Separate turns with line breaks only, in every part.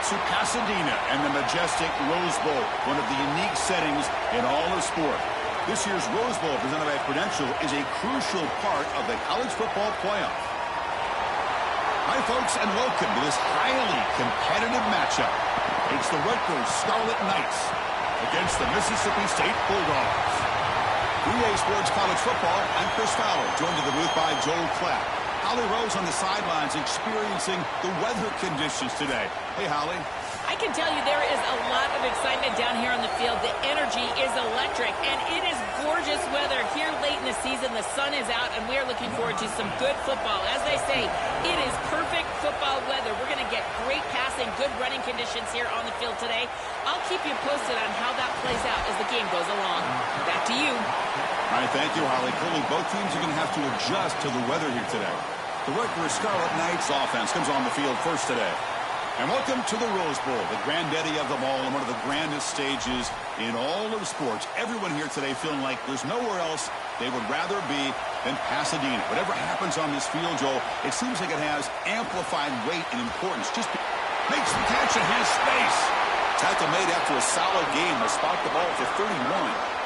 to Pasadena and the majestic Rose Bowl, one of the unique settings in all of sport. This year's Rose Bowl, presented by Prudential, is a crucial part of the college football playoff. Hi, folks, and welcome to this highly competitive matchup. It's the Rutgers Scarlet Knights against the Mississippi State Bulldogs. 3A Sports College Football, I'm Chris Fowler, joined in the booth by Joel Klatt. Holly Rose on the sidelines experiencing the weather conditions today. Hey, Holly.
I can tell you there is a lot of excitement down here on the field. The energy is electric, and it is gorgeous weather here late in the season. The sun is out, and we are looking forward to some good football. As I say, it is perfect football weather. We're going to get great passing, good running conditions here on the field today. I'll keep you posted on how that plays out as the game goes along. Back to you.
All right, thank you, Holly. Clearly, both teams are going to have to adjust to the weather here today. The Rutgers Scarlet Knights offense comes on the field first today. And welcome to the Rose Bowl, the granddaddy of them all and one of the grandest stages in all of sports. Everyone here today feeling like there's nowhere else they would rather be than Pasadena. Whatever happens on this field, Joel, it seems like it has amplified weight and importance. Just makes the catch and has space. Tackle made after a solid game. They spot the ball for 31.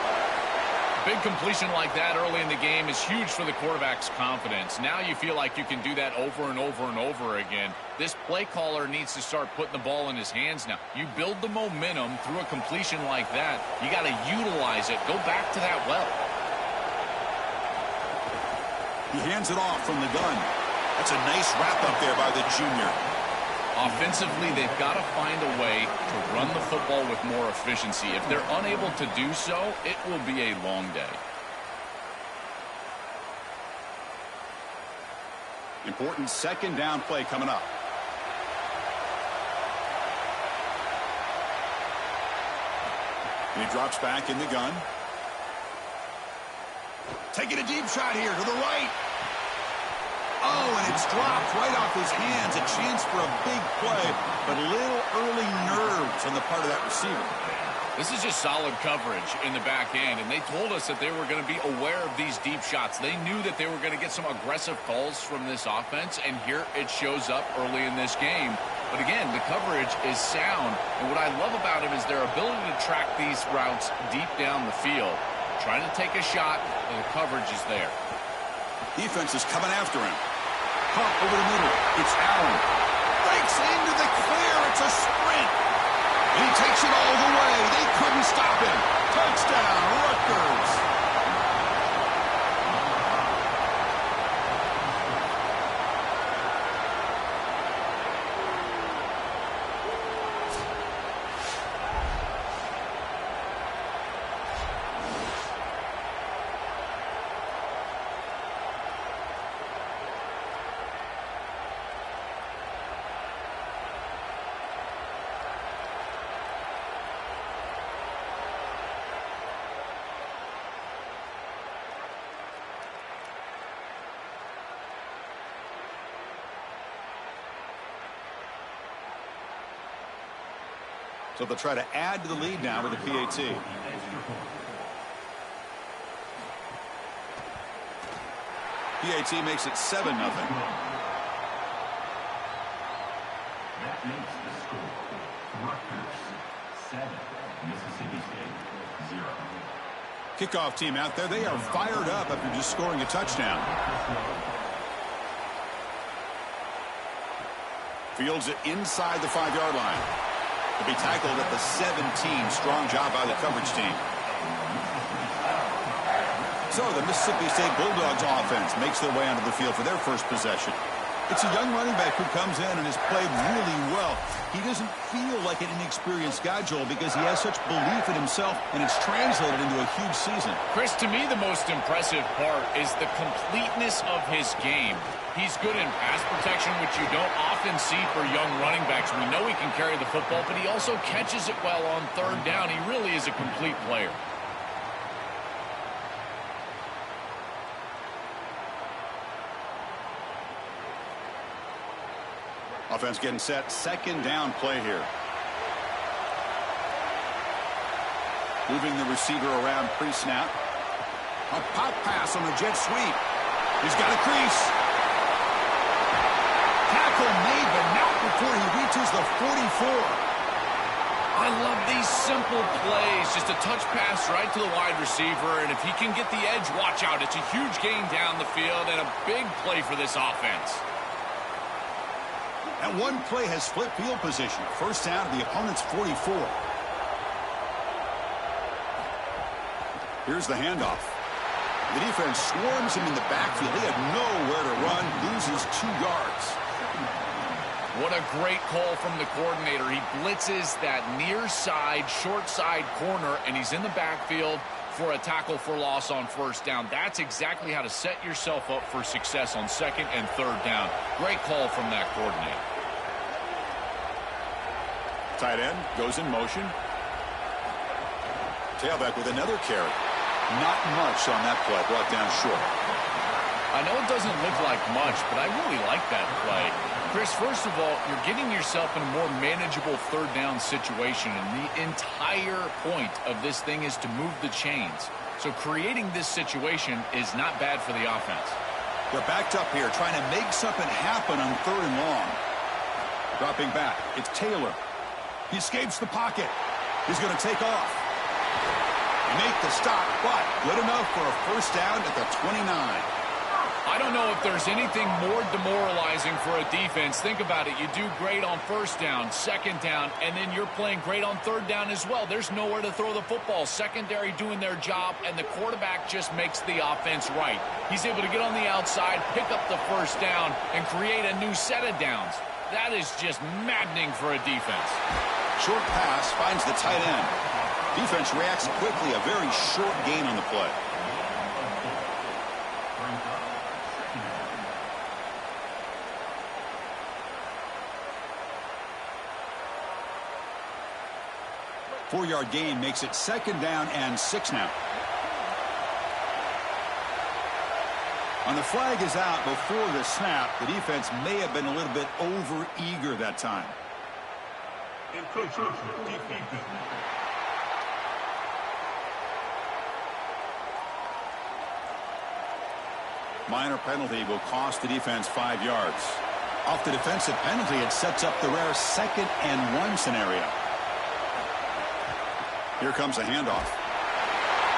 Big completion like that early in the game is huge for the quarterback's confidence. Now you feel like you can do that over and over and over again. This play caller needs to start putting the ball in his hands now. You build the momentum through a completion like that. You got to utilize it. Go back to that well.
He hands it off from the gun. That's a nice wrap up there by the junior.
Offensively, they've got to find a way to run the football with more efficiency. If they're unable to do so, it will be a long day.
Important second down play coming up. And he drops back in the gun. Taking a deep shot here to the right. Oh, and it's dropped right off his hands. A chance for a big play, but a little early nerves on the part of that receiver.
This is just solid coverage in the back end, and they told us that they were going to be aware of these deep shots. They knew that they were going to get some aggressive calls from this offense, and here it shows up early in this game. But again, the coverage is sound, and what I love about it is their ability to track these routes deep down the field. Trying to take a shot, and the coverage is there.
Defense is coming after him. Pump over the middle. It's Allen. Breaks into the clear. It's a sprint. And he takes it all the way. They couldn't stop him. Touchdown, Rutgers. So they'll try to add to the lead now with the PAT. PAT makes it 7-0.
That makes the score Rutgers 7, Mississippi State 0.
Kickoff team out there. They are fired up after just scoring a touchdown. Fields it inside the 5-yard line. To be tackled at the 17. Strong job by the coverage team. So the Mississippi State Bulldogs offense makes their way onto the field for their first possession. It's a young running back who comes in and has played really well. He doesn't feel like an inexperienced guy, Joel, because he has such belief in himself, and it's translated into a huge season.
Chris, to me, the most impressive part is the completeness of his game. He's good in pass protection, which you don't often see for young running backs. We know he can carry the football, but he also catches it well on third down. He really is a complete player.
Offense getting set. Second down play here. Moving the receiver around pre-snap. A pop pass on the jet sweep. He's got a crease. Tackle made, but not before he reaches reaches the 44.
I love these simple plays. Just a touch pass right to the wide receiver, and if he can get the edge, watch out. It's a huge gain down the field and a big play for this offense.
And one play has flipped field position. First down to the opponent's 44. Here's the handoff. The defense swarms him in the backfield. He had nowhere to run, loses 2 yards.
What a great call from the coordinator. He blitzes that near side, short side corner, and he's in the backfield for a tackle for loss on first down. That's exactly how to set yourself up for success on second and third down. Great call from that coordinator.
Tight end goes in motion. Tailback with another carry. Not much on that play, brought down short.
I know it doesn't look like much, but I really like that play. Chris, first of all, you're getting yourself in a more manageable third down situation, and the entire point of this thing is to move the chains. So creating this situation is not bad for the offense.
They're backed up here, trying to make something happen on third and long. Dropping back, it's Taylor. He escapes the pocket. He's going to take off. Make the stop, but good enough for a first down at the 29.
I don't know if there's anything more demoralizing for a defense. Think about it. You do great on first down, second down, and then you're playing great on third down as well. There's nowhere to throw the football. Secondary doing their job, and the quarterback just makes the offense right. He's able to get on the outside, pick up the first down, and create a new set of downs. That is just maddening for a defense.
Short pass finds the tight end. Defense reacts quickly, a very short gain on the play. Four-yard gain makes it second down and 6 now. And the flag is out before the snap. The defense may have been a little bit over-eager that time. Minor penalty will cost the defense 5 yards. Off the defensive penalty, it sets up the rare 2nd and 1 scenario. Here comes a handoff.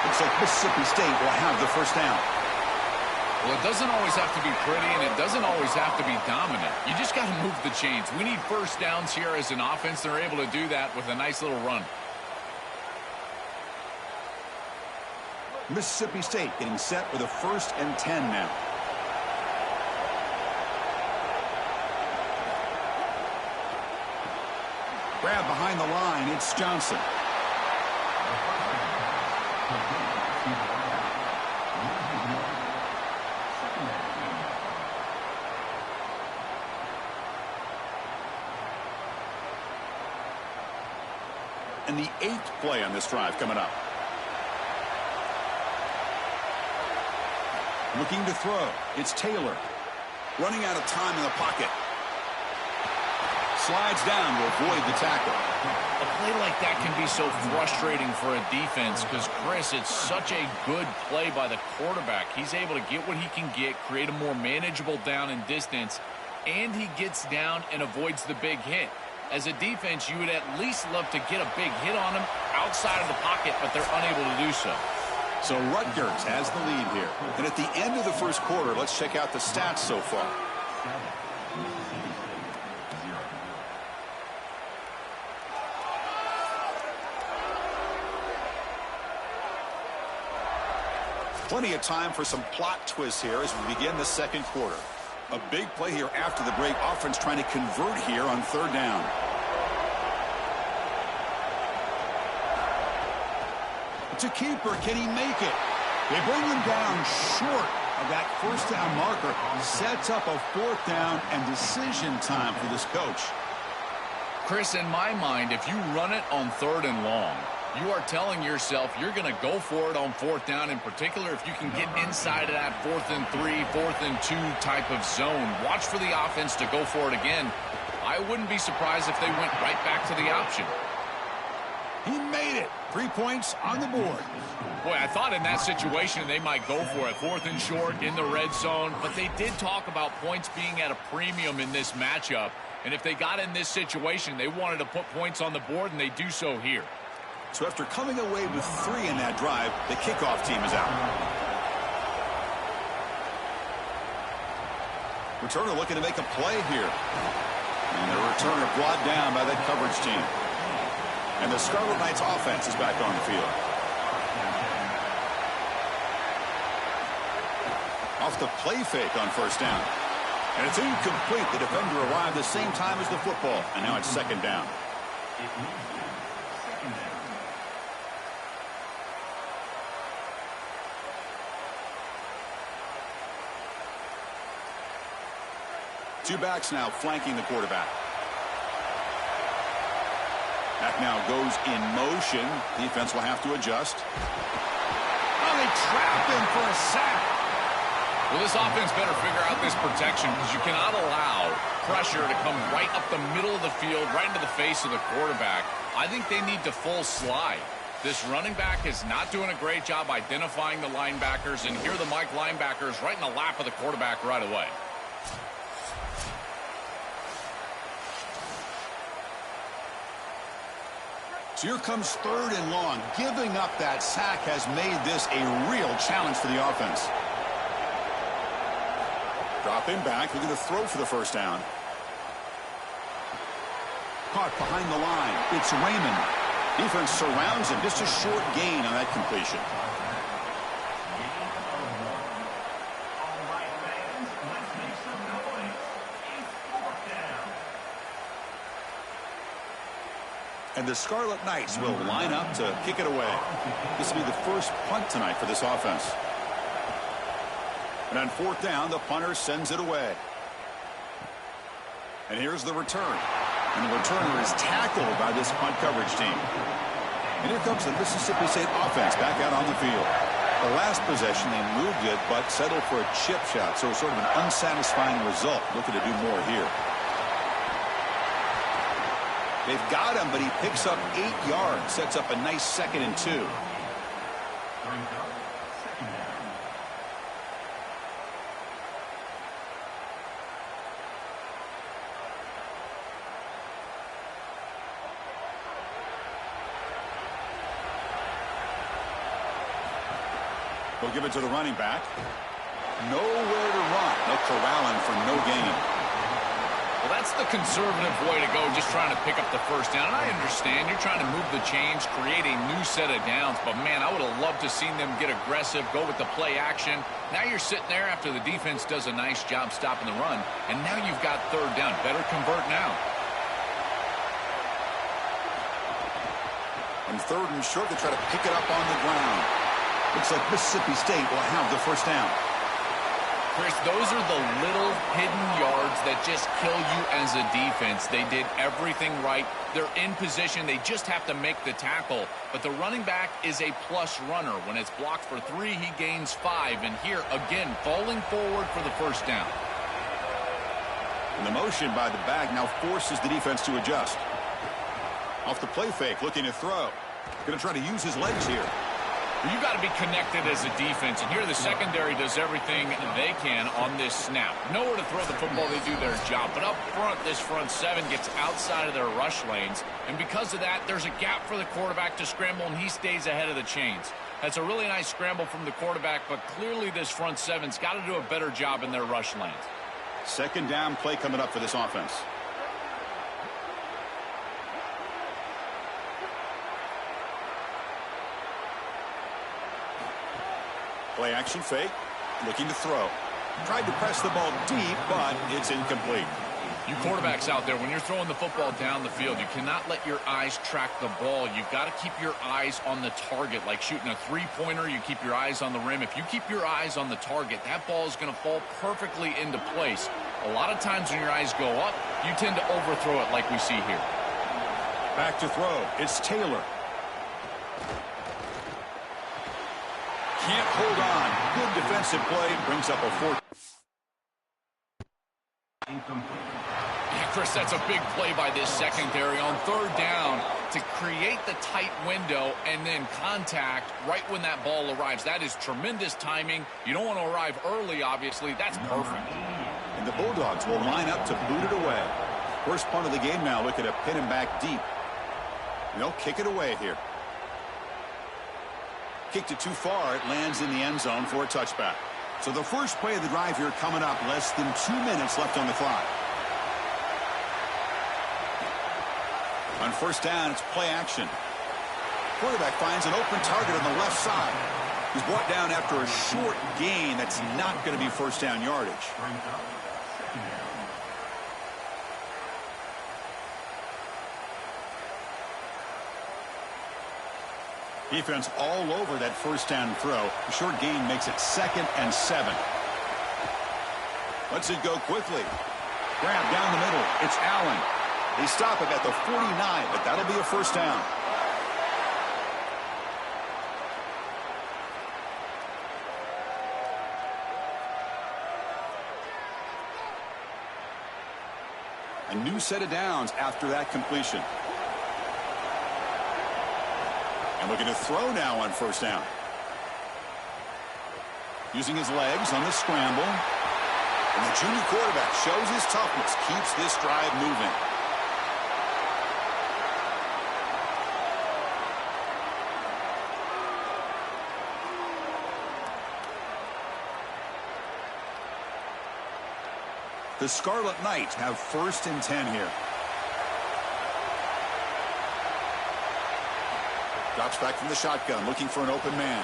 Looks like Mississippi State will have the first down.
Well, it doesn't always have to be pretty, and it doesn't always have to be dominant. You just got to move the chains. We need first downs here as an offense. They're able to do that with a nice little run.
Mississippi State getting set with a 1st and 10 now. Grab behind the line. It's Johnson. And the 8th play on this drive coming up. Looking to throw. It's Taylor. Running out of time in the pocket. Slides down to avoid the tackle.
A play like that can be so frustrating for a defense because, Chris, it's such a good play by the quarterback. He's able to get what he can get, create a more manageable down and distance, and he gets down and avoids the big hit. As a defense, you would at least love to get a big hit on him outside of the pocket, but they're unable to do so.
So Rutgers has the lead here. And at the end of the first quarter, let's check out the stats so far. Plenty of time for some plot twists here as we begin the second quarter. A big play here after the break. Offense trying to convert here on third down. It's a keeper. Can he make it? They bring him down short of that first down marker. Sets up a 4th down and decision time for this coach.
Chris, in my mind, if you run it on 3rd and long, you are telling yourself you're going to go for it on 4th down, in particular if you can get inside of that 4th and 3, 4th and 2 type of zone. Watch for the offense to go for it again. I wouldn't be surprised if they went right back to the option.
He made it. 3 points on the board.
Boy, I thought in that situation they might go for it. 4th and short in the red zone, but they did talk about points being at a premium in this matchup. And if they got in this situation, they wanted to put points on the board, and they do so here.
So after coming away with 3 in that drive, the kickoff team is out. Returner looking to make a play here. And the returner brought down by that coverage team. And the Scarlet Knights offense is back on the field. Off the play fake on first down. And it's incomplete. The defender arrived the same time as the football. And now it's second down. Two backs now flanking the quarterback. Back now goes in motion. Defense will have to adjust. Oh, they trapped him for a sack.
Well, this offense better figure out this protection because you cannot allow pressure to come right up the middle of the field, right into the face of the quarterback. I think they need to full slide. This running back is not doing a great job identifying the linebackers, and here are the Mike linebackers right in the lap of the quarterback right away.
So here comes 3rd and long. Giving up that sack has made this a real challenge for the offense. Dropping back, looking to throw for the first down. Caught behind the line. It's Raymond. Defense surrounds him. Just a short gain on that completion. And the Scarlet Knights will line up to kick it away. This will be the first punt tonight for this offense. And on 4th down, the punter sends it away. And here's the return. And the returner is tackled by this punt coverage team. And here comes the Mississippi State offense back out on the field. The last possession, they moved it, but settled for a chip shot. So sort of an unsatisfying result. Looking to do more here. They've got him, but he picks up 8 yards. Sets up a nice 2nd and 2. They'll give it to the running back. Nowhere to run. They'll corral him for no gain.
Well, that's the conservative way to go, just trying to pick up the first down. And I understand you're trying to move the chains, create a new set of downs. But, man, I would have loved to seen them get aggressive, go with the play action. Now you're sitting there after the defense does a nice job stopping the run. And now you've got 3rd down. Better convert now.
On 3rd and short, they try to pick it up on the ground. Looks like Mississippi State will have the first down.
Chris, those are the little hidden yards that just kill you as a defense. They did everything right. They're in position. They just have to make the tackle. But the running back is a plus runner. When it's blocked for 3, he gains 5. And here, again, falling forward for the first down.
And the motion by the back now forces the defense to adjust. Off the play fake, looking to throw. Going to try to use his legs here.
You've got to be connected as a defense, and here the secondary does everything they can on this snap. Nowhere to throw the football, they do their job. But up front, this front 7 gets outside of their rush lanes, and because of that, there's a gap for the quarterback to scramble, and he stays ahead of the chains. That's a really nice scramble from the quarterback, but clearly this front 7's got to do a better job in their rush lanes.
2nd down play coming up for this offense. Play action fake, looking to throw. Tried to press the ball deep, but it's incomplete.
You quarterbacks out there, when you're throwing the football down the field, you cannot let your eyes track the ball. You've got to keep your eyes on the target. Like shooting a 3-pointer, you keep your eyes on the rim. If you keep your eyes on the target, that ball is going to fall perfectly into place. A lot of times when your eyes go up, you tend to overthrow it like we see here.
Back to throw. It's Taylor. Can't hold on. Good defensive play. Brings up a 4th.
Yeah, Chris, that's a big play by this secondary on 3rd down to create the tight window and then contact right when that ball arrives. That is tremendous timing. You don't want to arrive early, obviously. That's perfect.
And the Bulldogs will line up to boot it away. First punt of the game now, looking to pin him back deep. And they'll kick it away here. Kicked it too far. It lands in the end zone for a touchback. So the first play of the drive here coming up. Less than 2 minutes left on the clock. On first down, it's play action. Quarterback finds an open target on the left side. He's brought down after a short gain. That's not going to be first down yardage. Defense all over that first down throw. The short gain makes it 2nd and 7. Lets it go quickly. Grab down the middle. It's Allen. They stop him at the 49, but that'll be a first down. A new set of downs after that completion. And looking to throw now on first down. Using his legs on the scramble. And the junior quarterback shows his toughness, keeps this drive moving. The Scarlet Knights have 1st and 10 here. Drops back from the shotgun, looking for an open man.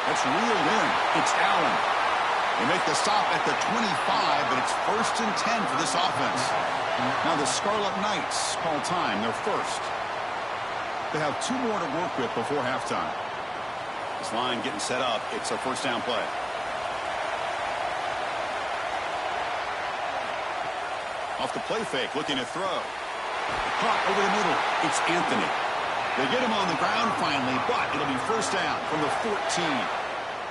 That's reeled in. It's Allen. They make the stop at the 25, but it's 1st and 10 for this offense. Now the Scarlet Knights call time. They're first. They have 2 more to work with before halftime. This line getting set up. It's a first down play. Off the play fake, looking to throw. Caught over the middle. It's Anthony. They get him on the ground finally, but it'll be first down from the 14.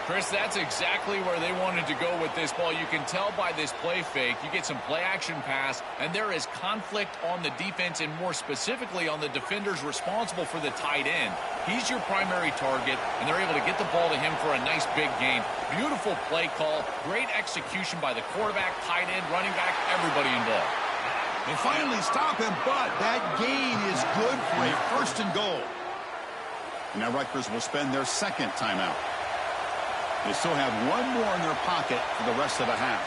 Chris, that's exactly where they wanted to go with this ball. You can tell by this play fake. You get some play action pass, and there is conflict on the defense, and more specifically on the defenders responsible for the tight end. He's your primary target, and they're able to get the ball to him for a nice big gain. Beautiful play call. Great execution by the quarterback, tight end, running back, everybody involved.
They finally stop him, but that gain is good for a 1st and goal. And now Rutgers will spend their 2nd timeout. They still have 1 more in their pocket for the rest of the half.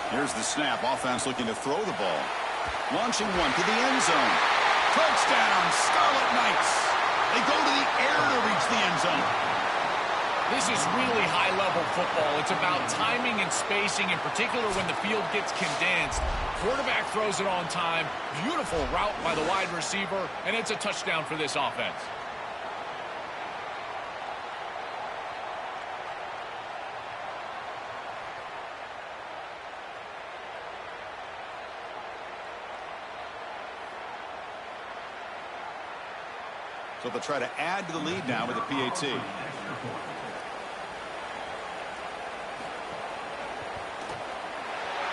Here's the snap. Offense looking to throw the ball. Launching one to the end zone. Touchdown, Scarlet Knights. They go to the air to reach the end zone.
This is really high-level football. It's about timing and spacing, in particular when the field gets condensed. Quarterback throws it on time. Beautiful route by the wide receiver, and it's a touchdown for this offense.
So they'll try to add to the lead now with a PAT.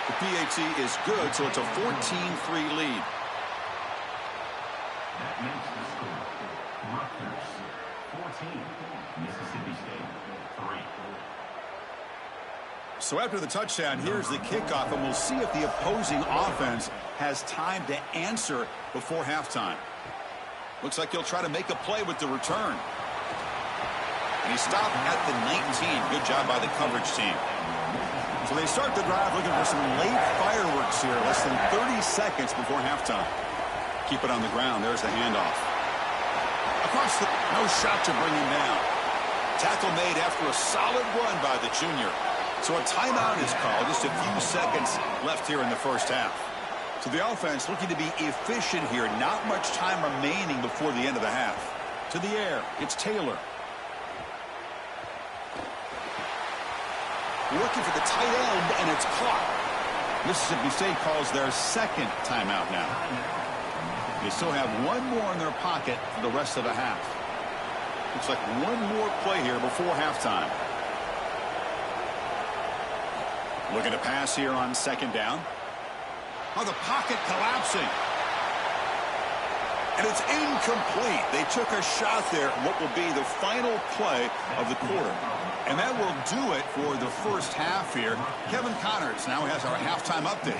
The PAT is good, so it's a 14-3 lead.
That makes the score. Rutgers 14, Mississippi State 3.
So after the touchdown, here's the kickoff, and we'll see if the opposing offense has time to answer before halftime. Looks like he'll try to make a play with the return. And he stopped at the 19. Good job by the coverage team. So they start the drive looking for some late fireworks here. Less than 30 seconds before halftime. Keep it on the ground. There's the handoff. Across the... No shot to bring him down. Tackle made after a solid run by the junior. So a timeout is called. Just a few seconds left here in the first half. So the offense looking to be efficient here. Not much time remaining before the end of the half. To the air, it's Taylor. Looking for the tight end, and it's caught. Mississippi State calls their 2nd timeout now. They still have 1 more in their pocket for the rest of the half. Looks like 1 more play here before halftime. Looking to pass here on 2nd down. Oh, the pocket collapsing. And it's incomplete. They took a shot there at what will be the final play of the quarter. And that will do it for the first half here. Kevin Connors now has our halftime update.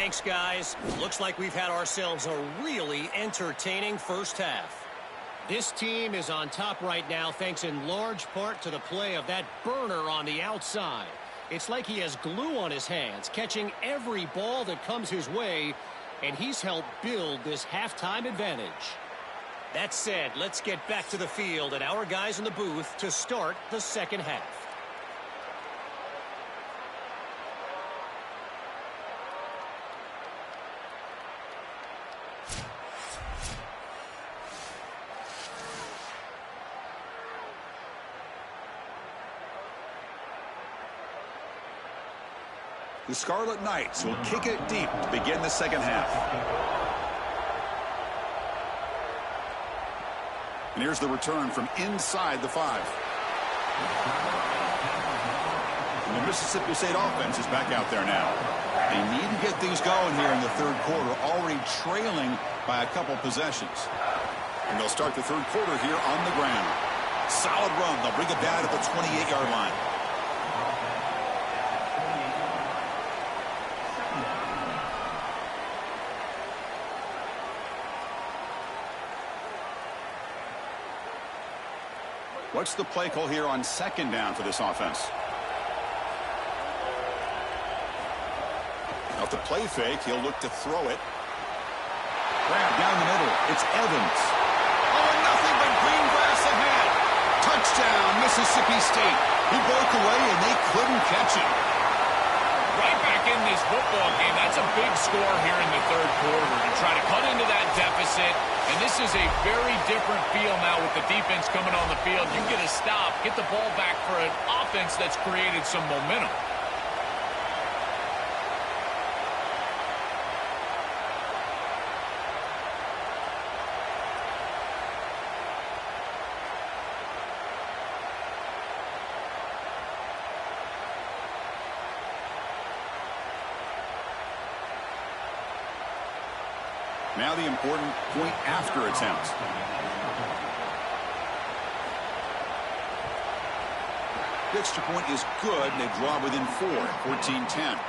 Thanks, guys. Looks like we've had ourselves a really entertaining first half. This team is on top right now thanks in large part to the play of that burner on the outside. It's like he has glue on his hands, catching every ball that comes his way, and he's helped build this halftime advantage. That said, let's get back to the field and our guys in the booth to start the second half.
The Scarlet Knights will kick it deep to begin the second half. And here's the return from inside the 5. And the Mississippi State offense is back out there now. They need to get things going here in the third quarter, already trailing by a couple possessions. And they'll start the third quarter here on the ground. Solid run. They'll bring it down at the 28-yard line. What's the play call here on second down for this offense? Now the play fake, he'll look to throw it. Grab down the middle. It's Evans. Oh, and nothing but green grass ahead. Touchdown, Mississippi State. He broke away and they couldn't catch him.
Right back in this football game. That's a big score here in the third quarter to try to cut into that deficit. And this is a very different feel now with the defense coming on the field. You get a stop, get the ball back for an offense that's created some momentum.
Now the important point after attempt. The extra point is good, and they draw within 4 at 14-10.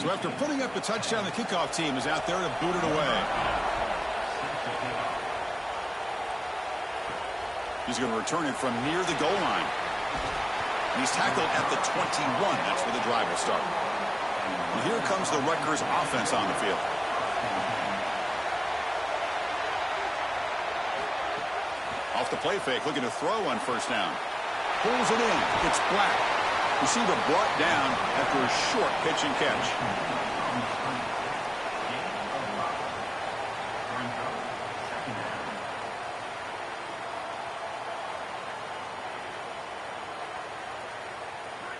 So after putting up a touchdown, the kickoff team is out there to boot it away. He's going to return it from near the goal line. And he's tackled at the 21. That's where the drive will start. And here comes the Rutgers offense on the field. Off the play fake, looking to throw on first down. Pulls it in. It's Black. Receiver brought down after a short pitch and catch.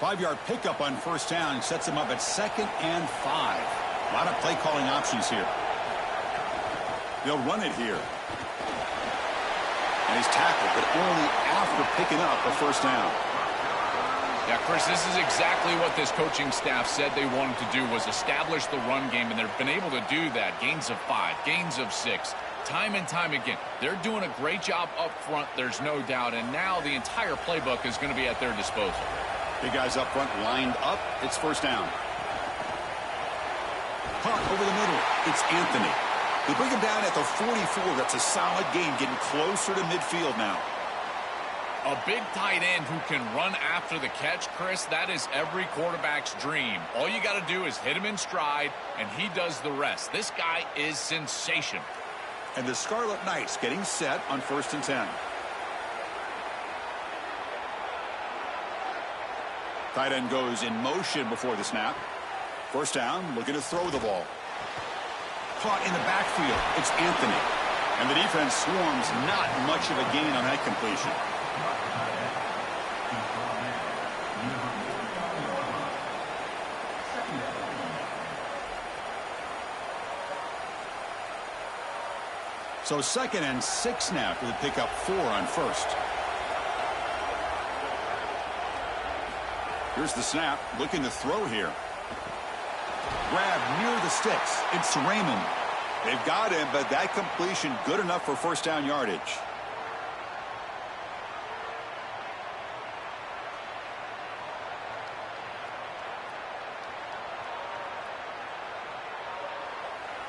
Five-yard pickup on first down sets him up at 2nd and 5. A lot of play calling options here. They'll run it here. And he's tackled, but only after picking up a first down.
Yeah, Chris, this is exactly what this coaching staff said they wanted to do, was establish the run game, and they've been able to do that. Gains of 5, gains of 6, time and time again. They're doing a great job up front, there's no doubt, and now the entire playbook is going to be at their disposal.
Big guys up front lined up. It's first down. Caught over the middle. It's Anthony. They bring him down at the 44. That's a solid gain, getting closer to midfield now.
A big tight end who can run after the catch, Chris, that is every quarterback's dream. All you got to do is hit him in stride, and he does the rest. This guy is sensational.
And the Scarlet Knights getting set on 1st and 10. Tight end goes in motion before the snap. First down, looking to throw the ball. Caught in the backfield. It's Anthony. And the defense swarms, not much of a gain on that completion. So 2nd and 6 now for the pickup 4 on first. Here's the snap, looking to throw here. Grab near the sticks. It's Raymond. They've got him, but that completion good enough for first down yardage.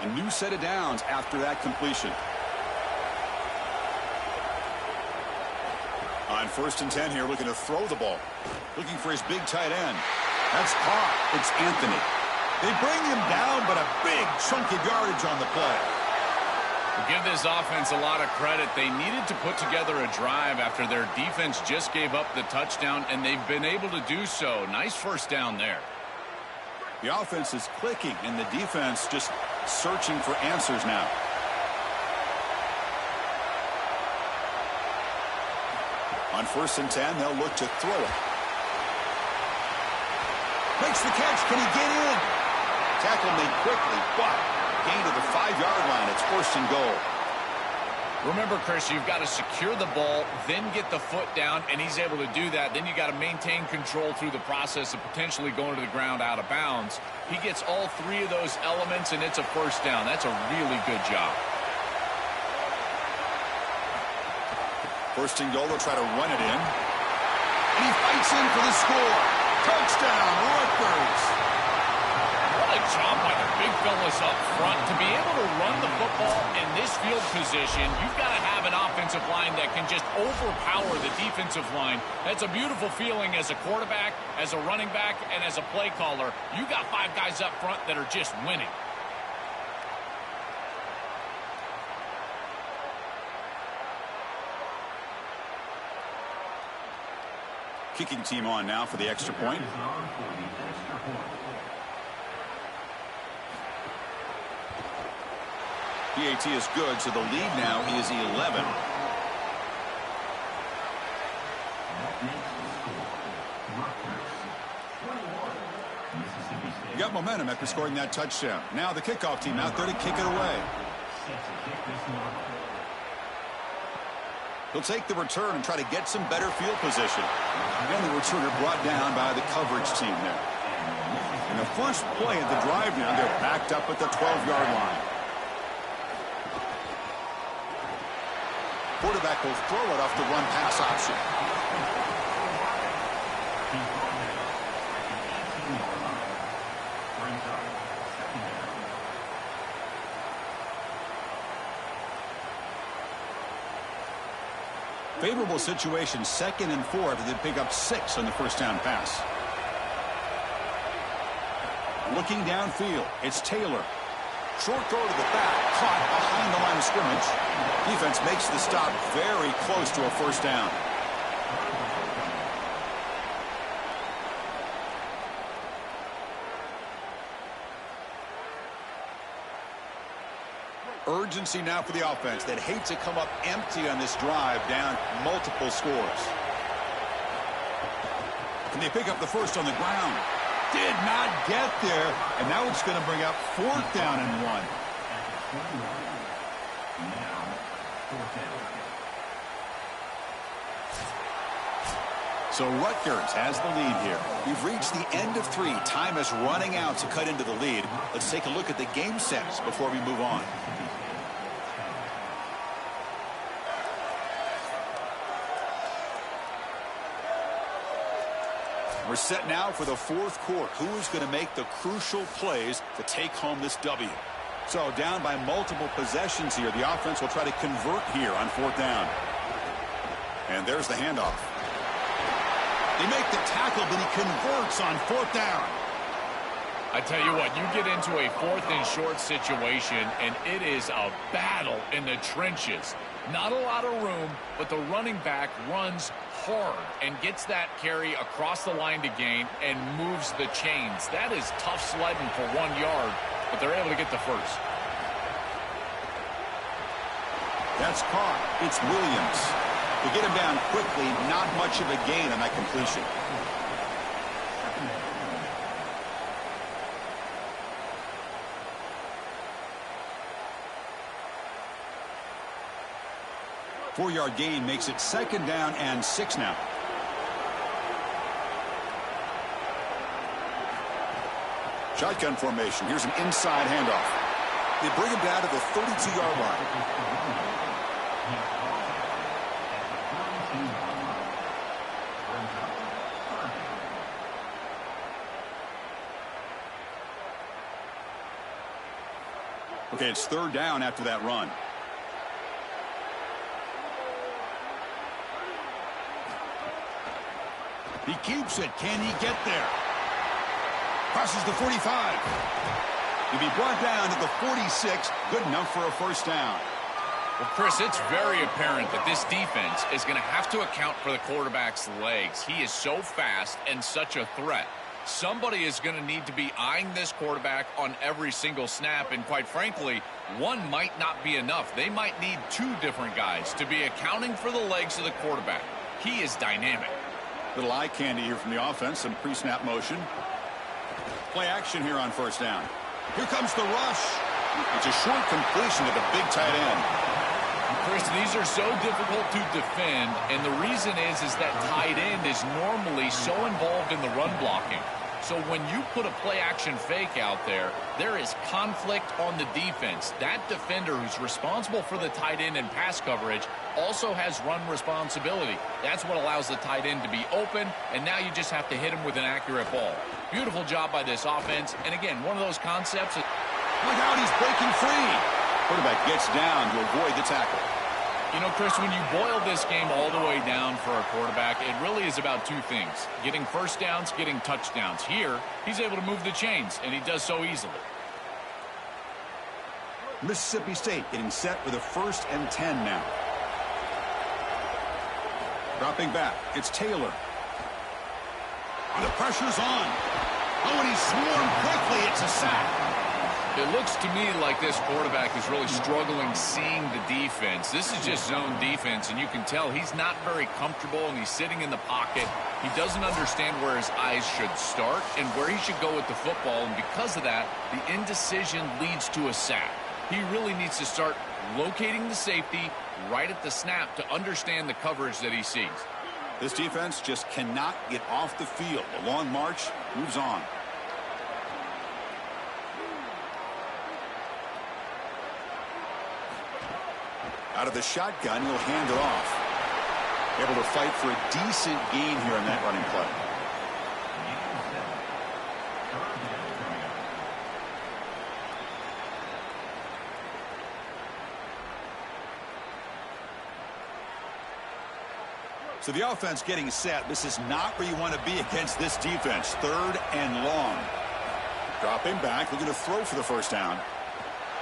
A new set of downs after that completion. On 1st and 10 here, looking to throw the ball. Looking for his big tight end. That's caught. It's Anthony. They bring him down, but a big chunk of yardage on the play.
We'll give this offense a lot of credit. They needed to put together a drive after their defense just gave up the touchdown, and they've been able to do so. Nice first down there.
The offense is clicking, and the defense just searching for answers now. On 1st and 10, they'll look to throw it. Makes the catch. Can he get in? Tackle made quickly, but gain to the 5-yard line. It's 1st and goal.
Remember, Chris, you've got to secure the ball, then get the foot down, and he's able to do that. Then you got to maintain control through the process of potentially going to the ground out of bounds. He gets all 3 of those elements, and it's a 1st down. That's a really good job.
1st and goal, they'll try to run it in. And he fights in for the score. Touchdown, Rutgers.
What a job by the big fellas up front. To be able to run the football in this field position, you've got to have an offensive line that can just overpower the defensive line. That's a beautiful feeling as a quarterback, as a running back, and as a play caller. You got 5 guys up front that are just winning.
Kicking team on now for the extra point. PAT is good, so the lead now is 11. You got momentum after scoring that touchdown. Now the kickoff team out there to kick it away. He'll take the return and try to get some better field position. And the returner brought down by the coverage team there. In the first play of the drive now, they're backed up at the 12-yard line. Quarterback will throw it off the run-pass option. Favorable situation, 2nd and 4 after they pick up 6 on the 1st down pass. Looking downfield, it's Taylor. Short throw to the back, caught behind the line of scrimmage. Defense makes the stop very close to a 1st down. Urgency now for the offense that hates to come up empty on this drive, down multiple scores. Can they pick up the 1st on the ground? Did not get there, and now it's going to bring up 4th down and 1. So Rutgers has the lead here. We've reached the end of 3. Time is running out to cut into the lead. Let's take a look at the game sets before we move on. We're set now for the 4th quarter. Who is going to make the crucial plays to take home this W? So down by multiple possessions here. The offense will try to convert here on 4th down. And there's the handoff. They make the tackle, but he converts on 4th down.
I tell you what, you get into a 4th and short situation, and it is a battle in the trenches. Not a lot of room, but the running back runs hard and gets that carry across the line to gain and moves the chains. That is tough sledding for 1 yard, but they're able to get the 1st.
That's caught. It's Williams. To get him down quickly, not much of a gain on that completion. Four-yard gain makes it 2nd down and 6 now. Shotgun formation. Here's an inside handoff. They bring him down to the 32-yard line. Okay, it's third down after that run. He keeps it. Can he get there? Crosses the 45. He'll be brought down to the 46. Good enough for a first down.
Well, Chris, it's very apparent that this defense is going to have to account for the quarterback's legs. He is so fast and such a threat. Somebody is going to need to be eyeing this quarterback on every single snap, and quite frankly, one might not be enough. They might need two different guys to be accounting for the legs of the quarterback. He is dynamic.
Little eye candy here from the offense, some pre-snap motion. Play action here on first down. Here comes the rush. It's a short completion to the big tight end.
Chris, these are so difficult to defend, and the reason is that tight end is normally so involved in the run blocking. So when you put a play-action fake out there, there is conflict on the defense. That defender who's responsible for the tight end and pass coverage also has run responsibility. That's what allows the tight end to be open, and now you just have to hit him with an accurate ball. Beautiful job by this offense, and again, one of those concepts.
Look out, he's breaking free. Quarterback gets down to avoid the tackle.
You know, Chris, when you boil this game all the way down for a quarterback, it really is about two things. Getting first downs, getting touchdowns. Here, he's able to move the chains, and he does so easily.
Mississippi State getting set with a 1st and 10 now. Dropping back, it's Taylor. And the pressure's on. Oh, and he's swarmed quickly. It's a sack.
It looks to me like this quarterback is really struggling seeing the defense. This is just zone defense, and you can tell he's not very comfortable, and he's sitting in the pocket. He doesn't understand where his eyes should start and where he should go with the football, and because of that, the indecision leads to a sack. He really needs to start locating the safety right at the snap to understand the coverage that he sees.
This defense just cannot get off the field. The long march moves on. Out of the shotgun, he'll hand it off. Able to fight for a decent gain here in that running play. So the offense getting set. This is not where you want to be against this defense. 3rd and long. Dropping back, looking to throw for the first down.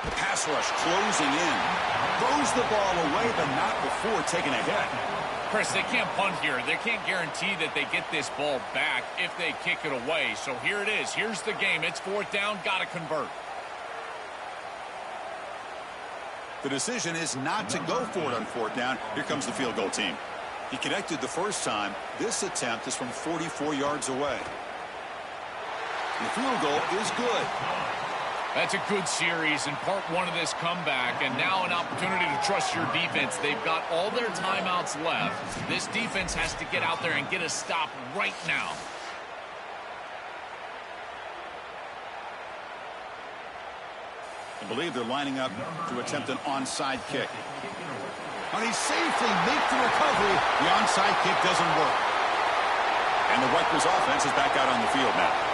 The pass rush closing in. Throws the ball away, but not before taking a hit.
Chris, they can't punt here. They can't guarantee that they get this ball back if they kick it away. So here it is. Here's the game. It's 4th down. Got to convert.
The decision is not to go for it on 4th down. Here comes the field goal team. He connected the first time. This attempt is from 44 yards away. The field goal is good.
That's a good series in part one of this comeback, and now an opportunity to trust your defense. They've got all their timeouts left. This defense has to get out there and get a stop right now.
I believe they're lining up to attempt an onside kick. And he safely makes the recovery. The onside kick doesn't work. And the Rutgers offense is back out on the field now.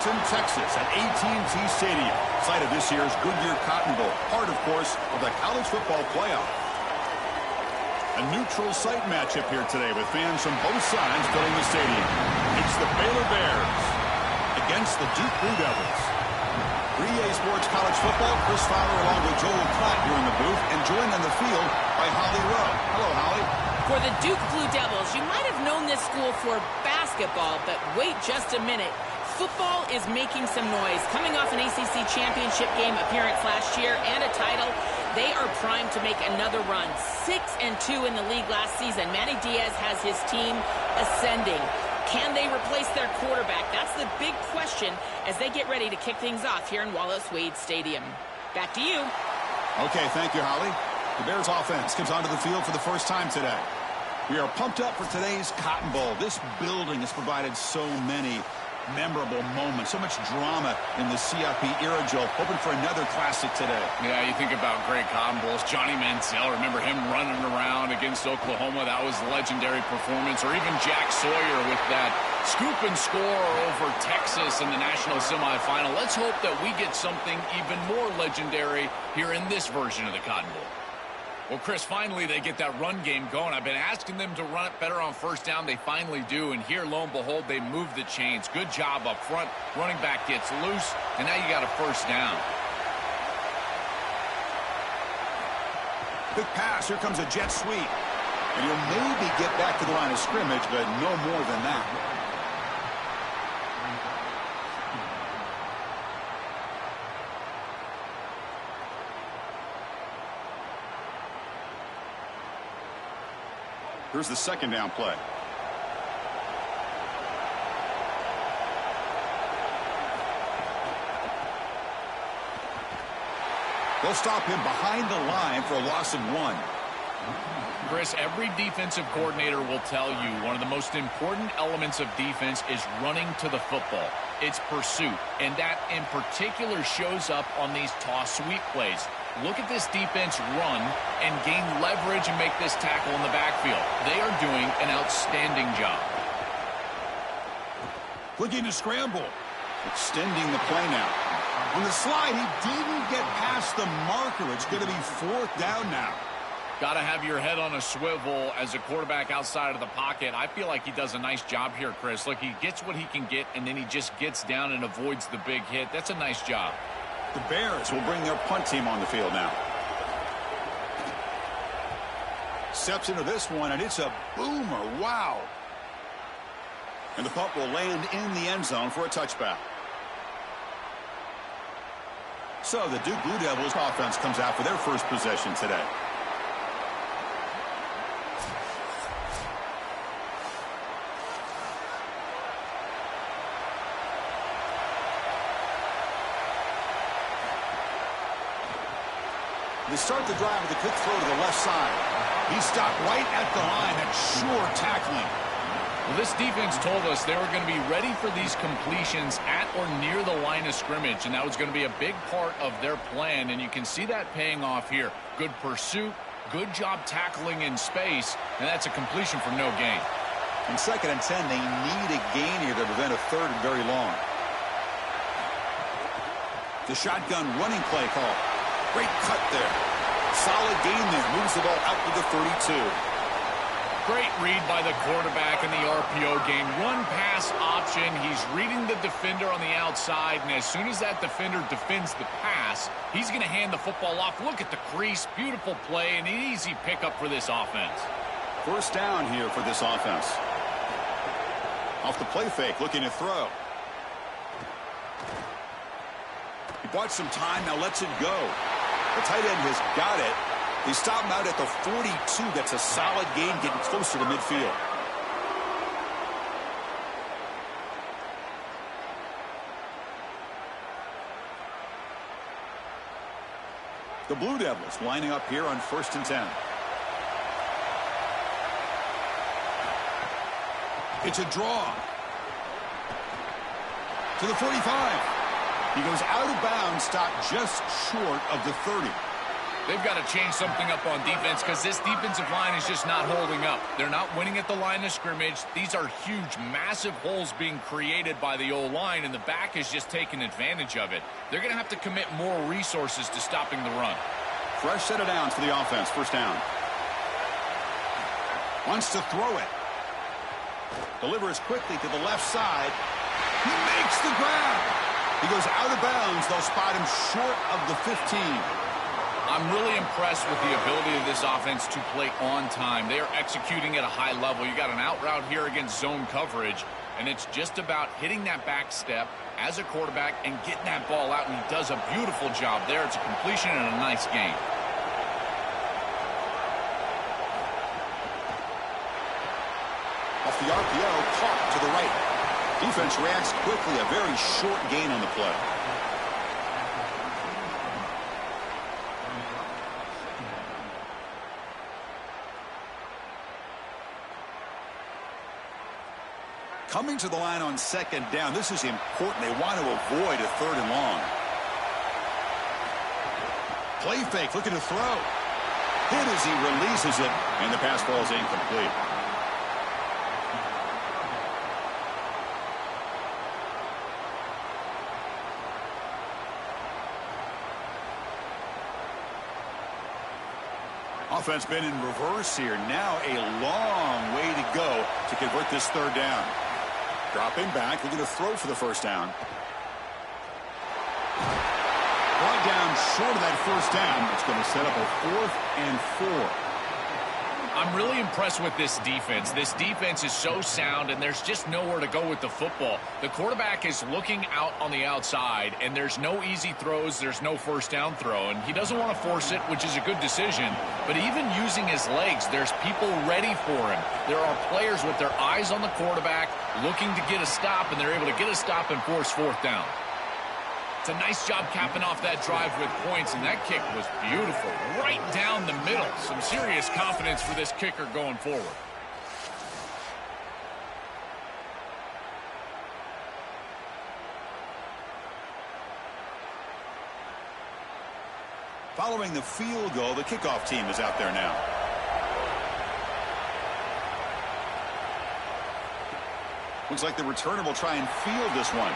Arlington, Texas at AT&T Stadium, site of this year's Goodyear Cotton Bowl, part, of course, of the college football playoff. A neutral site matchup here today with fans from both sides filling the stadium. It's the Baylor Bears against the Duke Blue Devils. For EA Sports College Football, Chris Fowler along with Joel Klatt here in the booth, and joined on the field by Holly Rowe. Hello, Holly.
For the Duke Blue Devils, you might have known this school for basketball, but wait just a minute. Football is making some noise. Coming off an ACC championship game appearance last year and a title, they are primed to make another run. 6-2 in the league last season. Manny Diaz has his team ascending. Can they replace their quarterback? That's the big question as they get ready to kick things off here in Wallace Wade Stadium. Back to you.
Okay, thank you, Holly. The Bears offense comes onto the field for the first time today. We are pumped up for today's Cotton Bowl. This building has provided so many memorable moments, so much drama in the CFP era, Joe. Hoping for another classic today.
Yeah, you think about great Cotton Bowls. Johnny Manziel, remember him running around against Oklahoma? That was a legendary performance. Or even Jack Sawyer with that scoop and score over Texas in the national semifinal. Let's hope that we get something even more legendary here in this version of the Cotton Bowl. Well, Chris, finally they get that run game going. I've been asking them to run it better on first down. They finally do, and here, lo and behold, they move the chains. Good job up front. Running back gets loose, and now you got a first down.
Quick pass. Here comes a jet sweep. And he'll maybe get back to the line of scrimmage, but no more than that. Here's the second down play. They'll stop him behind the line for a loss of 1.
Chris, every defensive coordinator will tell you one of the most important elements of defense is running to the football. It's pursuit, and that in particular shows up on these toss sweep plays. Look at this defense run and gain leverage and make this tackle in the backfield. They are doing an outstanding job.
Looking to scramble. Extending the play now. On the slide, he didn't get past the marker. It's going to be 4th down now.
Got to have your head on a swivel as a quarterback outside of the pocket. I feel like he does a nice job here, Chris. Look, he gets what he can get, and then he just gets down and avoids the big hit. That's a nice job.
The Bears will bring their punt team on the field now. Steps into this one, and it's a boomer. Wow. And the punt will land in the end zone for a touchback. So the Duke Blue Devils offense comes out for their first possession today. They start the drive with a quick throw to the left side. He stopped right at the line. That's sure tackling.
Well, this defense told us they were going to be ready for these completions at or near the line of scrimmage, and that was going to be a big part of their plan, and you can see that paying off here. Good pursuit, good job tackling in space, and that's a completion for no gain.
On 2nd and 10, they need a gain here to prevent a 3rd and very long. The shotgun running play call. Great cut there. Solid gain there. Moves the ball out to the 32.
Great read by the quarterback in the RPO game. Run pass option. He's reading the defender on the outside, and as soon as that defender defends the pass, he's going to hand the football off. Look at the crease. Beautiful play, and an easy pickup for this offense.
First down here for this offense. Off the play fake, looking to throw. He bought some time, now lets it go. The tight end has got it. They stop him out at the 42. That's a solid gain, getting closer to midfield. The Blue Devils lining up here on 1st and 10. It's a draw. To the 45. He goes out of bounds, stopped just short of the 30.
They've got to change something up on defense because this defensive line is just not holding up. They're not winning at the line of scrimmage. These are huge, massive holes being created by the O-line, and the back is just taking advantage of it. They're going to have to commit more resources to stopping the run.
Fresh set of downs for the offense. First down. Wants to throw it. Delivers quickly to the left side. He makes the grab. He goes out of bounds. They'll spot him short of the 15.
I'm really impressed with the ability of this offense to play on time. They are executing at a high level. You got an out route here against zone coverage, and it's just about hitting that back step as a quarterback and getting that ball out, and he does a beautiful job there. It's a completion and a nice game.
Off the RPO, caught to the right. Defense reacts quickly. A very short gain on the play. Coming to the line on second down. This is important. They want to avoid a third and long. Play fake, looking to throw. Hit as he releases it, and the pass ball is incomplete. Offense been in reverse here. Now a long way to go to convert this third down. Dropping back, looking to throw for the first down. Brought down short of that first down. It's going to set up a 4th and 4.
I'm really impressed with this defense. This defense is so sound, and there's just nowhere to go with the football. The quarterback is looking out on the outside, and there's no easy throws. There's no first down throw, and he doesn't want to force it, which is a good decision. But even using his legs, there's people ready for him. There are players with their eyes on the quarterback looking to get a stop, and they're able to get a stop and force fourth down. It's a nice job capping off that drive with points, and that kick was beautiful. Right down the middle. Some serious confidence for this kicker going forward.
Following the field goal, the kickoff team is out there now. Looks like the returner will try and field this one.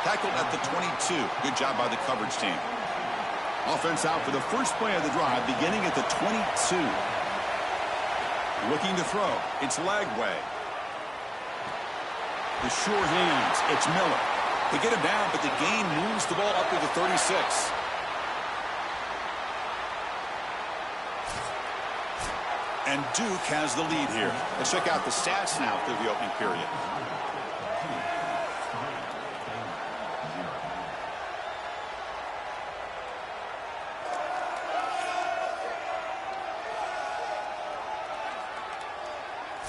Tackled at the 22. Good job by the coverage team. Offense out for the first play of the drive, beginning at the 22. Looking to throw. It's Lagway. The sure hands. It's Miller. They get him down, but the gain moves the ball up to the 36. And Duke has the lead here. Let's check out the stats now through the opening period.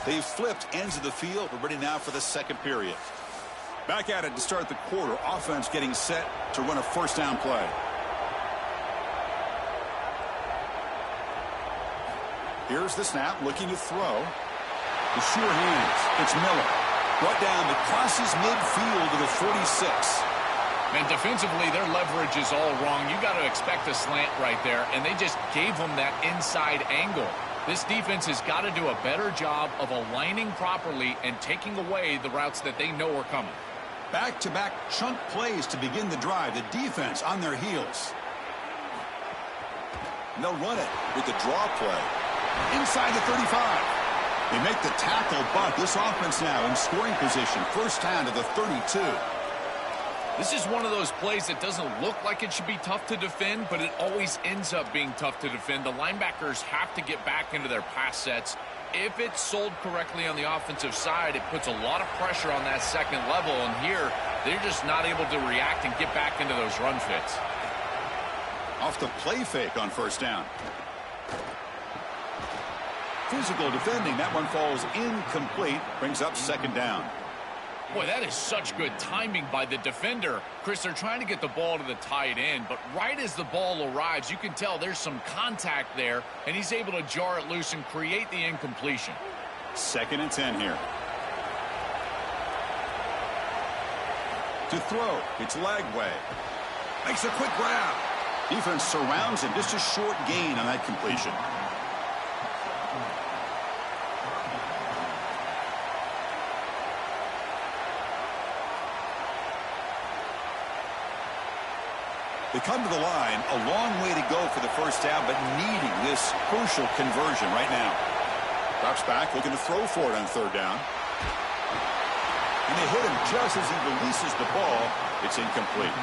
They've flipped ends of the field. We're ready now for the second period. Back at it to start the quarter. Offense getting set to run a first down play. Here's the snap, looking to throw. The sure hands. It's Miller. Brought down, but crosses midfield to the 46.
And defensively, their leverage is all wrong. You got to expect a slant right there, and they just gave them that inside angle. This defense has got to do a better job of aligning properly and taking away the routes that they know are coming.
Back-to-back chunk plays to begin the drive. The defense on their heels. And they'll run it with the draw play. Inside the 35. They make the tackle, but this offense now in scoring position. First down to the 32.
This is one of those plays that doesn't look like it should be tough to defend, but it always ends up being tough to defend. The linebackers have to get back into their pass sets. If it's sold correctly on the offensive side, it puts a lot of pressure on that second level, and here they're just not able to react and get back into those run fits.
Off the play fake on first down. Physical defending. That one falls incomplete. Brings up second down.
Boy, that is such good timing by the defender. Chris, they're trying to get the ball to the tight end, but right as the ball arrives, you can tell there's some contact there, and he's able to jar it loose and create the incompletion.
2nd and 10 here. To throw, it's Lagway. Makes a quick grab. Defense surrounds him. Just a short gain on that completion. They come to the line, a long way to go for the first down, but needing this crucial conversion right now. Drops back, looking to throw for it on third down. And they hit him just as he releases the ball. It's incomplete.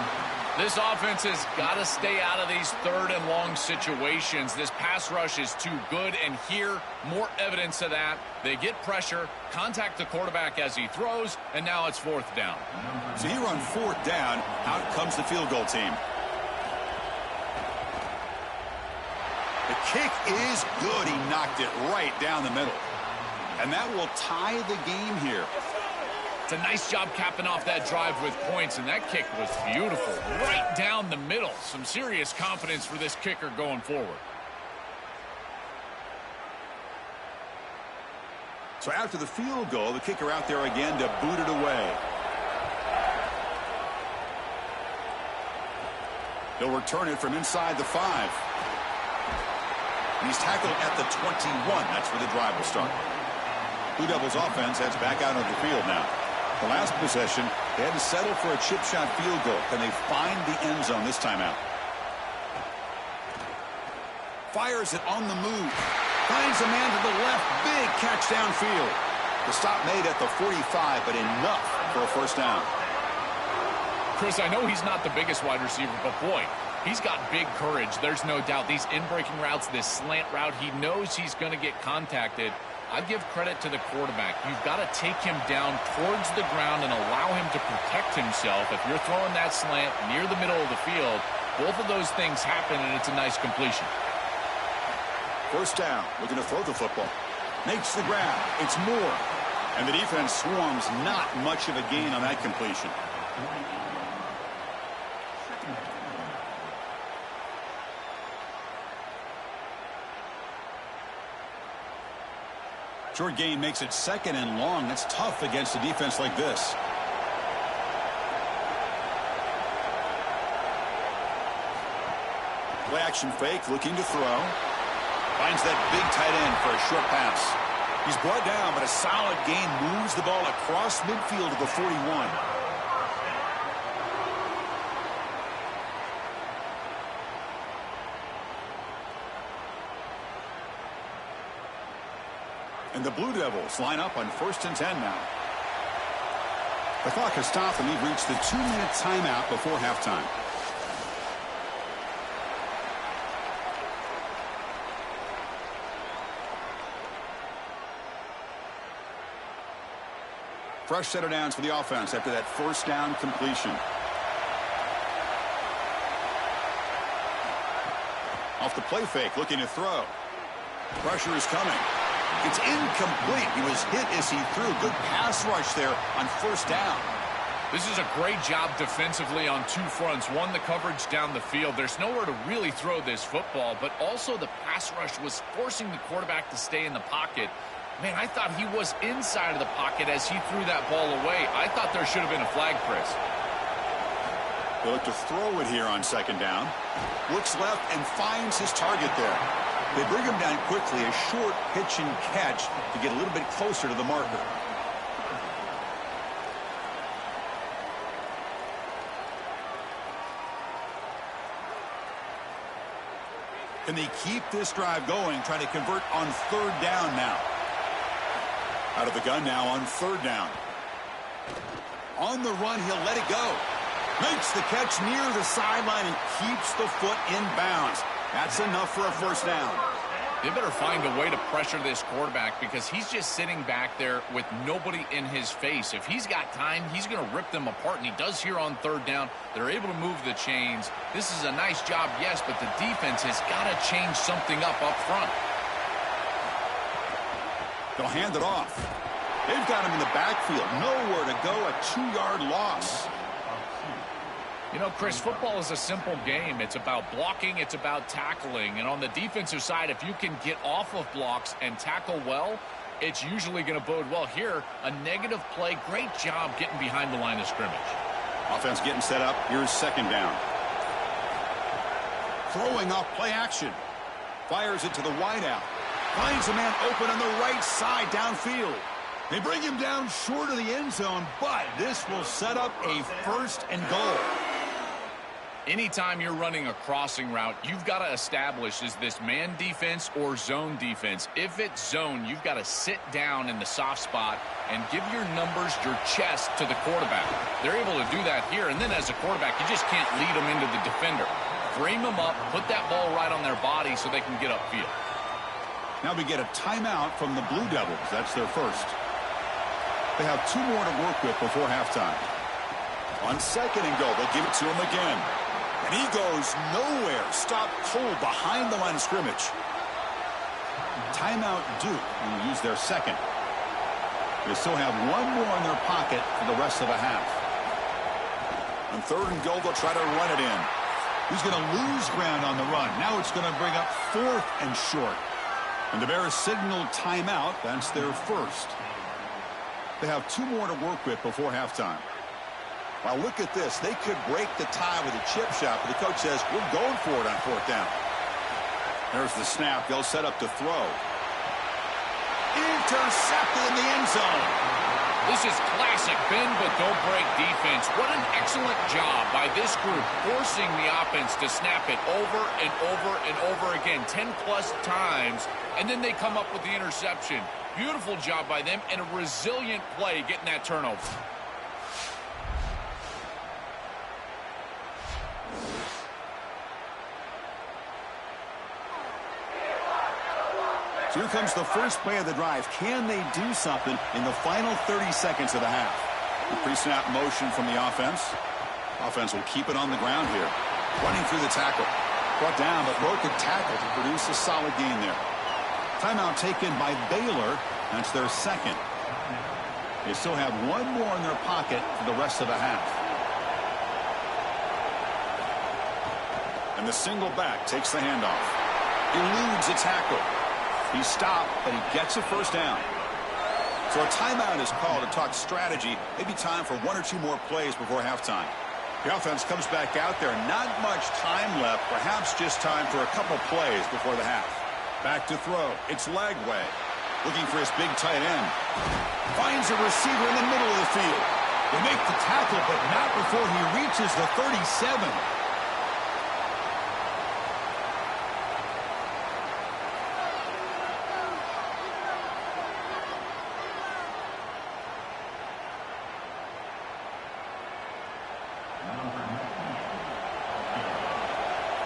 This offense has got to stay out of these third and long situations. This pass rush is too good, and here, more evidence of that. They get pressure, contact the quarterback as he throws, and now it's fourth down.
So here on fourth down, out comes the field goal team. The kick is good. He knocked it right down the middle. And that will tie the game here.
It's a nice job capping off that drive with points, and that kick was beautiful. Right down the middle. Some serious confidence for this kicker going forward.
So after the field goal, the kicker out there again to boot it away. They'll return it from inside the 5. He's tackled at the 21. That's where the drive will start. Blue Devils offense heads back out on the field now. The last possession, they had to settle for a chip shot field goal. Can they find the end zone this time out? Fires it on the move. Finds a man to the left. Big catch downfield. The stop made at the 45, but enough for a first down.
Chris, I know he's not the biggest wide receiver, but boy, he's got big courage. There's no doubt. These in-breaking routes, this slant route, he knows he's going to get contacted. I give credit to the quarterback. You've got to take him down towards the ground and allow him to protect himself. If you're throwing that slant near the middle of the field, both of those things happen, and it's a nice completion.
First down, looking to throw the football. Makes the grab. It's Moore. And the defense swarms. Not much of a gain on that completion. Short gain makes it second and long. That's tough against a defense like this. Play action fake, looking to throw. Finds that big tight end for a short pass. He's brought down, but a solid gain moves the ball across midfield to the 41. And the Blue Devils line up on 1st and 10 now. The clock has stopped, and we've reached the 2-minute timeout before halftime. Fresh set of downs for the offense after that first down completion. Off the play fake, looking to throw. Pressure is coming. It's incomplete. He was hit as he threw. Good pass rush there on first down.
This is a great job defensively on two fronts. One, the coverage down the field. There's nowhere to really throw this football, but also the pass rush was forcing the quarterback to stay in the pocket. Man, I thought he was inside of the pocket as he threw that ball away. I thought there should have been a flag, Chris.
They look to throw it here on second down. Looks left and finds his target there. They bring him down quickly, a short pitch and catch to get a little bit closer to the marker. Can they keep this drive going, trying to convert on third down now? Out of the gun now on third down. On the run, he'll let it go. Makes the catch near the sideline and keeps the foot in bounds. That's enough for a first down.
They better find a way to pressure this quarterback because he's just sitting back there with nobody in his face. If he's got time, he's going to rip them apart, and he does here on third down. They're able to move the chains. This is a nice job, yes, but the defense has got to change something up front.
They'll hand it off. They've got him in the backfield. Nowhere to go, a 2-yard loss.
You know, Chris, football is a simple game. It's about blocking. It's about tackling. And on the defensive side, if you can get off of blocks and tackle well, it's usually going to bode well. Here, a negative play. Great job getting behind the line of scrimmage.
Offense getting set up. Here's second down. Throwing off play action. Fires it to the wideout. Finds a man open on the right side downfield. They bring him down short of the end zone, but this will set up a 1st and goal.
Anytime you're running a crossing route, you've got to establish, is this man defense or zone defense? If it's zone, you've got to sit down in the soft spot and give your numbers, your chest to the quarterback. They're able to do that here, and then as a quarterback, you just can't lead them into the defender. Frame them up, put that ball right on their body so they can get upfield.
Now we get a timeout from the Blue Devils. That's their first. They have 2 more to work with before halftime. On 2nd and goal, they'll give it to him again. And he goes nowhere. Stopped cold behind the line of scrimmage. Timeout Duke will use their 2nd. They still have 1 more in their pocket for the rest of the half. On 3rd and goal, they'll try to run it in. He's going to lose ground on the run. Now it's going to bring up 4th and short. And the Bears signal timeout. That's their first. They have 2 more to work with before halftime. Wow, look at this. They could break the tie with a chip shot, but the coach says, we're going for it on 4th down. There's the snap. They'll set up to throw. Intercepted in the end zone.
This is classic bend but don't break defense. What an excellent job by this group, forcing the offense to snap it over and over and over again, 10-plus times, and then they come up with the interception. Beautiful job by them, and a resilient play getting that turnover.
So here comes the first play of the drive. Can they do something in the final 30 seconds of the half? The pre-snap motion from the offense. Offense will keep it on the ground here. Running through the tackle. Brought down, but broke the tackle to produce a solid gain there. Timeout taken by Baylor. That's their 2nd. They still have 1 more in their pocket for the rest of the half. And the single back takes the handoff. Eludes a tackle. He stopped, but he gets a 1st down. So a timeout is called to talk strategy. Maybe time for 1 or 2 more plays before halftime. The offense comes back out there. Not much time left. Perhaps just time for a couple plays before the half. Back to throw. It's Lagway. Looking for his big tight end. Finds a receiver in the middle of the field. They make the tackle, but not before he reaches the 37.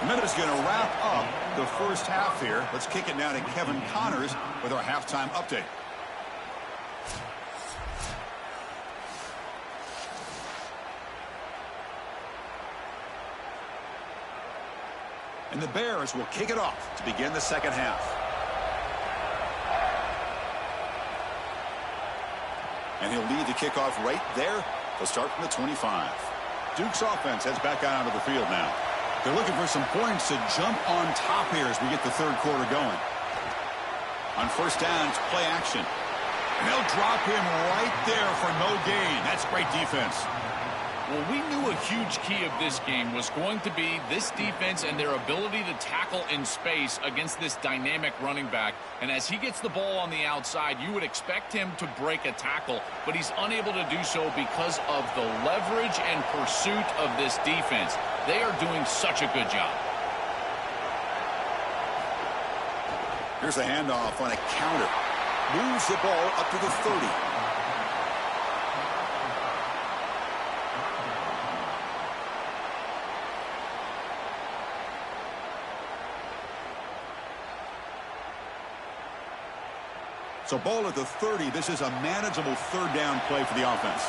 A minute is going to wrap up the first half here. Let's kick it now to Kevin Connors with our halftime update. And the Bears will kick it off to begin the second half. And he'll lead the kickoff right there. They'll start from the 25. Duke's offense heads back out onto the field now. They're looking for some points to jump on top here as we get the 3rd quarter going. On 1st down, it's play action. And they'll drop him right there for no gain. That's great defense.
Well, we knew a huge key of this game was going to be this defense and their ability to tackle in space against this dynamic running back. And as he gets the ball on the outside, you would expect him to break a tackle, but he's unable to do so because of the leverage and pursuit of this defense. They are doing such a good job.
Here's a handoff on a counter. Moves the ball up to the 30. So ball at the 30. This is a manageable 3rd down play for the offense.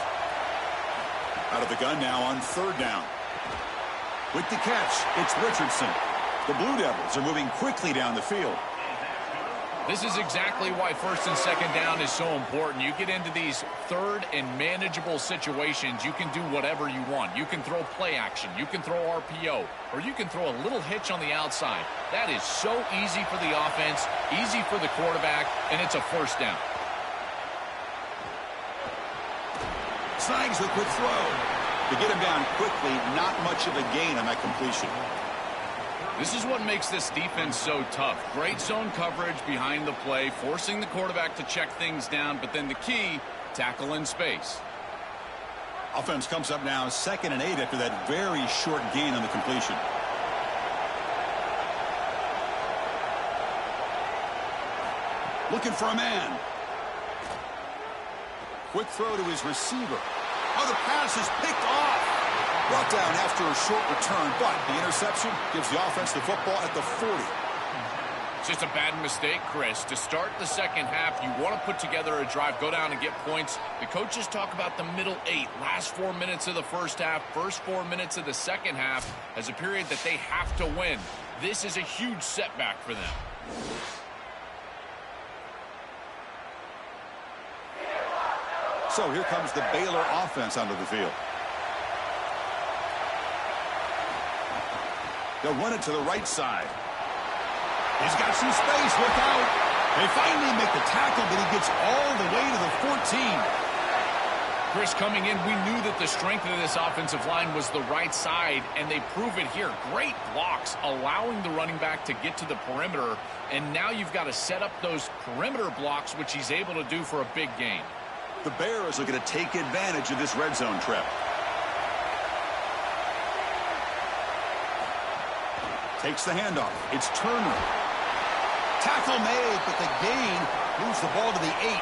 Out of the gun now on 3rd down. With the catch, it's Richardson. The Blue Devils are moving quickly down the field.
This is exactly why 1st and 2nd down is so important. You get into these 3rd and manageable situations, you can do whatever you want. You can throw play action, you can throw RPO, or you can throw a little hitch on the outside. That is so easy for the offense, easy for the quarterback, and it's a 1st down.
Snags the quick throw. To get him down quickly, not much of a gain on that completion.
This is what makes this defense so tough. Great zone coverage behind the play, forcing the quarterback to check things down, but then the key, tackle in space.
Offense comes up now 2nd and 8 after that very short gain on the completion. Looking for a man. Quick throw to his receiver. Oh, the pass is picked off. Brought down after a short return, but the interception gives the offense the football at the 40.
It's just a bad mistake, Chris. To start the second half, you want to put together a drive, go down and get points. The coaches talk about the middle 8, last 4 minutes of the first half, first 4 minutes of the second half as a period that they have to win. This is a huge setback for them.
So here comes the Baylor offense onto the field. They'll run it to the right side. He's got some space. Look out. They finally make the tackle, but he gets all the way to the 14.
Chris, coming in, we knew that the strength of this offensive line was the right side, and they prove it here. Great blocks, allowing the running back to get to the perimeter, and now you've got to set up those perimeter blocks, which he's able to do for a big gain.
The Bears are going to take advantage of this red zone trip. Takes the handoff. It's Turner. Tackle made, but the gain moves the ball to the 8.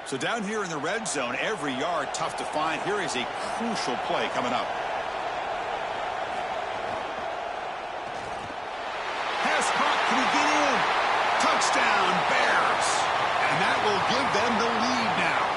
So down here in the red zone, every yard tough to find. Here is a crucial play coming up. Pass caught. Can he get in? Touchdown, Bears. And that will give them the lead now.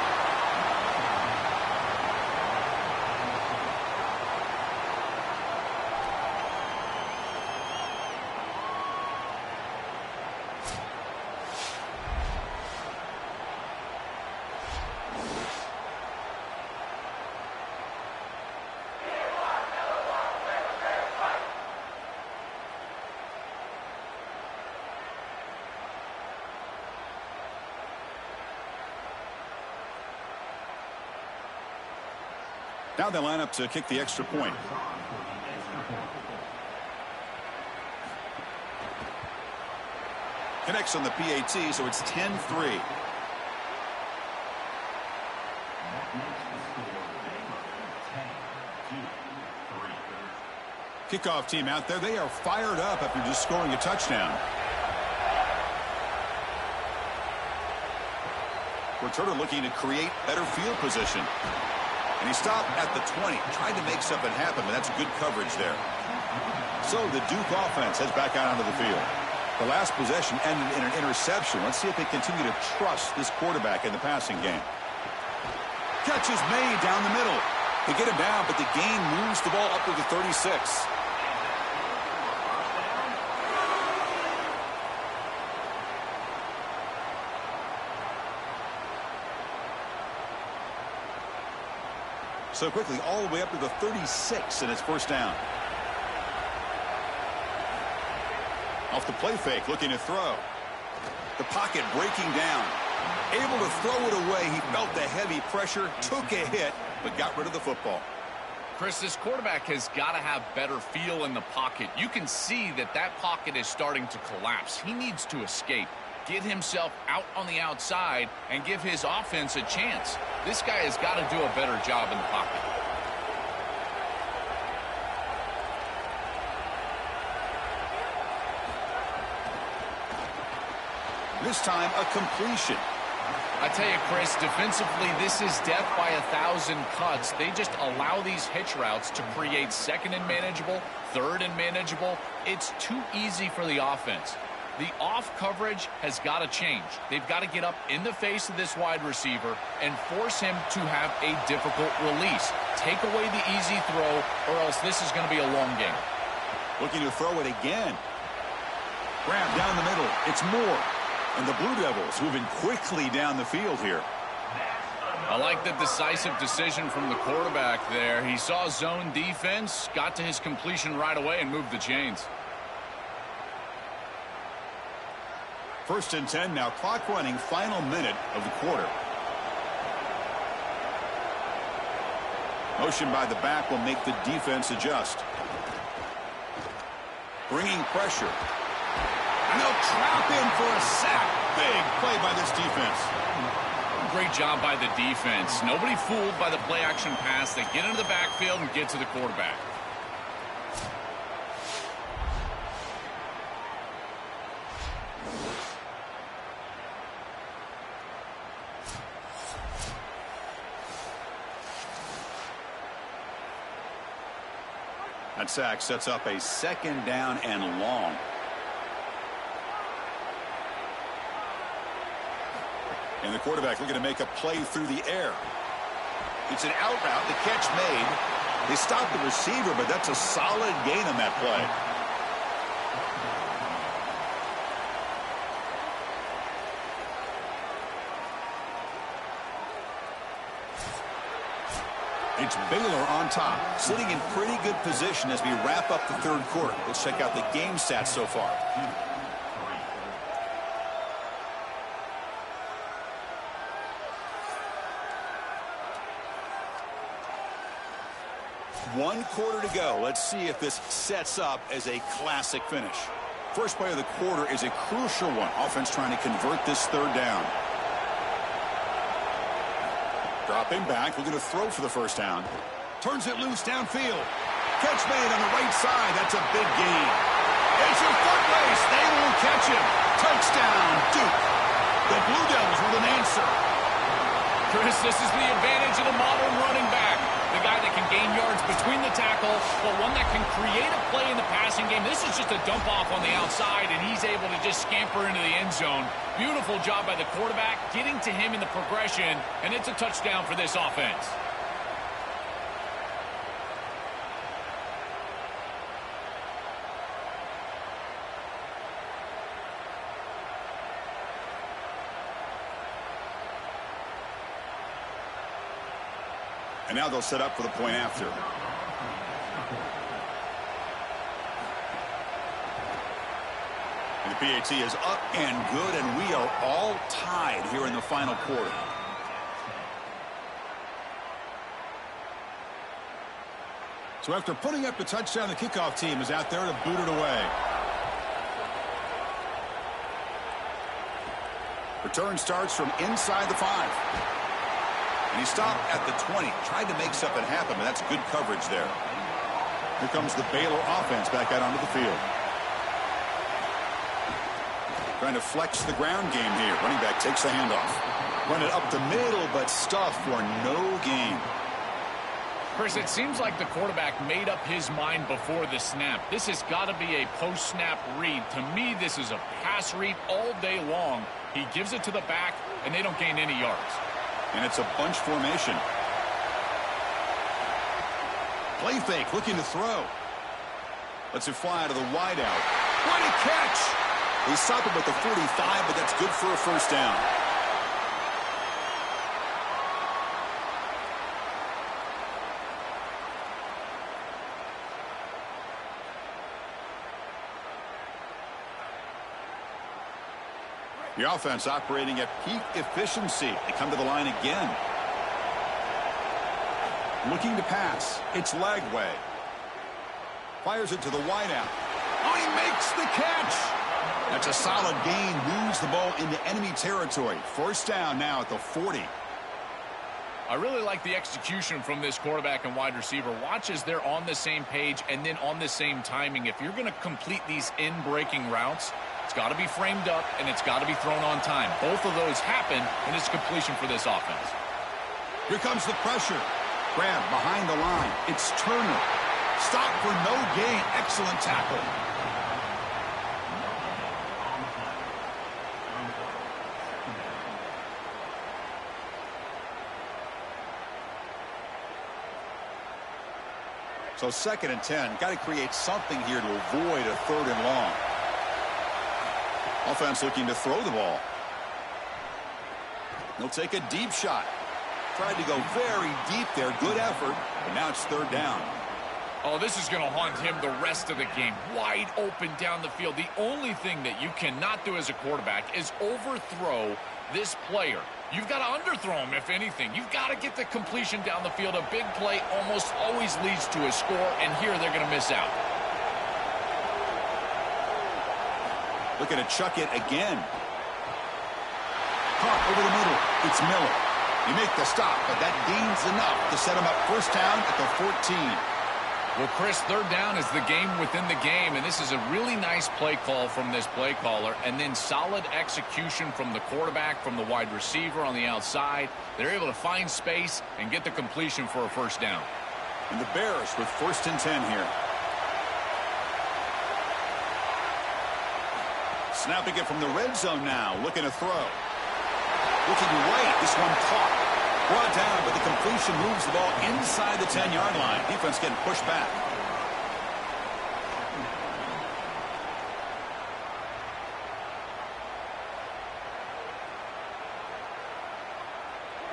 Now they line up to kick the extra point. Connects on the PAT, so it's 10-3. Kickoff team out there. They are fired up after just scoring a touchdown. Returner looking to create better field position. And he stopped at the 20, tried to make something happen, but that's good coverage there. So the Duke offense heads back out onto the field. The last possession ended in an interception. Let's see if they continue to trust this quarterback in the passing game. Catch is made down the middle. They get him down, but the gain moves the ball up to the 36. So quickly, all the way up to the 36, and it's first down. Off the play fake, looking to throw. The pocket breaking down. Able to throw it away. He felt the heavy pressure, took a hit, but got rid of the football.
Chris, this quarterback has got to have better feel in the pocket. You can see that that pocket is starting to collapse. He needs to escape, get himself out on the outside, and give his offense a chance. This guy has got to do a better job in the pocket.
This time, a completion.
I tell you, Chris, defensively, this is death by 1,000 cuts. They just allow these hitch routes to create second and manageable, third and manageable. It's too easy for the offense. The off coverage has got to change. They've got to get up in the face of this wide receiver and force him to have a difficult release. Take away the easy throw, or else this is going to be a long game.
Looking to throw it again. Grab down the middle. It's Moore. And the Blue Devils moving quickly down the field here.
I like the decisive decision from the quarterback there. He saw zone defense, got to his completion right away, and moved the chains.
First and 10 now, clock running, final minute of the quarter. Motion by the back will make the defense adjust. Bringing pressure. And they'll trap in for a sack. Big play by this defense.
Great job by the defense. Nobody fooled by the play-action pass. They get into the backfield and get to the quarterback.
That sack sets up a second down and long. And the quarterback looking to make a play through the air. It's an out route. The catch made. They stopped the receiver, but that's a solid gain on that play. It's Baylor on top, sitting in pretty good position as we wrap up the third quarter. Let's check out the game stats so far. One quarter to go. Let's see if this sets up as a classic finish. First play of the quarter is a crucial one. Offense trying to convert this third down. Dropping back, looking to throw for the first down. Turns it loose downfield. Catch made on the right side. That's a big gain. It's a foot race. They will catch him. Touchdown, Duke. The Blue Devils with an answer.
Chris, this is the advantage of the modern running back. The guy that can gain yards between the tackle, but one that can create a play in the passing game. This is just a dump off on the outside, and he's able to just scamper into the end zone. Beautiful job by the quarterback, getting to him in the progression, and it's a touchdown for this offense.
And now they'll set up for the point after. And the PAT is up and good, and we are all tied here in the final quarter. So after putting up the touchdown, the kickoff team is out there to boot it away. Return starts from inside the 5. And he stopped at the 20. Tried to make something happen, but that's good coverage there. Here comes the Baylor offense back out onto the field. Trying to flex the ground game here. Running back takes the handoff. Run it up the middle, but stuffed for no gain.
Chris, it seems like the quarterback made up his mind before the snap. This has got to be a post-snap read. To me, this is a pass read all day long. He gives it to the back, and they don't gain any yards.
And it's a bunch formation. Play fake, looking to throw. Lets it fly to the wideout. What a catch! He stopped him with the 45, but that's good for a first down. The offense operating at peak efficiency. They come to the line again. Looking to pass. It's Lagway. Fires it to the wideout. Oh, he makes the catch. That's a solid gain. Moves the ball into enemy territory. First down now at the 40.
I really like the execution from this quarterback and wide receiver. Watch as they're on the same page and then on the same timing. If you're going to complete these in-breaking routes, it's got to be framed up and it's got to be thrown on time. Both of those happen, and it's completion for this offense.
Here comes the pressure. Grab behind the line. It's Turner. Stop for no gain. Excellent tackle. So 2nd and 10. Got to create something here to avoid a 3rd and long. Offense looking to throw the ball. They'll take a deep shot. Tried to go very deep there. Good effort. But now it's 3rd down.
Oh, this is going to haunt him the rest of the game. Wide open down the field. The only thing that you cannot do as a quarterback is overthrow this player. You've got to underthrow him, if anything. You've got to get the completion down the field. A big play almost always leads to a score, and here they're going to miss out.
Looking to chuck it again. Caught over the middle. It's Miller. You make the stop, but that gains enough to set him up first down at the 14.
Well, Chris, third down is the game within the game, and this is a really nice play call from this play caller, and then solid execution from the quarterback, from the wide receiver on the outside. They're able to find space and get the completion for a first down.
And the Bears with 1st and 10 here. Snapping it from the red zone now, looking to throw. Looking right, this one caught. Brought down, but the completion moves the ball inside the 10-yard line. Defense getting pushed back.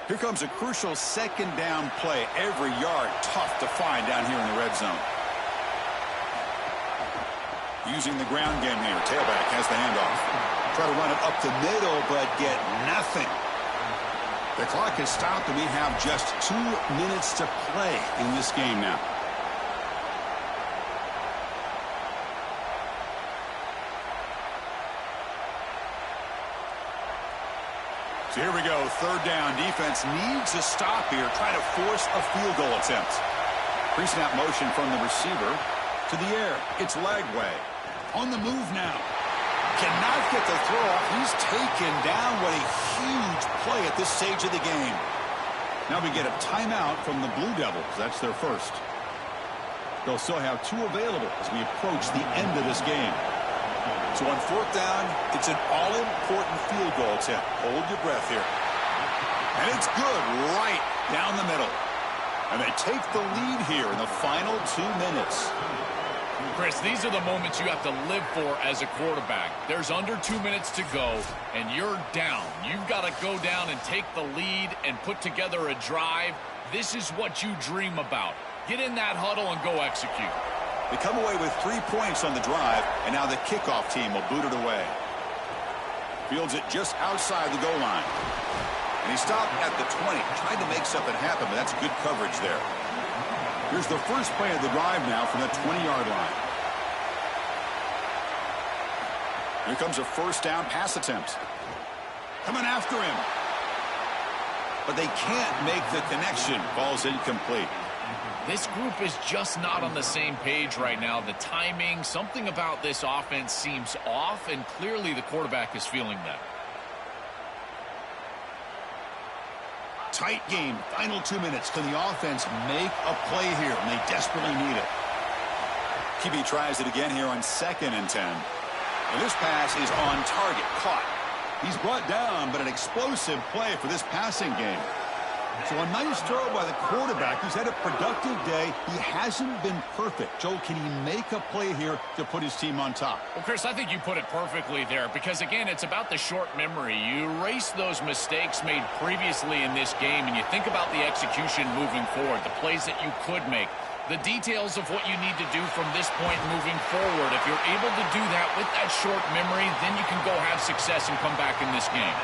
Here comes a crucial second down play. Every yard tough to find down here in the red zone. Using the ground game here. Tailback has the handoff. Try to run it up the middle, but get nothing. The clock has stopped, and we have just 2 minutes to play in this game now. So here we go, third down. Defense needs a stop here, trying to force a field goal attempt. Pre-snap motion from the receiver to the air. It's Lagway. On the move now. Cannot get the throw off. He's taken down. What a huge play at this stage of the game. Now we get a timeout from the Blue Devils. That's their first. They'll still have 2 available as we approach the end of this game. So on 4th down, it's an all-important field goal attempt. Hold your breath here. And it's good right down the middle. And they take the lead here in the final 2 minutes.
Chris, these are the moments you have to live for as a quarterback. There's under 2 minutes to go, and you're down. You've got to go down and take the lead and put together a drive. This is what you dream about. Get in that huddle and go execute.
They come away with 3 points on the drive, and now the kickoff team will boot it away. Fields it just outside the goal line. And he stopped at the 20. Tried to make something happen, but that's good coverage there. Here's the first play of the drive now from the 20-yard line. Here comes a first down pass attempt. Coming after him. But they can't make the connection. Ball's incomplete.
This group is just not on the same page right now. The timing, something about this offense seems off, and clearly the quarterback is feeling that.
Tight game. Final 2 minutes. Can the offense make a play here? And they desperately need it. QB tries it again here on 2nd and 10. And this pass is on target. Caught. He's brought down, but an explosive play for this passing game. So a nice throw by the quarterback. He's had a productive day. He hasn't been perfect. Joe, can he make a play here to put his team on top?
Well, Chris, I think you put it perfectly there because, again, it's about the short memory. You erase those mistakes made previously in this game, and you think about the execution moving forward, the plays that you could make, the details of what you need to do from this point moving forward. If you're able to do that with that short memory, then you can go have success and come back in this game.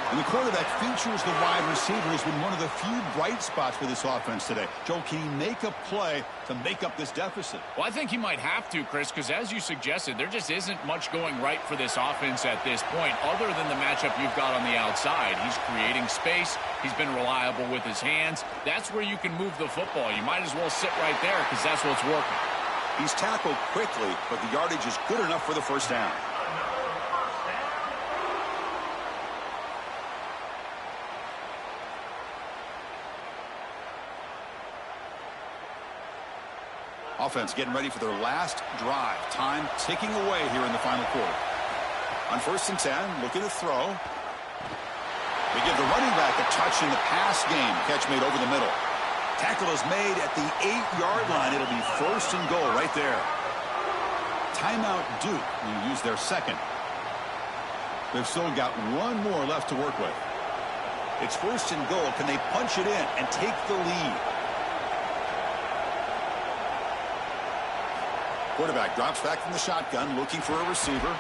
And the quarterback features the wide receiver has been one of the few bright spots for this offense today. Joe, can he make a play to make up this deficit?
Well, I think he might have to, Chris, because as you suggested, there just isn't much going right for this offense at this point other than the matchup you've got on the outside. He's creating space. He's been reliable with his hands. That's where you can move the football. You might as well sit right there because that's what's working.
He's tackled quickly, but the yardage is good enough for the first down. Offense getting ready for their last drive. Time ticking away here in the final quarter. On 1st and 10, looking to throw. They give the running back a touch in the pass game. Catch made over the middle. Tackle is made at the 8-yard line. It'll be 1st and goal right there. Timeout Duke will use their second. They've still got one more left to work with. It's 1st and goal. Can they punch it in and take the lead? Quarterback drops back from the shotgun, looking for a receiver.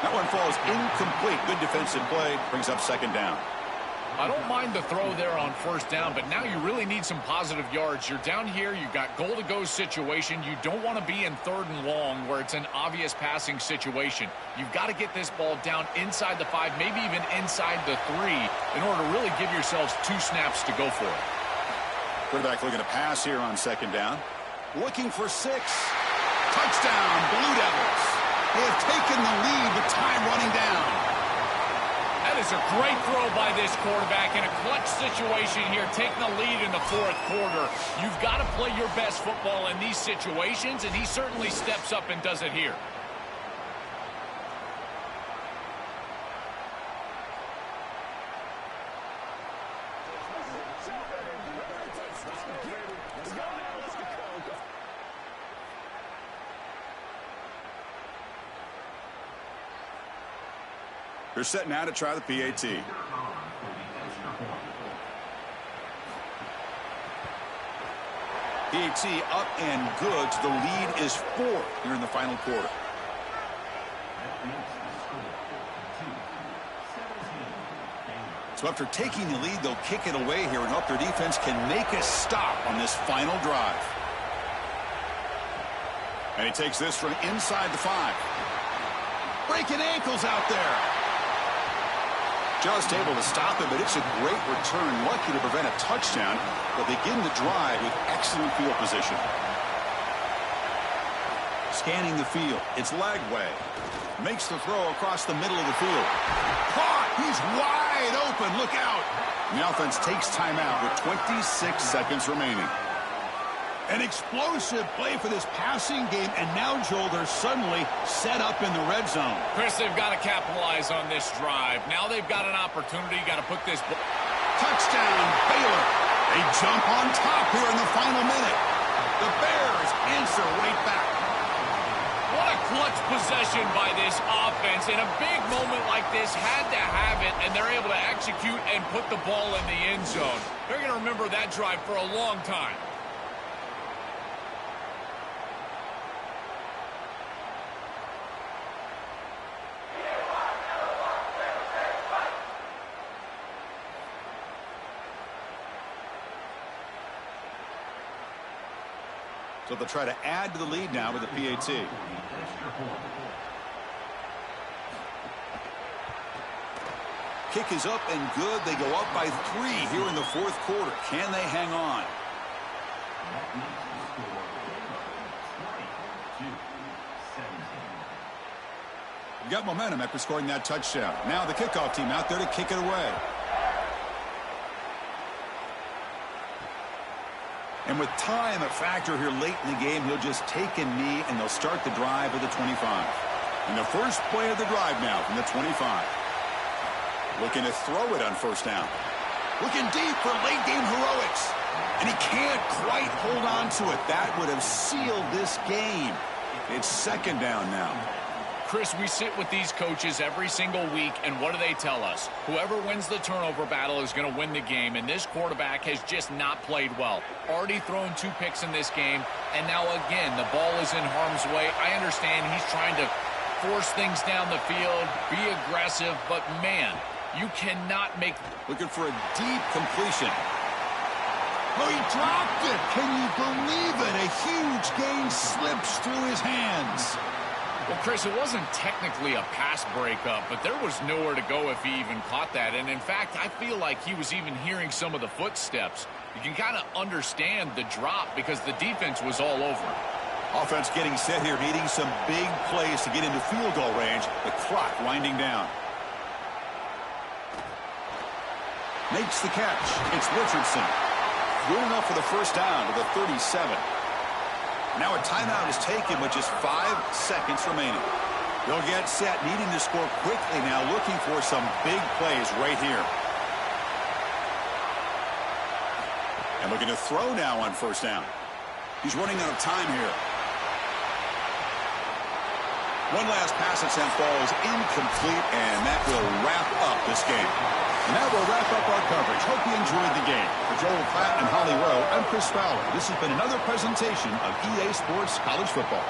That one falls incomplete. Good defensive play. Brings up second down.
I don't mind the throw there on first down, but now you really need some positive yards. You're down here. You've got goal-to-go situation. You don't want to be in 3rd and long where it's an obvious passing situation. You've got to get this ball down inside the 5, maybe even inside the 3 in order to really give yourselves 2 snaps to go for it.
Quarterback looking to pass here on second down. Looking for 6. Touchdown, Blue Devils. They have taken the lead with time running down.
That is a great throw by this quarterback in a clutch situation here, taking the lead in the 4th quarter. You've got to play your best football in these situations, and he certainly steps up and does it here.
They're set now to try the PAT. PAT up and good. The lead is 4 here in the final quarter. So after taking the lead, they'll kick it away here and hope their defense can make a stop on this final drive. And he takes this from inside the 5. Breaking ankles out there. Just able to stop it, but it's a great return. Lucky to prevent a touchdown, but begin the drive with excellent field position. Scanning the field. It's Lagway. Makes the throw across the middle of the field. Caught! He's wide open. Look out! And the offense takes timeout with 26 seconds remaining. An explosive play for this passing game, and now, Joel, they're suddenly set up in the red zone.
Chris, they've got to capitalize on this drive. Now they've got an opportunity. Got to put this...
Touchdown, Baylor. They jump on top here in the final minute. The Bears answer right back.
What a clutch possession by this offense. In a big moment like this, had to have it, and they're able to execute and put the ball in the end zone. They're going to remember that drive for a long time.
So they'll try to add to the lead now with the PAT. Kick is up and good. They go up by 3 here in the 4th quarter. Can they hang on? You got momentum after scoring that touchdown. Now the kickoff team out there to kick it away. And with time a factor here late in the game, he'll just take a knee, and they'll start the drive at the 25. And the first play of the drive now from the 25. Looking to throw it on first down. Looking deep for late-game heroics. And he can't quite hold on to it. That would have sealed this game. It's second down now.
Chris, we sit with these coaches every single week, and what do they tell us? Whoever wins the turnover battle is going to win the game, and this quarterback has just not played well. Already thrown 2 picks in this game, and now again, the ball is in harm's way. I understand he's trying to force things down the field, be aggressive, but man, you cannot make...
Looking for a deep completion. Oh, he dropped it. Can you believe it? A huge gain slips through his hands.
Well, Chris, it wasn't technically a pass breakup, but there was nowhere to go if he even caught that. And in fact, I feel like he was even hearing some of the footsteps. You can kind of understand the drop because the defense was all over.
Offense getting set here, needing some big plays to get into field goal range. The clock winding down. Makes the catch. It's Richardson. Good enough for the first down to the 37. Now a timeout is taken with just 5 seconds remaining. They'll get set, needing to score quickly now, looking for some big plays right here. And looking to throw now on first down. He's running out of time here. One last pass attempt falls incomplete, and that will wrap up this game. And that will wrap up our coverage. Hope you enjoyed the game. For Joel Klatt and Holly Rowe, I'm Chris Fowler. This has been another presentation of EA Sports College Football.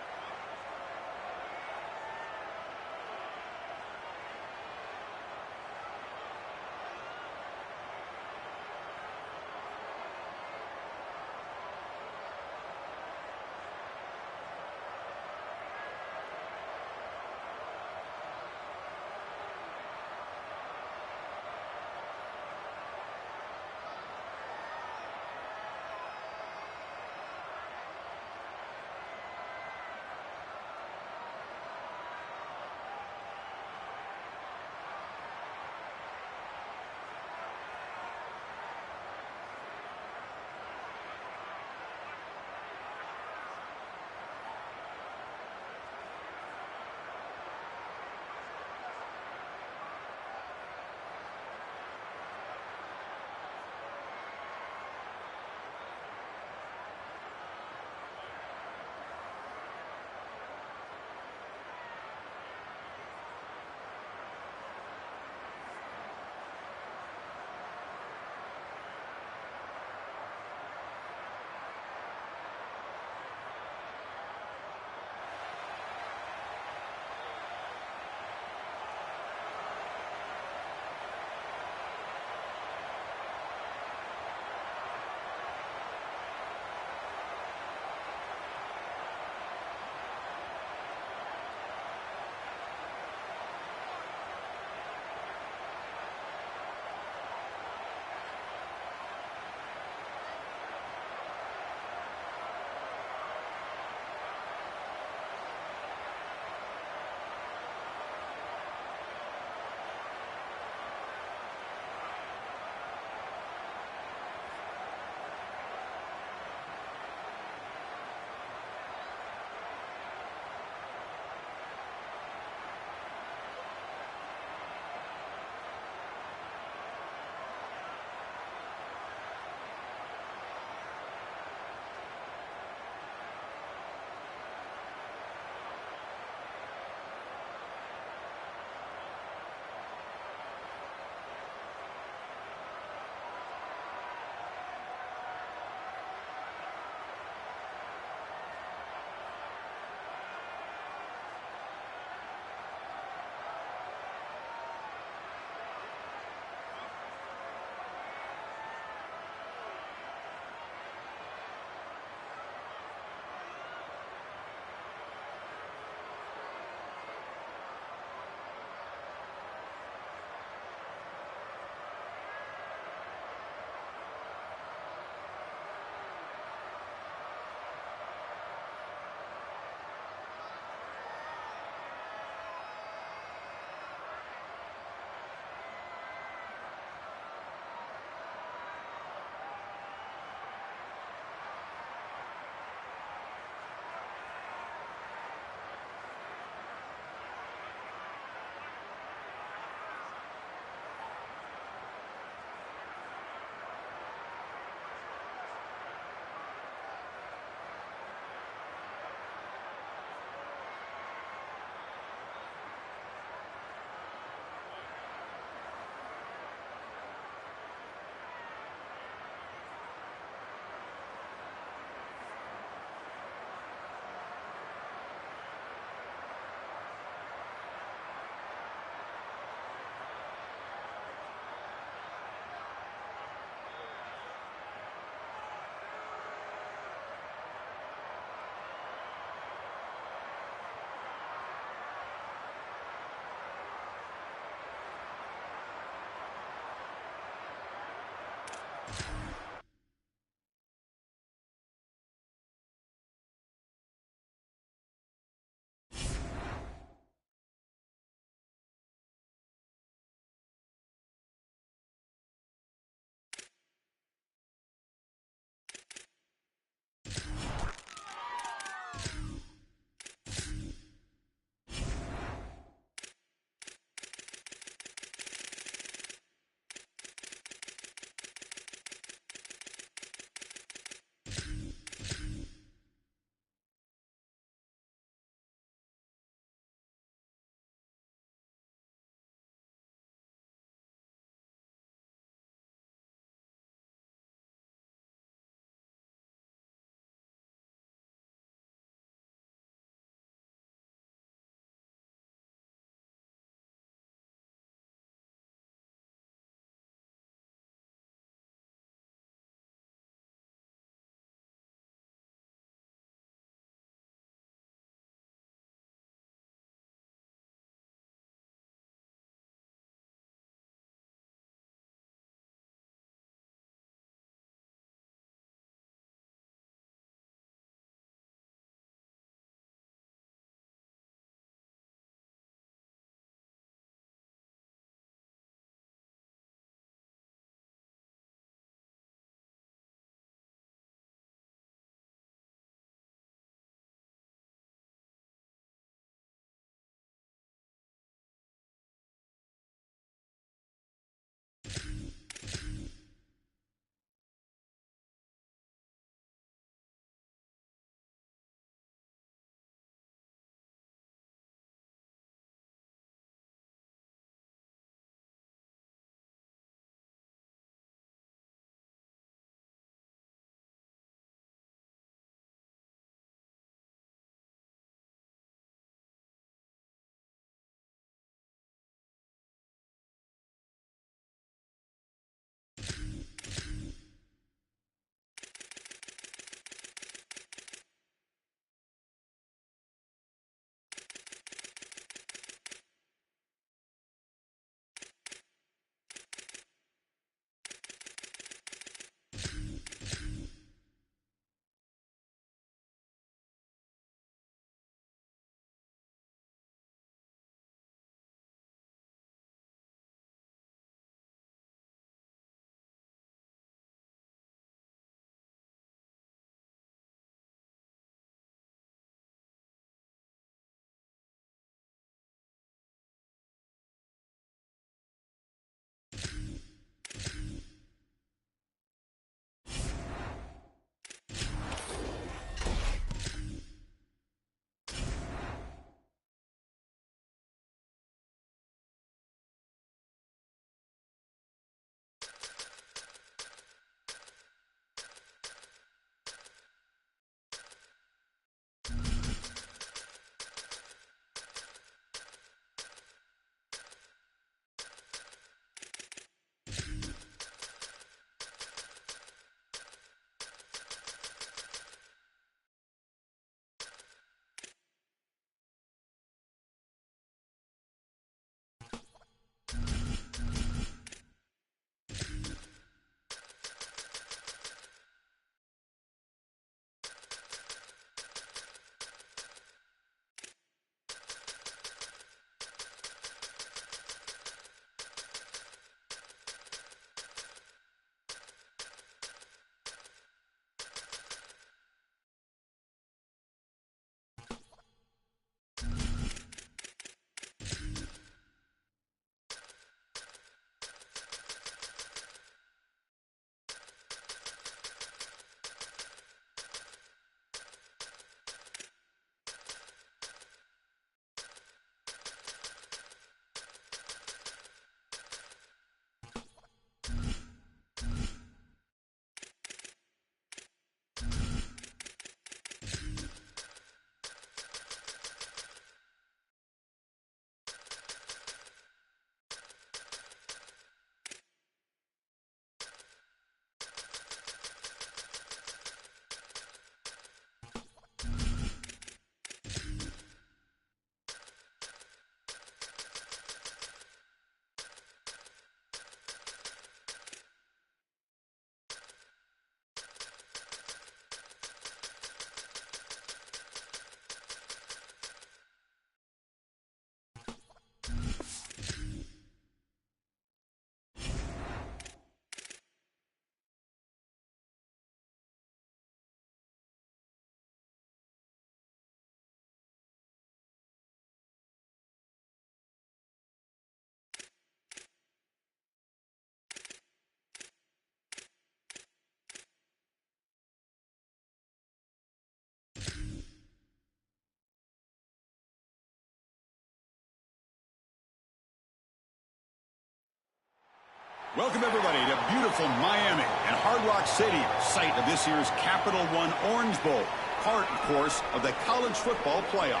Welcome, everybody, to beautiful Miami and Hard Rock Stadium, site of this year's Capital One Orange Bowl, part, of course, of the college football playoff.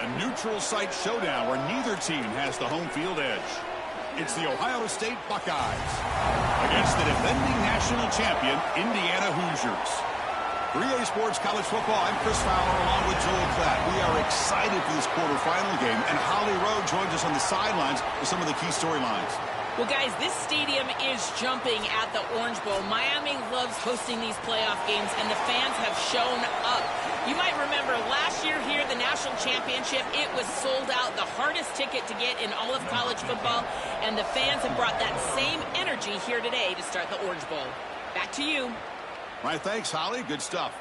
A neutral site showdown where neither team has the home field edge. It's the Ohio State Buckeyes against the defending national champion, Indiana Hoosiers. For EA Sports College Football, I'm Chris Fowler along with Joel Klatt. We are excited for this quarterfinal game, and Holly Rowe joins us on the sidelines with some of the key storylines.
Well, guys, this stadium is jumping at the Orange Bowl. Miami loves hosting these playoff games, and the fans have shown up. You might remember last year here, the national championship, it was sold out, the hardest ticket to get in all of college football, and the fans have brought that same energy here today to start the Orange Bowl. Back to you.
All right, thanks, Holly. Good stuff.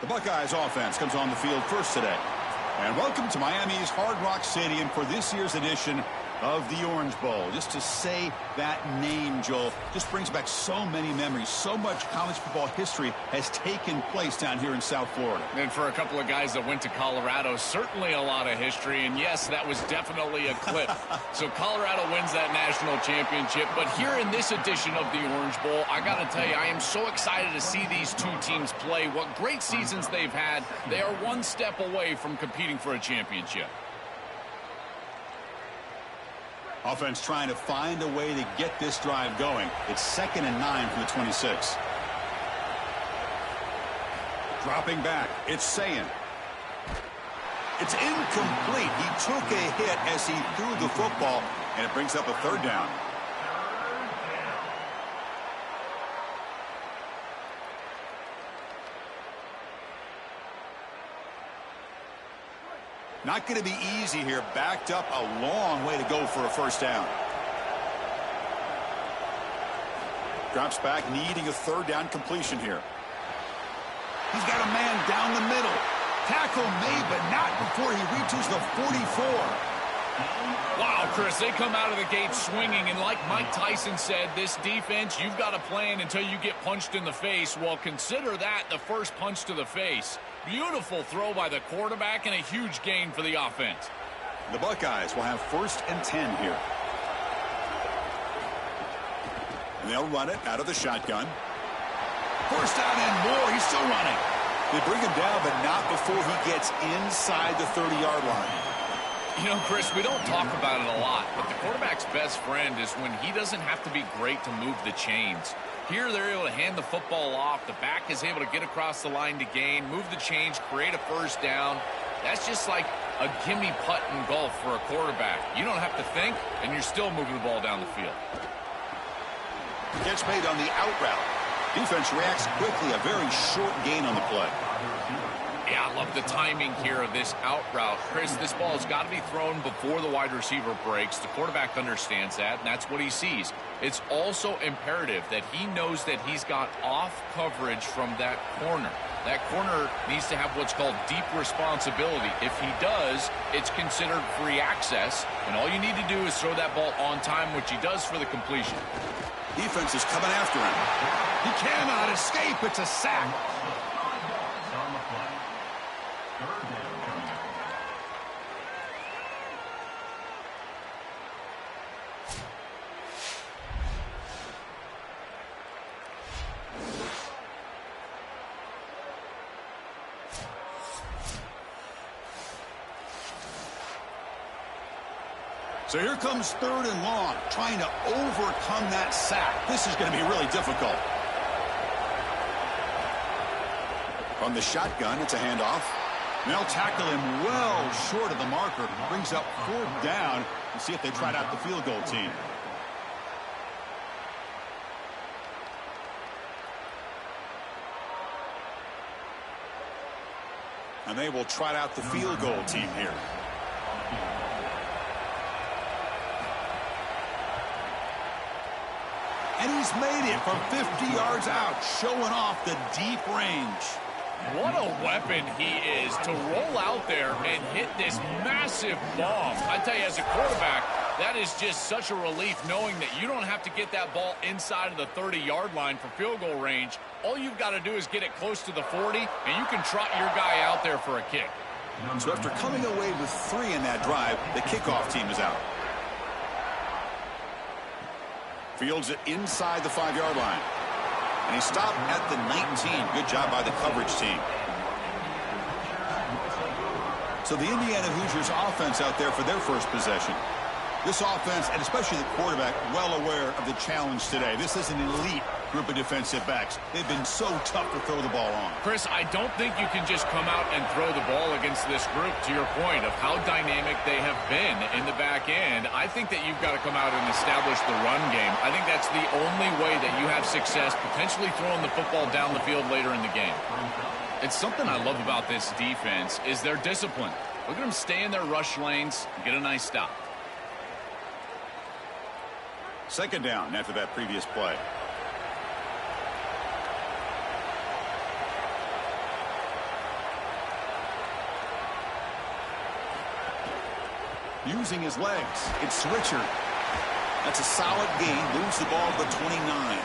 The Buckeyes offense comes on the field first today. And welcome to Miami's Hard Rock Stadium for this year's edition of the Orange Bowl. Just to say that name, Joel, just brings back so many memories. So much college football history has taken place down here in South Florida.
And for a couple of guys that went to Colorado, certainly a lot of history. And yes, that was definitely a clip. So Colorado wins that national championship. But here in this edition of the Orange Bowl, I got to tell you, I am so excited to see these two teams play. What great seasons they've had. They are one step away from competing for a championship.
Offense trying to find a way to get this drive going. It's 2nd and 9 from the 26. Dropping back, it's Sayin. It's incomplete. He took a hit as he threw the football, and it brings up a 3rd down. Not going to be easy here. Backed up a long way to go for a 1st down. Drops back, needing a 3rd down completion here. He's got a man down the middle. Tackle made, but not before he reaches the 44.
Wow, Chris, they come out of the gate swinging, and like Mike Tyson said, this defense, you've got to plan until you get punched in the face. Well, consider that the first punch to the face. Beautiful throw by the quarterback and a huge gain for the offense.
The Buckeyes will have 1st and 10 here. And they'll run it out of the shotgun. 1st down and more. He's still running. They bring him down, but not before he gets inside the 30-yard line.
You know, Chris, we don't talk about it a lot, but the quarterback's best friend is when he doesn't have to be great to move the chains. Here, they're able to hand the football off. The back is able to get across the line to gain, move the chains, create a 1st down. That's just like a gimme putt in golf for a quarterback. You don't have to think, and you're still moving the ball down the field.
Catch made on the out route. Defense reacts quickly. A very short gain on the play.
Yeah, I love the timing here of this out route. Chris, this ball has got to be thrown before the wide receiver breaks. The quarterback understands that, and that's what he sees. It's also imperative that he knows that he's got off coverage from that corner. That corner needs to have what's called deep responsibility. If he does, it's considered free access, and all you need to do is throw that ball on time, which he does for the completion.
Defense is coming after him. He cannot escape. It's a sack.
On the play. 3rd down.
So here comes 3rd and long, trying to overcome that sack. This is going to be really difficult. From the shotgun, it's a handoff. They'll tackle him well short of the marker. Brings up 4th down. We'll see if they tried out the field goal team. And they will trot out the field goal team here. And he's made it from 50 yards out, showing off the deep range.
What a weapon he is to roll out there and hit this massive bomb. I tell you, as a quarterback, that is just such a relief knowing that you don't have to get that ball inside of the 30-yard line for field goal range. All you've got to do is get it close to the 40, and you can trot your guy out there for a kick.
So after coming away with 3 in that drive, the kickoff team is out. Fields it inside the 5-yard line. And he stopped at the 19. Good job by the coverage team. So the Indiana Hoosiers offense out there for their first possession. This offense, and especially the quarterback, well aware of the challenge today. This is an elite group of defensive backs. They've been so tough to throw the ball on.
Chris, I don't think you can just come out and throw the ball against this group, to your point of how dynamic they have been in the back end. I think that you've got to come out and establish the run game. I think that's the only way that you have success, potentially throwing the football down the field later in the game. It's something I love about this defense is their discipline. Look at them stay in their rush lanes and get a nice stop.
Second down after that previous play. Using his legs, it's Richard. That's a solid gain. Moves the ball to the 29.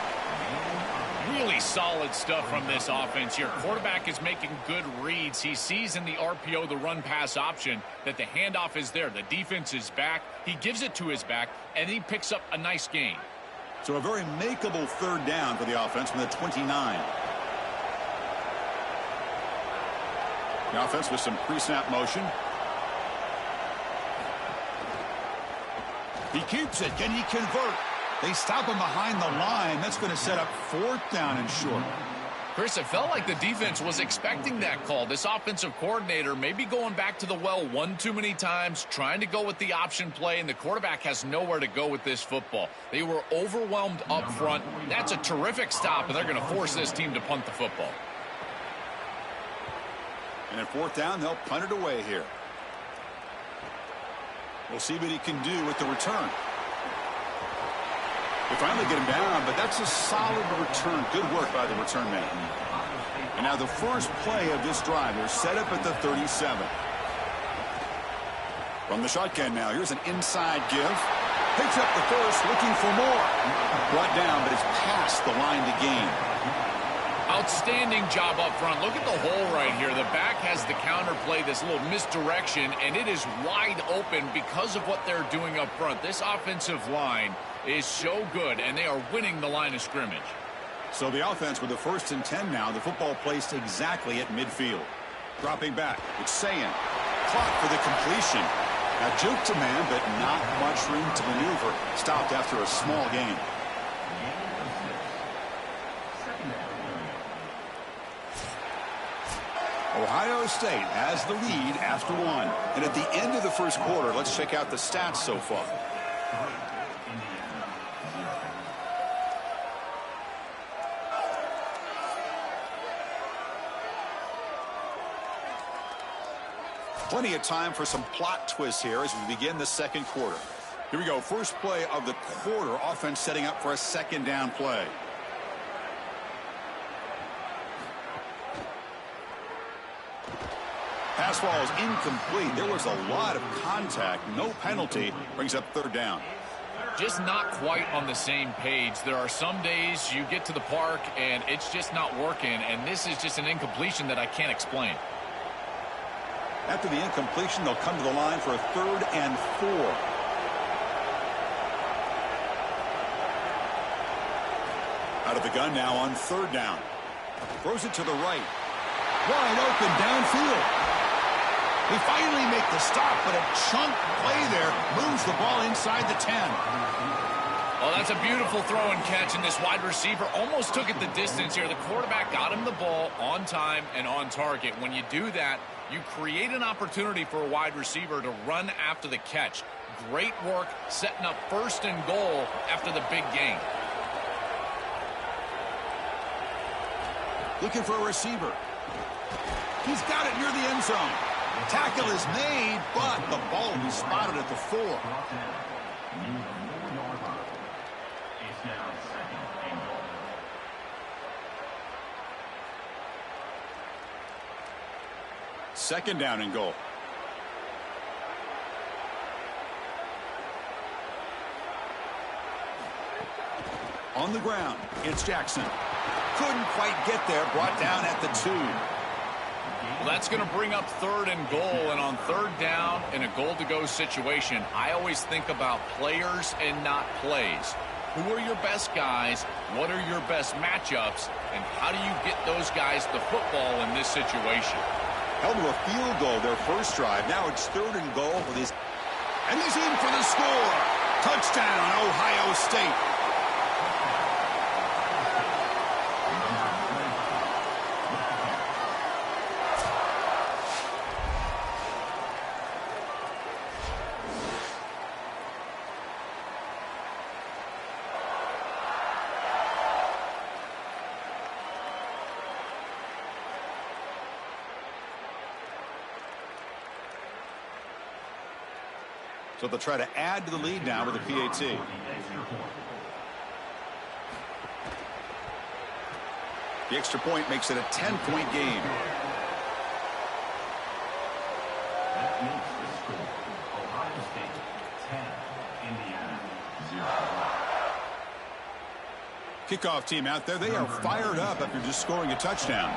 Really solid stuff from this offense here. Quarterback is making good reads. He sees in the RPO, the run-pass option, that the handoff is there. The defense is back. He gives it to his back, and he picks up a nice gain.
So a very makeable third down for the offense from the 29. The offense with some pre-snap motion. He keeps it. Can he convert? They stop him behind the line. That's going to set up fourth down and short.
Chris, it felt like the defense was expecting that call. This offensive coordinator may be going back to the well one too many times, trying to go with the option play, and the quarterback has nowhere to go with this football. They were overwhelmed up front. That's a terrific stop, and they're going to force this team to punt the football.
And at fourth down, they'll punt it away here. We'll see what he can do with the return. They finally get him down, but that's a solid return. Good work by the return man. And now the first play of this drive, they're set up at the 37. From the shotgun now, here's an inside give. Picks up the first, looking for more. Brought down, but it's past the line to gain.
Outstanding job up front. Look at the hole right here. The back has the counter play, this little misdirection, and it is wide open because of what they're doing up front. This offensive line is so good, and they are winning the line of scrimmage.
So the offense with the 1st and 10 now, the football placed exactly at midfield. Dropping back, it's Sayin. Clock for the completion. Now juke to man, but not much room to maneuver. Stopped after a small gain. Ohio State has the lead after one. And at the end of the first quarter, let's check out the stats so far. Plenty of time for some plot twists here as we begin the second quarter. Here we go. First play of the quarter. Offense setting up for a second down play. Pass ball is incomplete. There was a lot of contact. No penalty. Brings up third down.
Just not quite on the same page. There are some days you get to the park and it's just not working, and this is just an incompletion that I can't explain.
After the incompletion, they'll come to the line for a 3rd and 4. Out of the gun now on 3rd down. Throws it to the right. Wide open downfield. They finally make the stop, but a chunk play there moves the ball inside the 10.
Oh, that's a beautiful throw and catch, and this wide receiver almost took it the distance here. The quarterback got him the ball on time and on target. When you do that, you create an opportunity for a wide receiver to run after the catch. Great work setting up 1st and goal after the big gain.
Looking for a receiver. He's got it near the end zone. Tackle is made, but the ball will be spotted at the 4. Second down and goal. On the ground, it's Jackson. Couldn't quite get there, brought down at the 2.
Well, that's going to bring up 3rd and goal, and on 3rd down in a goal-to-go situation, I always think about players and not plays. Who are your best guys? What are your best matchups? And how do you get those guys the football in this situation?
Held to a field goal their first drive. Now it's 3rd and goal for these. And he's in for the score. Touchdown, Ohio State. So they'll try to add to the lead now with a PAT. The extra point makes it a 10-point game.
That makes the score Ohio State 10, Indiana 0.
Kickoff team out there. They are fired up after just scoring a touchdown.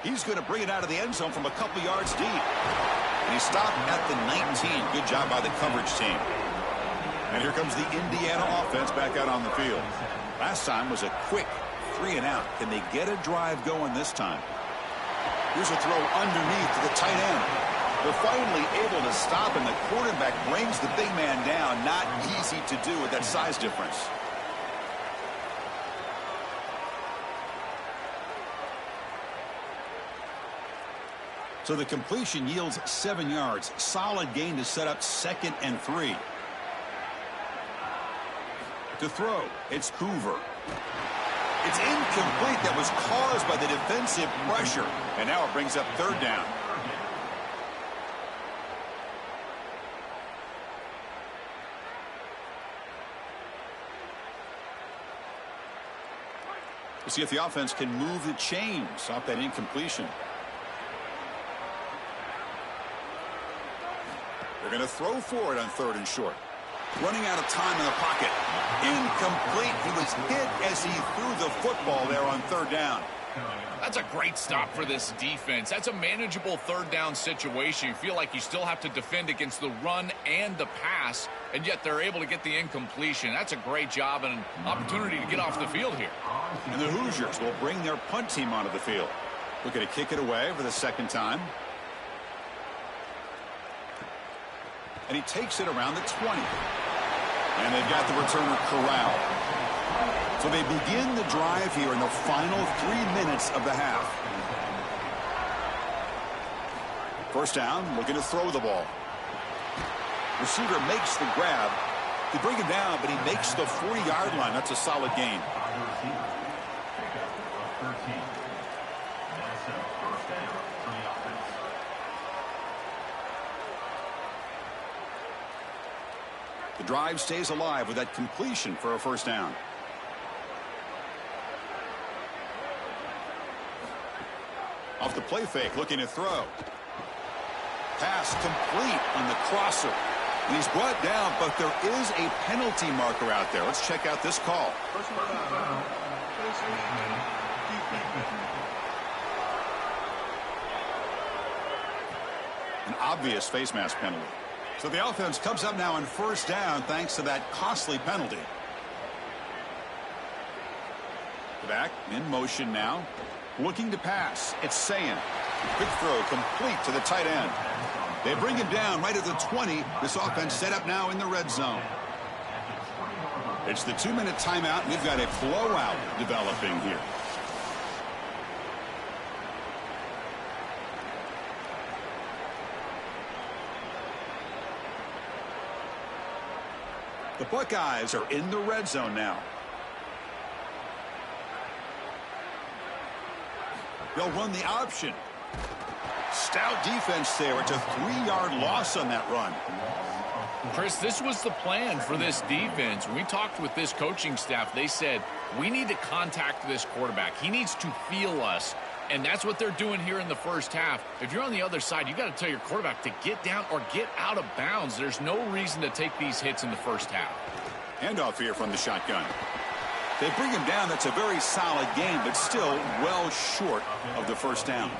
He's going to bring it out of the end zone from a couple yards deep. And he stopped at the 19. Good job by the coverage team. And here comes the Indiana offense back out on the field. Last time was a quick 3-and-out. Can they get a drive going this time? Here's a throw underneath to the tight end. They're finally able to stop, and the quarterback brings the big man down. Not easy to do with that size difference. So the completion yields 7 yards. Solid gain to set up 2nd and 3. To throw, it's Hoover. It's incomplete. That was caused by the defensive pressure. And now it brings up 3rd down. We'll see if the offense can move the chains off that incompletion. They're going to throw for it on 3rd and short. Running out of time in the pocket. Incomplete. He was hit as he threw the football there on 3rd down.
That's a great stop for this defense. That's a manageable 3rd down situation. You feel like you still have to defend against the run and the pass, and yet they're able to get the incompletion. That's a great job and an opportunity to get off the field here.
And the Hoosiers will bring their punt team onto the field. Looking to kick it away for the 2nd time. And he takes it around the 20. And they've got the returner corralled. So they begin the drive here in the final 3 minutes of the half. 1st down, looking to throw the ball. Receiver makes the grab. They bring him down, but he makes the 40-yard line. That's a solid gain. The drive stays alive with that completion for a 1st down. Off the play fake, looking to throw. Pass complete on the crosser. And he's brought down, but there is a penalty marker out there. Let's check out this call. An obvious face mask penalty. So the offense comes up now on 1st down thanks to that costly penalty. Back in motion now. Looking to pass. It's Sayin. Quick throw complete to the tight end. They bring him down right at the 20. This offense set up now in the red zone. It's the 2-minute timeout, and we've got a blowout developing here. The Buckeyes are in the red zone now. They'll run the option. Stout defense there. It's a 3-yard loss on that run.
Chris, this was the plan for this defense. When we talked with this coaching staff, they said, we need to contact this quarterback. He needs to feel us. And that's what they're doing here in the 1st half. If you're on the other side, you got to tell your quarterback to get down or get out of bounds. There's no reason to take these hits in the 1st half.
Handoff here from the shotgun. They bring him down. That's a very solid game, but still well short of the 1st down.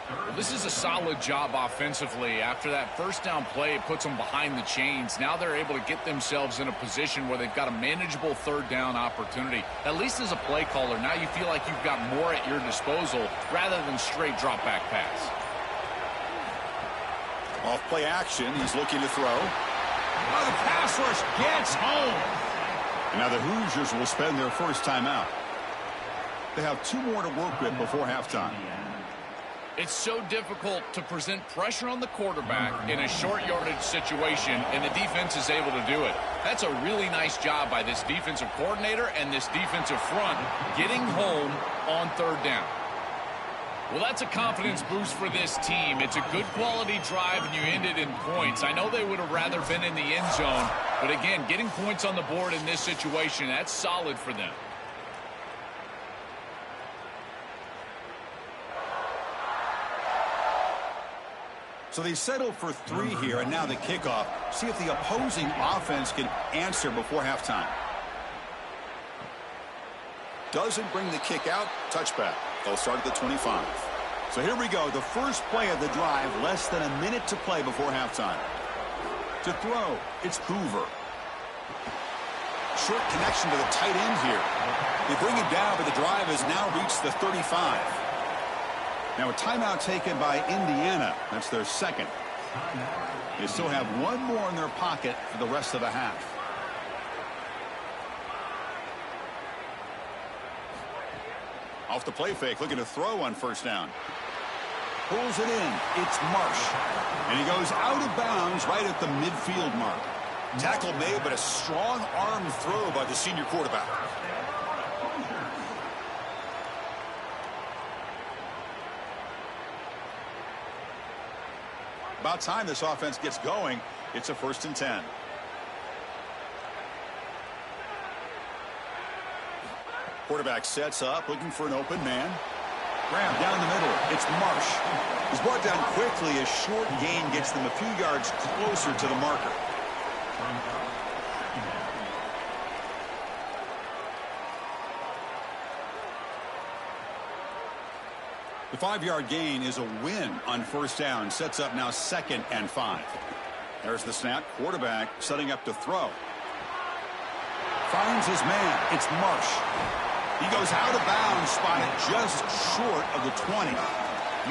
Well, this is a solid job offensively. After that first down play, it puts them behind the chains. Now they're able to get themselves in a position where they've got a manageable third down opportunity. At least as a play caller, now you feel like you've got more at your disposal rather than straight drop back pass.
Off play action, he's looking to throw.
Oh, the pass rush gets home.
And now the Hoosiers will spend their first timeout. They have 2 more to work with before halftime.
It's so difficult to present pressure on the quarterback in a short yardage situation, and the defense is able to do it. That's a really nice job by this defensive coordinator and this defensive front getting home on third down. Well, that's a confidence boost for this team. It's a good quality drive, and you end it in points. I know they would have rather been in the end zone, but again, getting points on the board in this situation, that's solid for them.
So they settle for 3 here, and now the kickoff. See if the opposing offense can answer before halftime. Doesn't bring the kick out. Touchback. They'll start at the 25. So here we go. The first play of the drive. Less than a minute to play before halftime. To throw, it's Hoover. Short connection to the tight end here. They bring it down, but the drive has now reached the 35. Now a timeout taken by Indiana. That's their second. They still have 1 more in their pocket for the rest of the half. Off the play fake, looking to throw on first down. Pulls it in. It's Marsh. And he goes out of bounds right at the midfield mark. Tackle made, but a strong arm throw by the senior quarterback. About time this offense gets going. It's a 1st and 10. Quarterback sets up, looking for an open man. Graham down the middle. It's Marsh. He's brought down quickly as short gain gets them a few yards closer to the marker. The 5-yard gain is a win on first down. Sets up now 2nd and 5. There's the snap. Quarterback setting up to throw. Finds his man. It's Marsh. He goes out of bounds, spotted just short of the 20.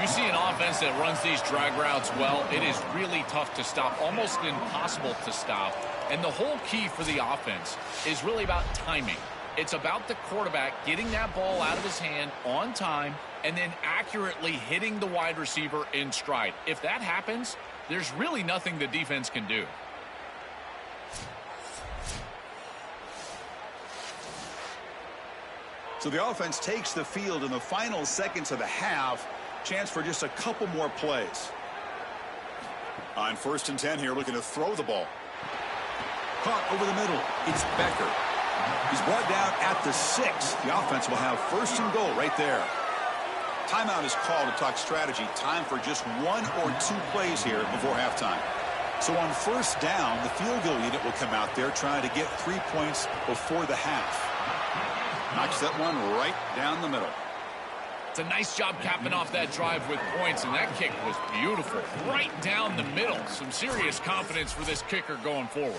You see an offense that runs these drag routes well, it is really tough to stop, almost impossible to stop. And the whole key for the offense is really about timing. It's about the quarterback getting that ball out of his hand on time and then accurately hitting the wide receiver in stride. If that happens, there's really nothing the defense can do.
So the offense takes the field in the final seconds of the half. Chance for just a couple more plays. On 1st and 10 here, looking to throw the ball. Caught over the middle. It's Becker. He's brought down at the 6. The offense will have 1st and goal right there. Timeout is called to talk strategy. Time for just 1 or 2 plays here before halftime. So on first down, the field goal unit will come out there trying to get 3 points before the half. Knocks that one right down the middle.
It's a nice job capping off that drive with points, and that kick was beautiful. Right down the middle. Some serious confidence for this kicker going forward.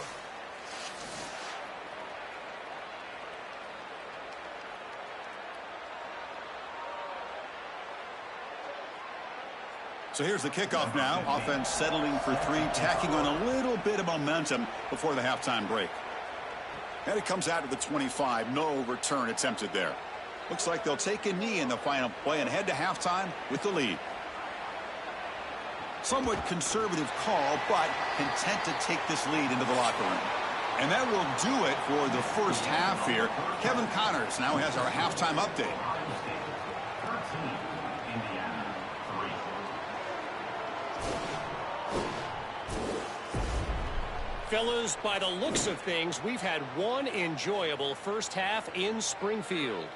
So here's the kickoff now. Offense settling for 3, tacking on a little bit of momentum before the halftime break. And it comes out to the 25. No return attempted there. Looks like they'll take a knee in the final play and head to halftime with the lead. Somewhat conservative call, but content to take this lead into the locker room. And that will do it for the first half here. Kevin Connors now has our halftime update.
Fellas, by the looks of things, we've had one enjoyable first half in Springfield.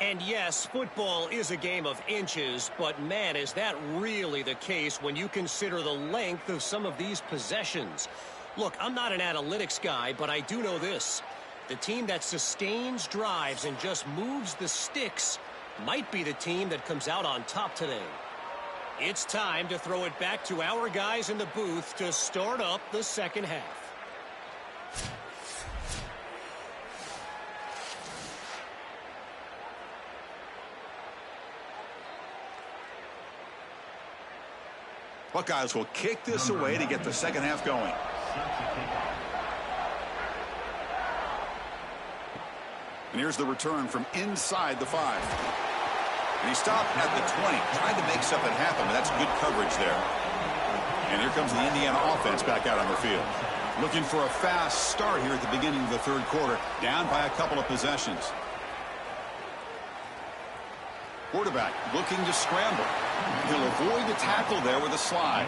And yes, football is a game of inches, but man, is that really the case when you consider the length of some of these possessions. Look, I'm not an analytics guy, but I do know this. The team that sustains drives and just moves the sticks might be the team that comes out on top today. It's time to throw it back to our guys in the booth to start up the second half.
Buckeyes will kick this away to get the second half going. And here's the return from inside the 5. And he stopped at the 20, trying to make something happen, but that's good coverage there. And here comes the Indiana offense back out on the field. Looking for a fast start here at the beginning of the third quarter, down by a couple of possessions. Quarterback looking to scramble. He'll avoid the tackle there with a slide.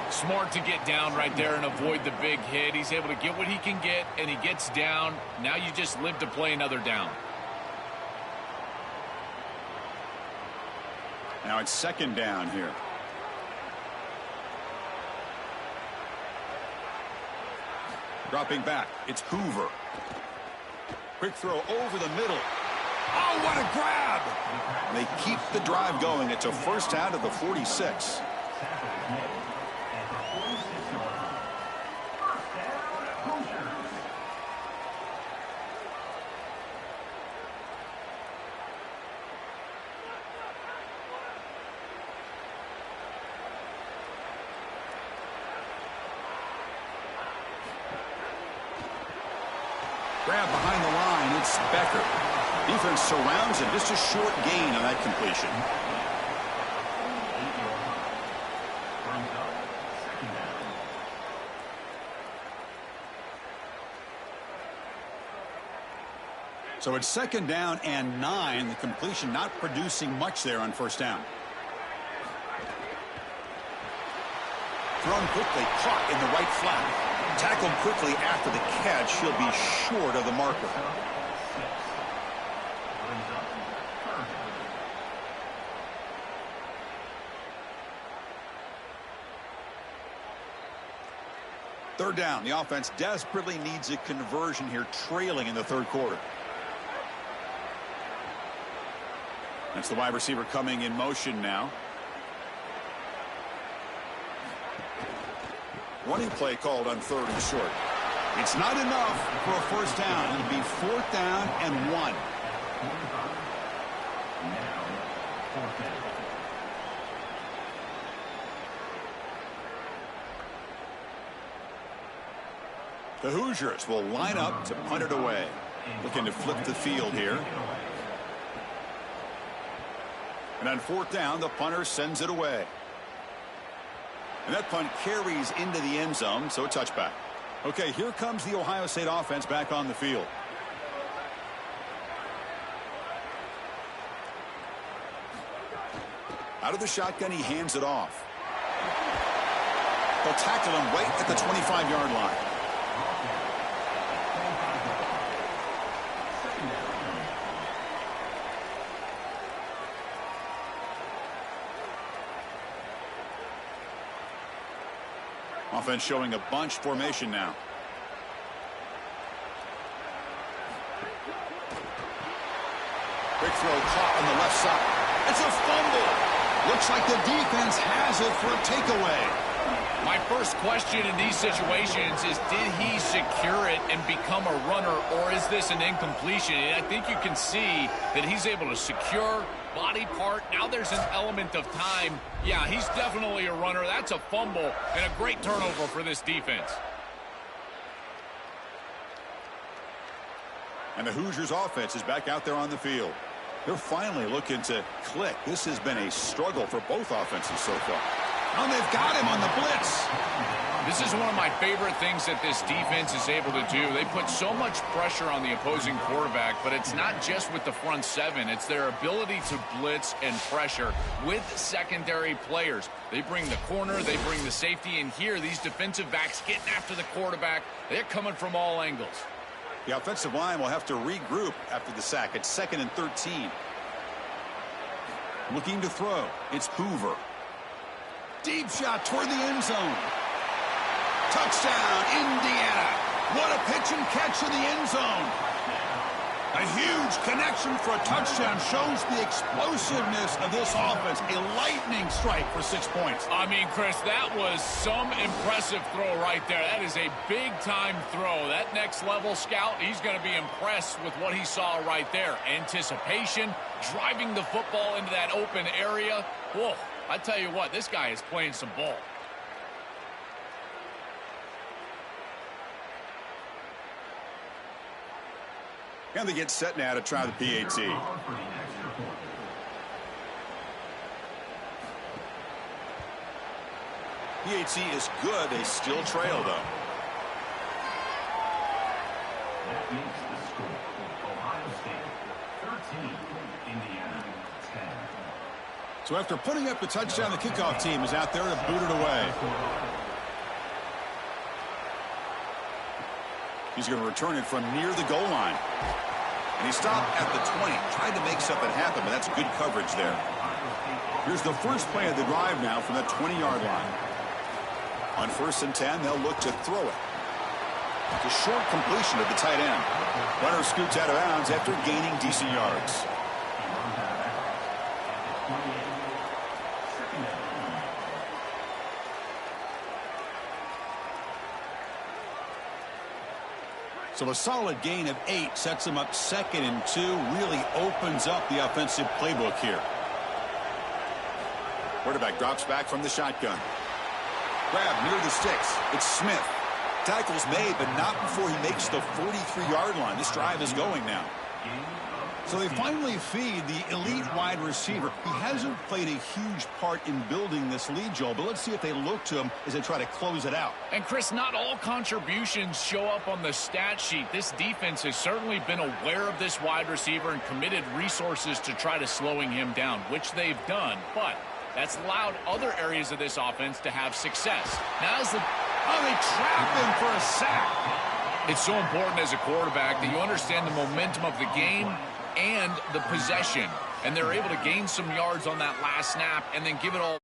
Smart to get down right there and avoid the big hit. He's able to get what he can get, and he gets down. Now you just live to play another down.
Now it's second down here. Dropping back, it's Hoover. Quick throw over the middle. Oh, what a grab! They keep the drive going. It's a first down at the 46. Grab behind the line, it's Becker. Defense surrounds him, just a short gain on that completion. So it's second down and 9. The completion not producing much there on first down. Thrown quickly, caught in the right flat. Tackled quickly after the catch. He'll be short of the marker. Third down. The offense desperately needs a conversion here, trailing in the third quarter. That's the wide receiver coming in motion now. Running play called on third and short. It's not enough for a first down. It'll be fourth down and 1. The Hoosiers will line up to punt it away. Looking to flip the field here. And on fourth down, the punter sends it away. And that punt carries into the end zone, so a touchback. Okay, here comes the Ohio State offense back on the field. Out of the shotgun, he hands it off. They'll tackle him right at the 25-yard line. Offense showing a bunch formation now. Quick throw caught on the left side. It's a fumble. Looks like the defense has it for a takeaway.
My first question in these situations is, did he secure it and become a runner, or is this an incompletion? And I think you can see that he's able to secure body part. Now there's an element of time. Yeah, he's definitely a runner. That's a fumble and a great turnover for this defense.
And the Hoosiers offense is back out there on the field. They're finally looking to click. This has been a struggle for both offenses so far. Oh, they've got him on the blitz.
This is one of my favorite things that this defense is able to do. They put so much pressure on the opposing quarterback, but it's not just with the front seven. It's their ability to blitz and pressure with secondary players. They bring the corner, they bring the safety, and here these defensive backs getting after the quarterback. They're coming from all angles.
The offensive line will have to regroup after the sack. It's second and 13. Looking to throw. It's Hoover. Deep shot toward the end zone. Touchdown, Indiana. What a pitch and catch in the end zone. A huge connection for a touchdown shows the explosiveness of this offense. A lightning strike for 6 points.
I mean, Chris, that was some impressive throw right there. That is a big-time throw. That next-level scout, he's going to be impressed with what he saw right there. Anticipation, driving the football into that open area. Whoa, I tell you what, this guy is playing some ball.
And they get set now to try the PAT. PAT is good. They still trail, though.
That makes the score. Ohio State 13, Indiana 10.
So after putting up the touchdown, the kickoff team is out there to boot it away. He's going to return it from near the goal line. And he stopped at the 20, tried to make something happen, but that's good coverage there. Here's the first play of the drive now from the 20-yard line. On 1st and 10, they'll look to throw it. It's a short completion to the tight end. Runner scoots out of bounds after gaining decent yards. So a solid gain of 8 sets him up 2nd and 2, really opens up the offensive playbook here. Quarterback drops back from the shotgun. Grab near the sticks. It's Smith. Tackle's made, but not before he makes the 43-yard line. This drive is going now. So they finally feed the elite wide receiver. He hasn't played a huge part in building this lead, Joel, but let's see if they look to him as they try to close it out.
And, Chris, not all contributions show up on the stat sheet. This defense has certainly been aware of this wide receiver and committed resources to try to slowing him down, which they've done. But that's allowed other areas of this offense to have success. Now is the...
Oh, they trap him for a sack.
It's so important as a quarterback that you understand the momentum of the game and the possession. And they're able to gain some yards on that last snap and then give it all.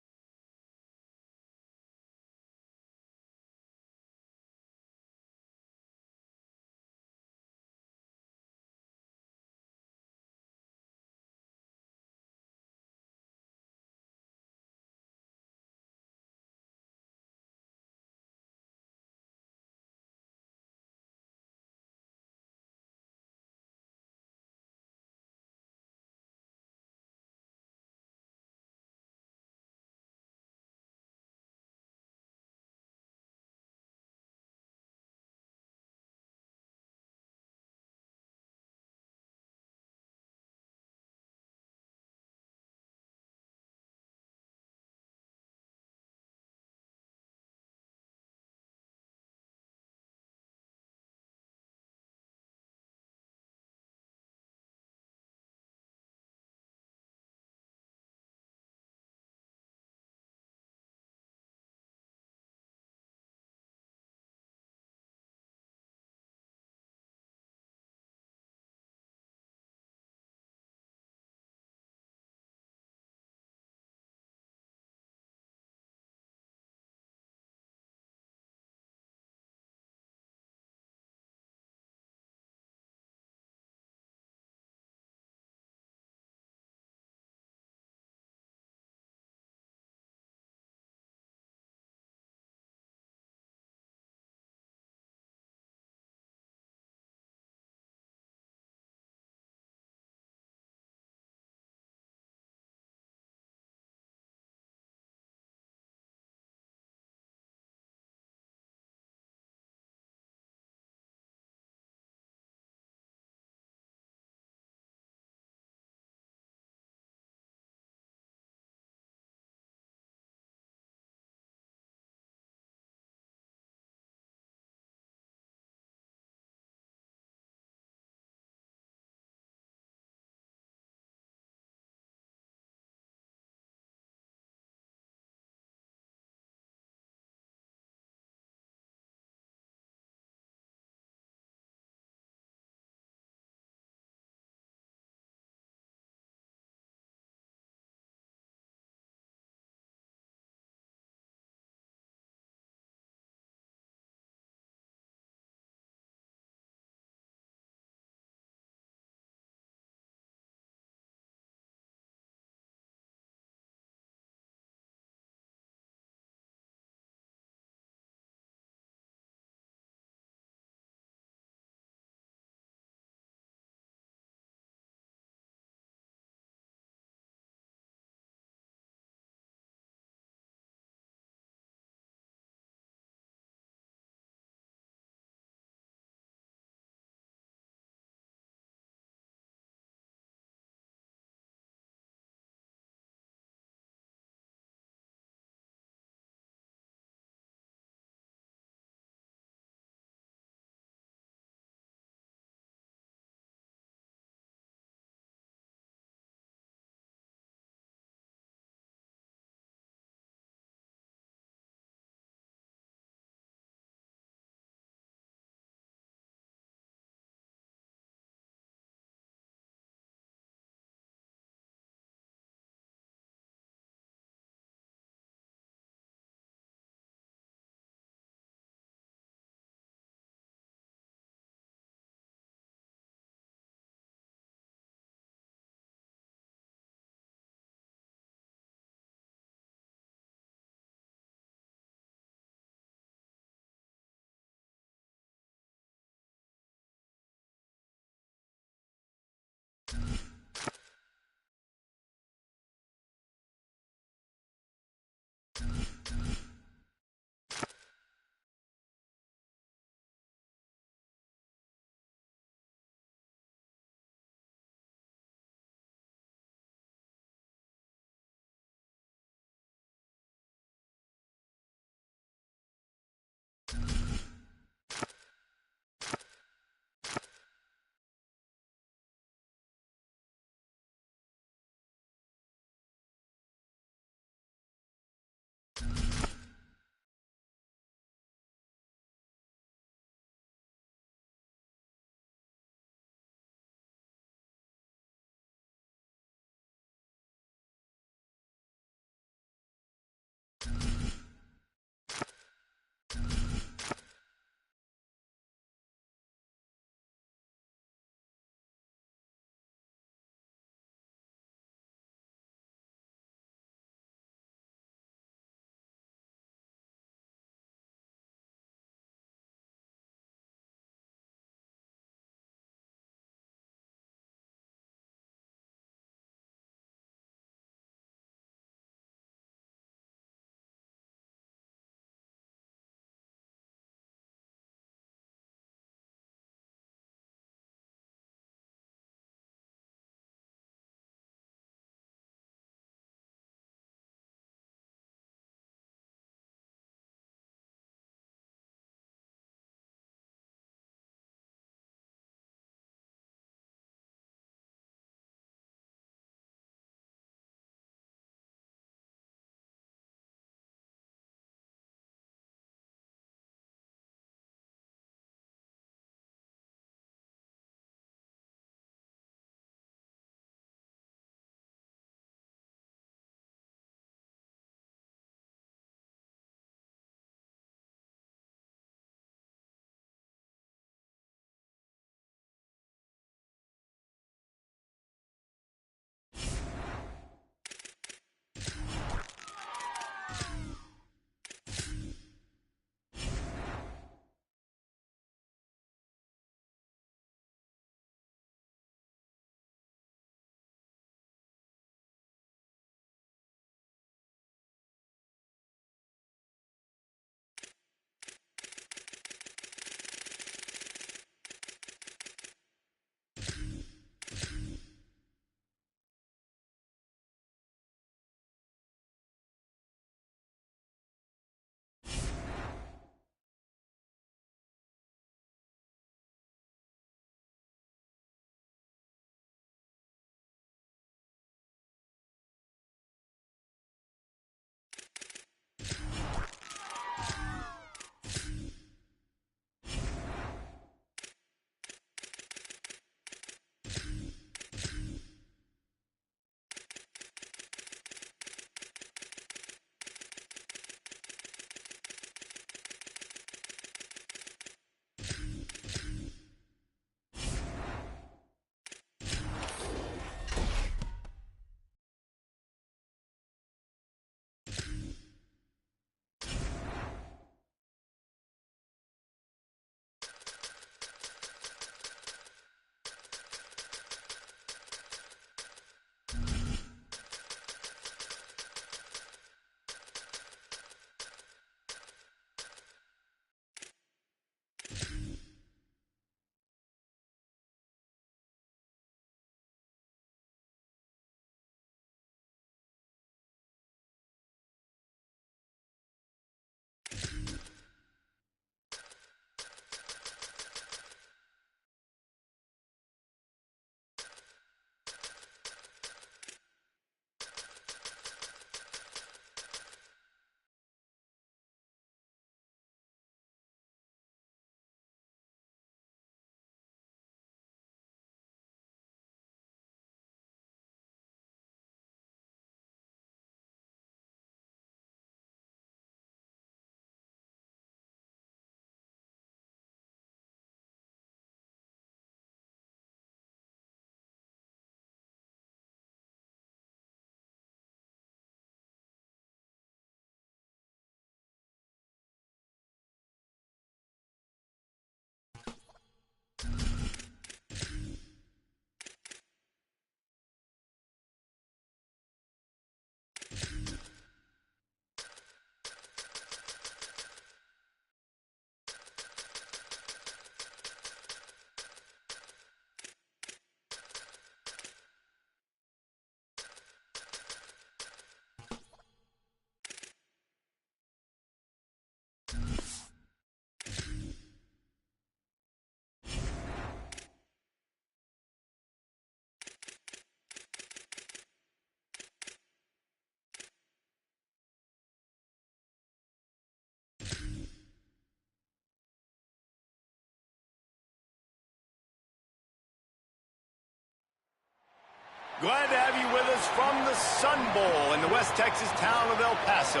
Glad to have you with us from the Sun Bowl in the West Texas town of El Paso.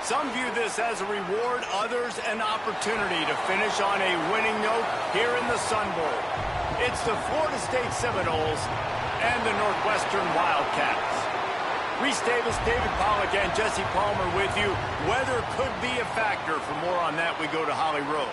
Some view this as a reward, others an opportunity to finish on a winning note here in the Sun Bowl. It's the Florida State Seminoles and the Northwestern Wildcats. Reese Davis, David Pollack, and Jesse Palmer with you. Weather could be a factor. For more on that, we go to Holly Rowe.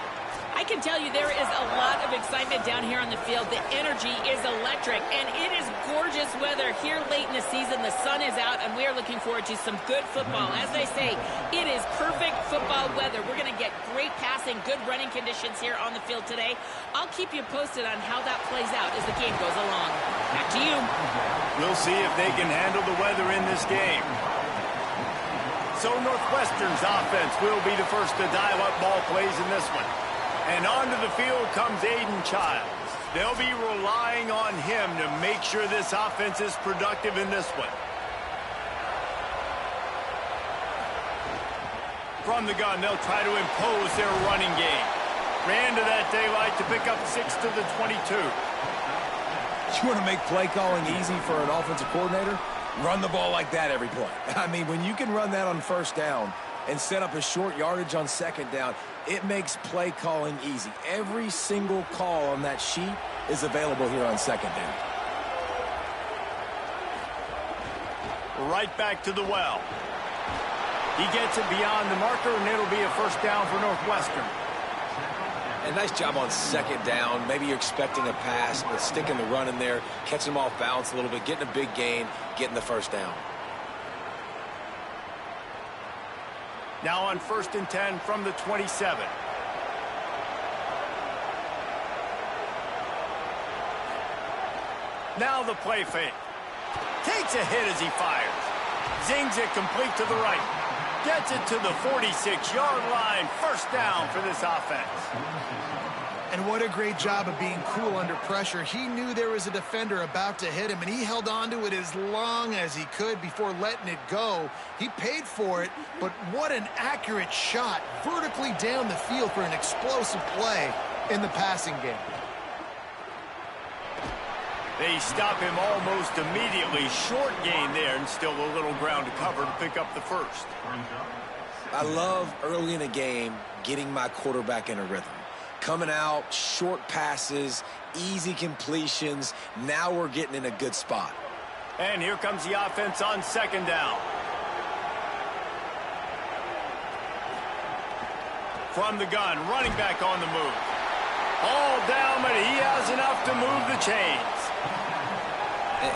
I can tell you there is a lot of excitement down here on the field. The energy is electric, and it is gorgeous weather here late in the season. The sun is out, and we are looking forward to some good football. As they say, it is perfect football weather. We're going to get great passing, good running conditions here on the field today. I'll keep you posted on how that plays out as the game goes along. Back to you.
We'll see if they can handle the weather in this game. So Northwestern's offense will be the first to dial up ball plays in this one. And onto the field comes Aiden Childs. They'll be relying on him to make sure this offense is productive in this one. From the gun, they'll try to impose their running game. Ran to that daylight to pick up 6 to the 22.
You want to make play calling easy for an offensive coordinator? Run the ball like that every play. I mean, when you can run that on first down and set up a short yardage on second down, it makes play calling easy. Every single call on that sheet is available here on second down.
Right back to the well. He gets it beyond the marker, and it'll be a first down for Northwestern.
And nice job on second down. Maybe you're expecting a pass, but sticking the run in there, catching them off balance a little bit, getting a big gain, getting the first down.
Now on 1st and 10 from the 27. Now the play fake. Takes a hit as he fires. Zings it complete to the right. Gets it to the 46-yard line. First down for this offense.
And what a great job of being cool under pressure. He knew there was a defender about to hit him, and he held on to it as long as he could before letting it go. He paid for it, but what an accurate shot vertically down the field for an explosive play in the passing game.
They stop him almost immediately. Short gain there, and still a little ground to cover to pick up the first.
I love early in a game getting my quarterback in a rhythm. Coming out, short passes, easy completions. Now we're getting in a good spot.
And here comes the offense on second down. From the gun, running back on the move. All down, but he has enough to move the chains.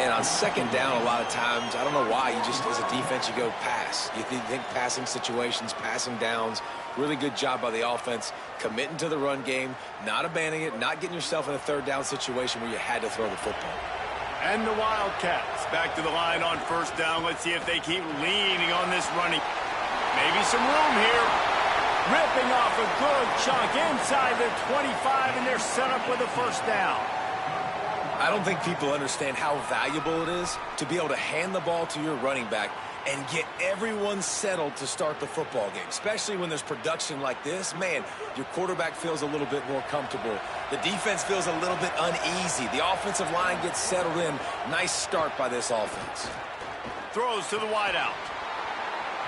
And on second down, a lot of times, I don't know why, you just, as a defense, you go pass. You think passing situations, passing downs. Really good job by the offense, committing to the run game, not abandoning it, not getting yourself in a third down situation where you had to throw the football.
And the Wildcats back to the line on first down. Let's see if they keep leaning on this running. Maybe some room here. Ripping off a good chunk inside the 25, and they're set up with a first down.
I don't think people understand how valuable it is to be able to hand the ball to your running back and get everyone settled to start the football game, especially when there's production like this. Man, your quarterback feels a little bit more comfortable. The defense feels a little bit uneasy. The offensive line gets settled in. Nice start by this offense.
Throws to the wideout.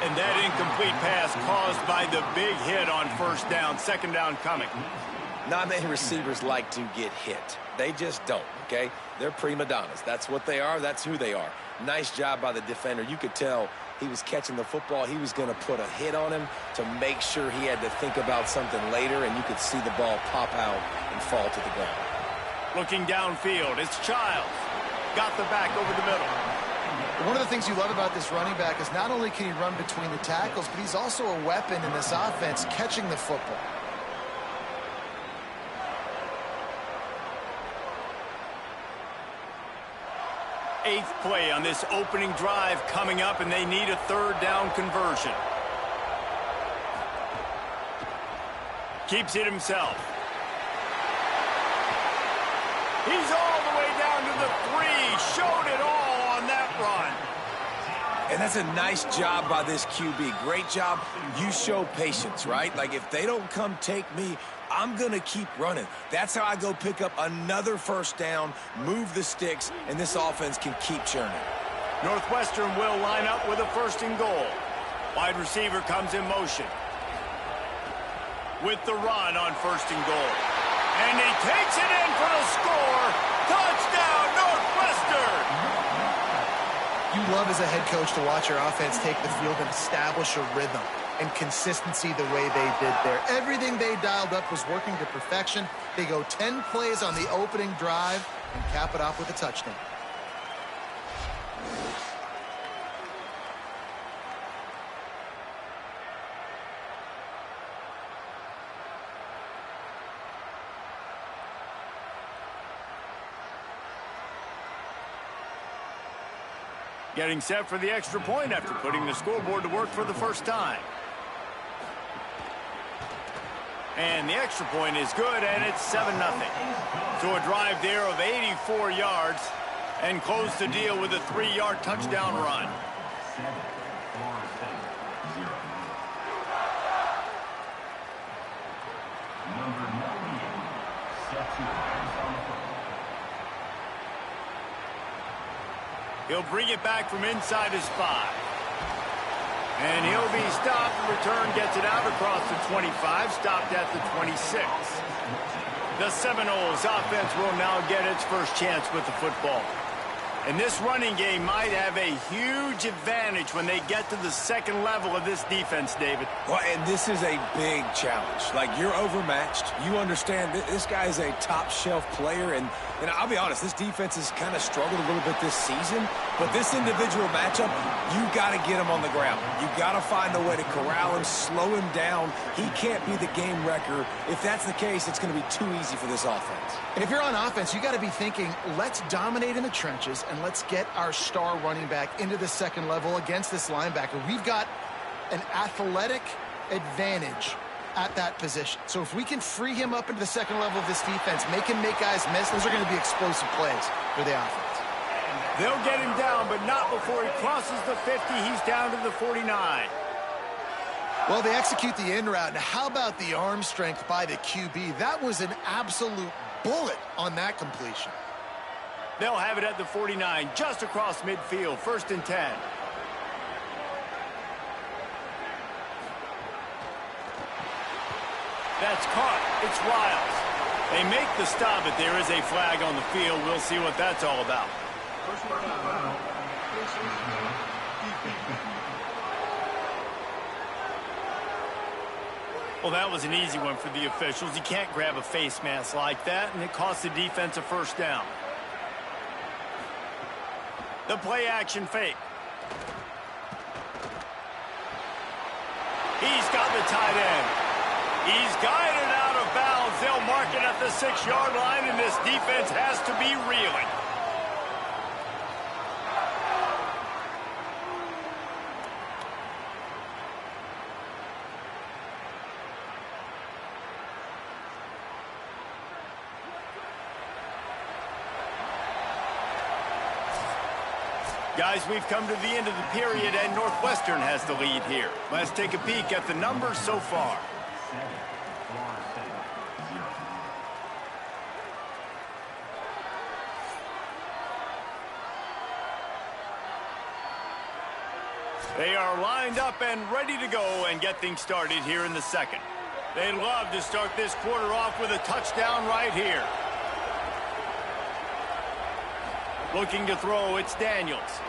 And that incomplete pass caused by the big hit on first down. Second down coming.
Not many receivers like to get hit. They just don't, okay? They're prima donnas. That's what they are. That's who they are. Nice job by the defender. You could tell he was catching the football. He was going to put a hit on him to make sure he had to think about something later, and you could see the ball pop out and fall to the ground.
Looking downfield, it's Childs. Got the back over the middle.
One of the things you love about this running back is not only can he run between the tackles, but he's also a weapon in this offense catching the football.
Eighth play on this opening drive coming up, and they need a third down conversion. Keeps it himself. He's all the way down to the 3. Showed it all on that run.
And that's a nice job by this QB. Great job. You show patience, right? Like, if they don't come take me, I'm going to keep running. That's how I go pick up another first down, move the sticks, and this offense can keep churning.
Northwestern will line up with a 1st and goal. Wide receiver comes in motion. With the run on 1st and goal. And he takes it in for the score. Touchdown, Northwestern!
You love as a head coach to watch your offense take the field and establish a rhythm and consistency the way they did there. Everything they dialed up was working to perfection. They go 10 plays on the opening drive and cap it off with a touchdown.
Getting set for the extra point after putting the scoreboard to work for the first time. And the extra point is good, and it's 7-0. So a drive there of 84 yards and close the deal with a 3-yard touchdown run. He'll bring it back from inside his 5. And he'll be stopped. The return gets it out across the 25, stopped at the 26. The Seminoles offense will now get its first chance with the football. And this running game might have a huge advantage when they get to the second level of this defense, David.
Well, and this is a big challenge. Like, you're overmatched. You understand this guy is a top-shelf player, and I'll be honest, this defense has kind of struggled a little bit this season, but this individual matchup, you got to get him on the ground. You got to find a way to corral him, slow him down. He can't be the game wrecker. If that's the case, it's going to be too easy for this offense.
And if you're on offense, you got to be thinking, let's dominate in the trenches and let's get our star running back into the second level against this linebacker. We've got an athletic advantage at that position. So if we can free him up into the second level of this defense, make him make guys miss, those are going to be explosive plays for the offense.
They'll get him down, but not before he crosses the 50. He's down to the 49.
Well, they execute the in route. Now, how about the arm strength by the QB? That was an absolute bullet on that completion.
They'll have it at the 49, just across midfield, 1st and 10. That's caught. It's Riles. They make the stop, but there is a flag on the field. We'll see what that's all about. Well, that was an easy one for the officials. You can't grab a face mask like that, and it costs the defense a first down. The play action fake. He's got the tight end. He's guided out of bounds. They'll mark it at the 6-yard line, and this defense has to be reeling. Guys, we've come to the end of the period, and Northwestern has the lead here. Let's take a peek at the numbers so far. They are lined up and ready to go and get things started here in the second. They'd love to start this quarter off with a touchdown right here. Looking to throw, it's Daniels.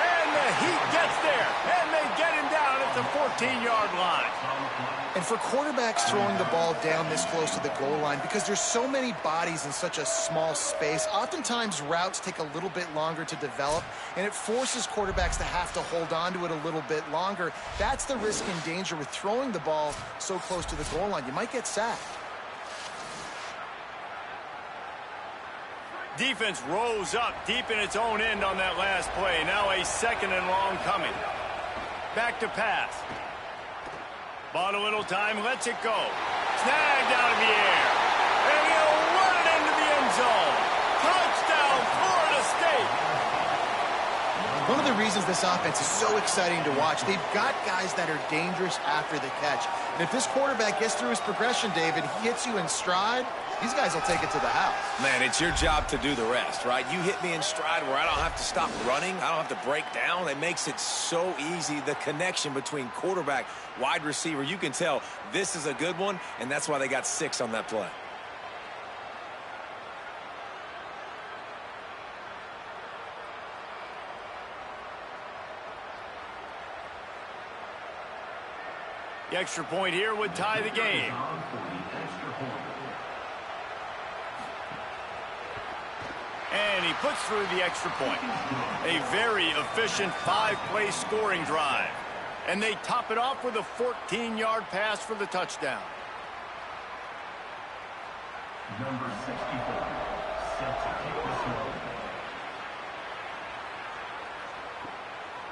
And the heat gets there, and they get him down at the 14-yard line.
And for quarterbacks throwing the ball down this close to the goal line, because there's so many bodies in such a small space, oftentimes routes take a little bit longer to develop, and it forces quarterbacks to have to hold on to it a little bit longer. That's the risk and danger with throwing the ball so close to the goal line. You might get sacked.
Defense rose up deep in its own end on that last play. Now a 2nd and long coming. Back to pass. Bought a little time, lets it go. Snagged out of the air. And he'll run it into the end zone. Touchdown, Florida State.
One of the reasons this offense is so exciting to watch. They've got guys that are dangerous after the catch. And if this quarterback gets through his progression, David, he hits you in stride, these guys will take it to the house.
Man, it's your job to do the rest, right? You hit me in stride where I don't have to stop running. I don't have to break down. It makes it so easy, the connection between quarterback, wide receiver. You can tell this is a good one, and that's why they got 6 on that play.
The extra point here would tie the game. And he puts through the extra point. A very efficient 5-play scoring drive. And they top it off with a 14-yard pass for the touchdown.
Number 64, set to take the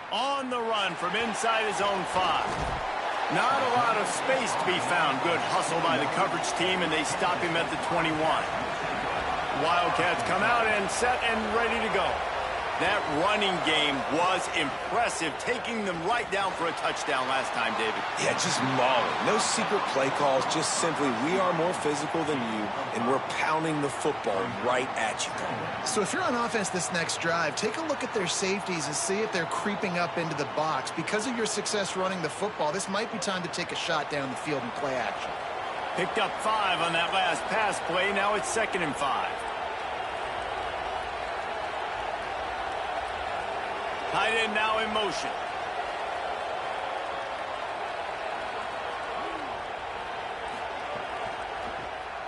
throw.
On the run from inside his own 5. Not a lot of space to be found. Good hustle by the coverage team, and they stop him at the 21. Wildcats come out and set and ready to go. That running game was impressive, taking them right down for a touchdown last time, David.
Yeah, just mauling. No secret play calls, just simply we are more physical than you, and we're pounding the football right at you.
So if you're on offense this next drive, take a look at their safeties and see if they're creeping up into the box. Because of your success running the football, this might be time to take a shot down the field and play action.
Picked up 5 on that last pass play. Now it's 2nd and 5. Tight end now in motion.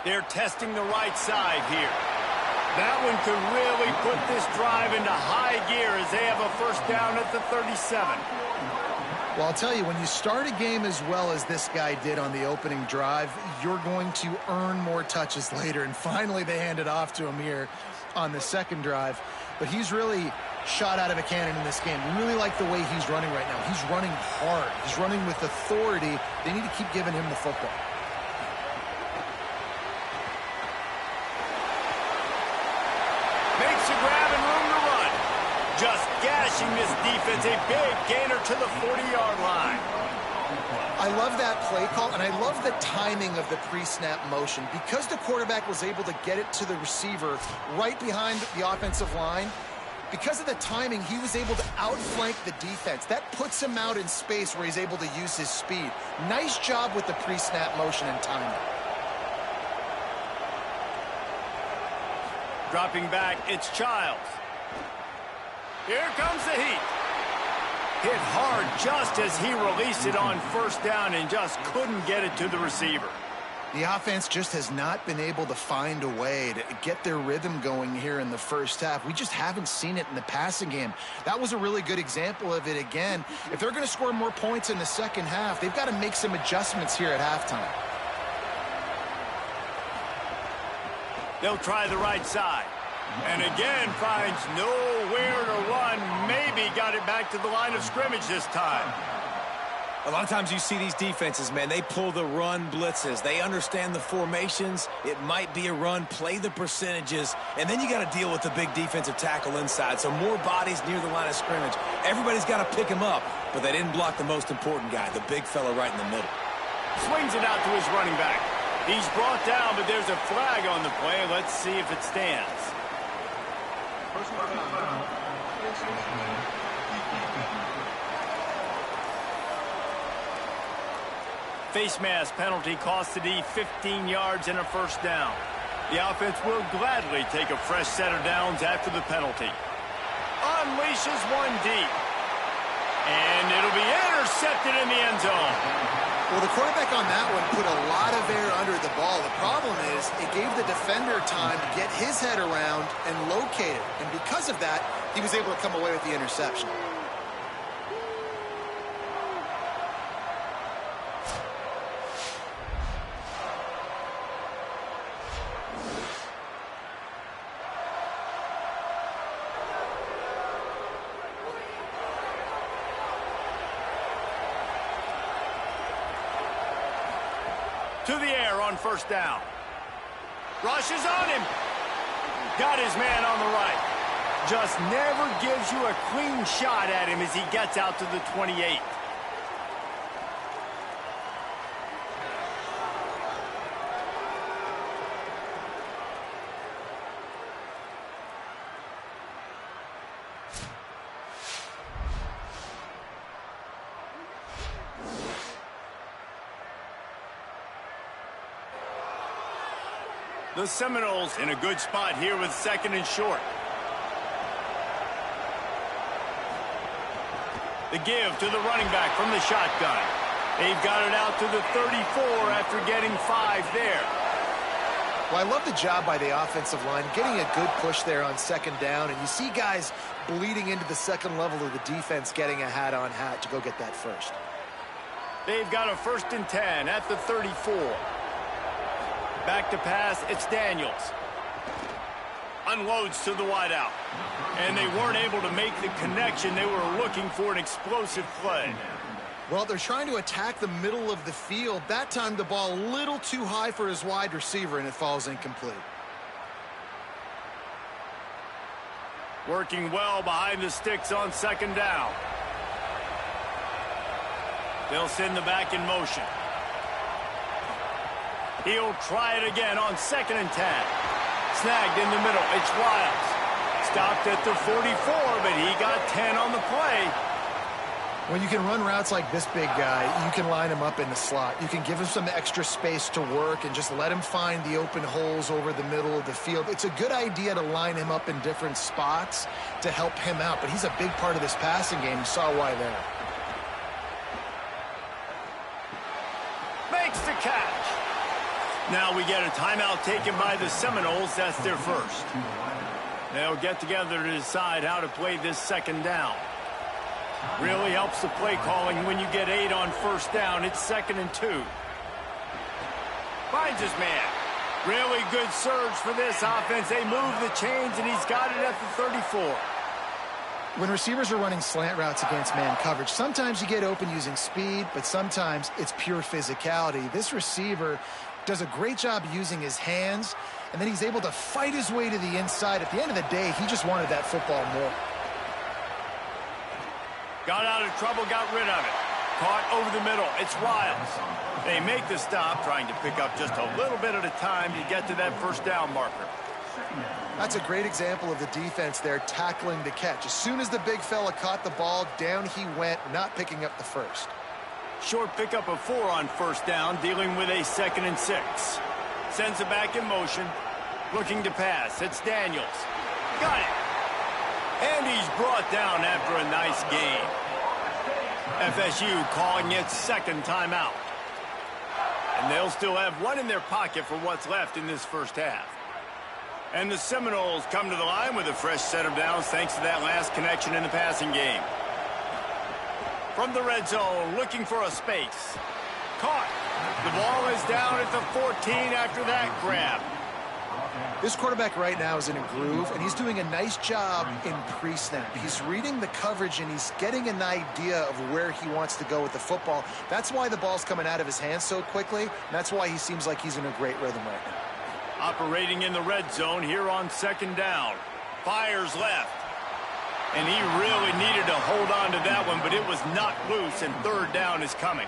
They're testing the right side here. That one could really put this drive into high gear as they have a first down at the 37.
Well, I'll tell you, when you start a game as well as this guy did on the opening drive, you're going to earn more touches later. And finally, they hand it off to him here on the second drive. But he's really shot out of a cannon in this game. Really like the way he's running right now. He's running hard. He's running with authority. They need to keep giving him the football.
Makes a grab and room to run. Just gashing this defense. A big gainer to the 40-yard line.
I love that play call, and I love the timing of the pre-snap motion. Because the quarterback was able to get it to the receiver right behind the offensive line, because of the timing, he was able to outflank the defense. That puts him out in space where he's able to use his speed. Nice job with the pre-snap motion and timing.
Dropping back, it's Childs. Here comes the heat. Hit hard just as he released it on first down and just couldn't get it to the receiver.
The offense just has not been able to find a way to get their rhythm going here in the first half. We just haven't seen it in the passing game. That was a really good example of it again. If they're going to score more points in the second half, they've got to make some adjustments here at halftime.
They'll try the right side. And again, finds nowhere to run. Maybe got it back to the line of scrimmage this time.
A lot of times you see these defenses, man, they pull the run blitzes. They understand the formations. It might be a run, play the percentages, and then you got to deal with the big defensive tackle inside. So more bodies near the line of scrimmage. Everybody's got to pick him up, but they didn't block the most important guy, the big fella right in the middle.
Swings it out to his running back. He's brought down, but there's a flag on the play. Let's see if it stands. Face mask penalty cost the D 15 yards and a first down. The offense will gladly take a fresh set of downs after the penalty. Unleashes one deep. And it'll be intercepted in the end zone.
Well, the quarterback on that one put a lot of air under the ball. The problem is it gave the defender time to get his head around and locate it. And because of that, he was able to come away with the interception.
To the air on first down. Rushes on him. Got his man on the right. just never gives you a clean shot at him as he gets out to the 28. The Seminoles in a good spot here with 2nd and short. The give to the running back from the shotgun. They've got it out to the 34 after getting 5 there.
Well, I love the job by the offensive line, getting a good push there on 2nd down, and you see guys bleeding into the second level of the defense getting a hat-on hat to go get that first.
They've got a 1st and 10 at the 34. Back to pass, it's Daniels. Unloads to the wideout. And they weren't able to make the connection. They were looking for an explosive play.
Well, they're trying to attack the middle of the field. That time the ball a little too high for his wide receiver, and it falls incomplete.
Working well behind the sticks on 2nd down. They'll send the back in motion. He'll try it again on 2nd and 10. Snagged in the middle. It's Wiles. Stopped at the 44, but he got 10 on the play.
When you can run routes like this big guy, you can line him up in the slot. You can give him some extra space to work and just let him find the open holes over the middle of the field. It's a good idea to line him up in different spots to help him out, but he's a big part of this passing game. You saw why there.
Makes the catch. Now we get a timeout taken by the Seminoles. That's their first. They'll get together to decide how to play this 2nd down. Really helps the play calling when you get 8 on 1st down. It's 2nd and 2. Finds his man. Really good surge for this offense. They move the chains, and he's got it at the 34.
When receivers are running slant routes against man coverage, sometimes you get open using speed, but sometimes it's pure physicality. This receiver does a great job using his hands, and then he's able to fight his way to the inside. At the end of the day, he just wanted that football more.
Got out of trouble, got rid of it. Caught over the middle. It's Wiles. They make the stop, trying to pick up just a little bit at a time to get to that 1st down marker.
That's a great example of the defense there tackling the catch. As soon as the big fella caught the ball, down he went, not picking up the first.
Short pickup of 4 on 1st down, dealing with a 2nd and 6. Sends it back in motion. Looking to pass. It's Daniels. Got it. And he's brought down after a nice gain. FSU calling its 2nd timeout. And they'll still have 1 in their pocket for what's left in this 1st half. And the Seminoles come to the line with a fresh set of downs thanks to that last connection in the passing game. From the red zone, looking for a space. Caught. The ball is down at the 14 after that grab.
This quarterback right now is in a groove, and he's doing a nice job in pre-snap. He's reading the coverage, and he's getting an idea of where he wants to go with the football. That's why the ball's coming out of his hands so quickly, and that's why he seems like he's in a great rhythm right now.
Operating in the red zone here on 2nd down. Fires left. And he really needed to hold on to that one, but it was not loose, and 3rd down is coming.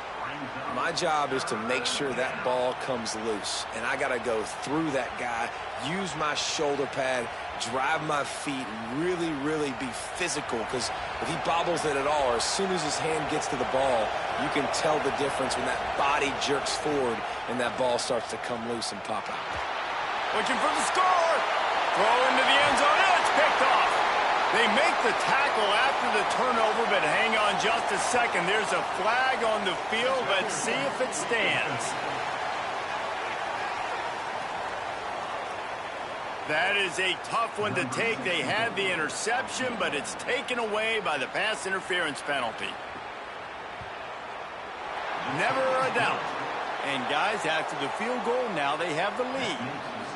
My job is to make sure that ball comes loose, and I got to go through that guy, use my shoulder pad, drive my feet, and really, really be physical, because if he bobbles it at all, or as soon as his hand gets to the ball, you can tell the difference when that body jerks forward and that ball starts to come loose and pop out.
Looking for the score. Throw into the end zone. It's picked off. They make the tackle after the turnover, but hang on just a second. There's a flag on the field. Let's see if it stands. That is a tough one to take. They had the interception, but it's taken away by the pass interference penalty. Never a doubt. And guys, after the field goal, now they have the lead.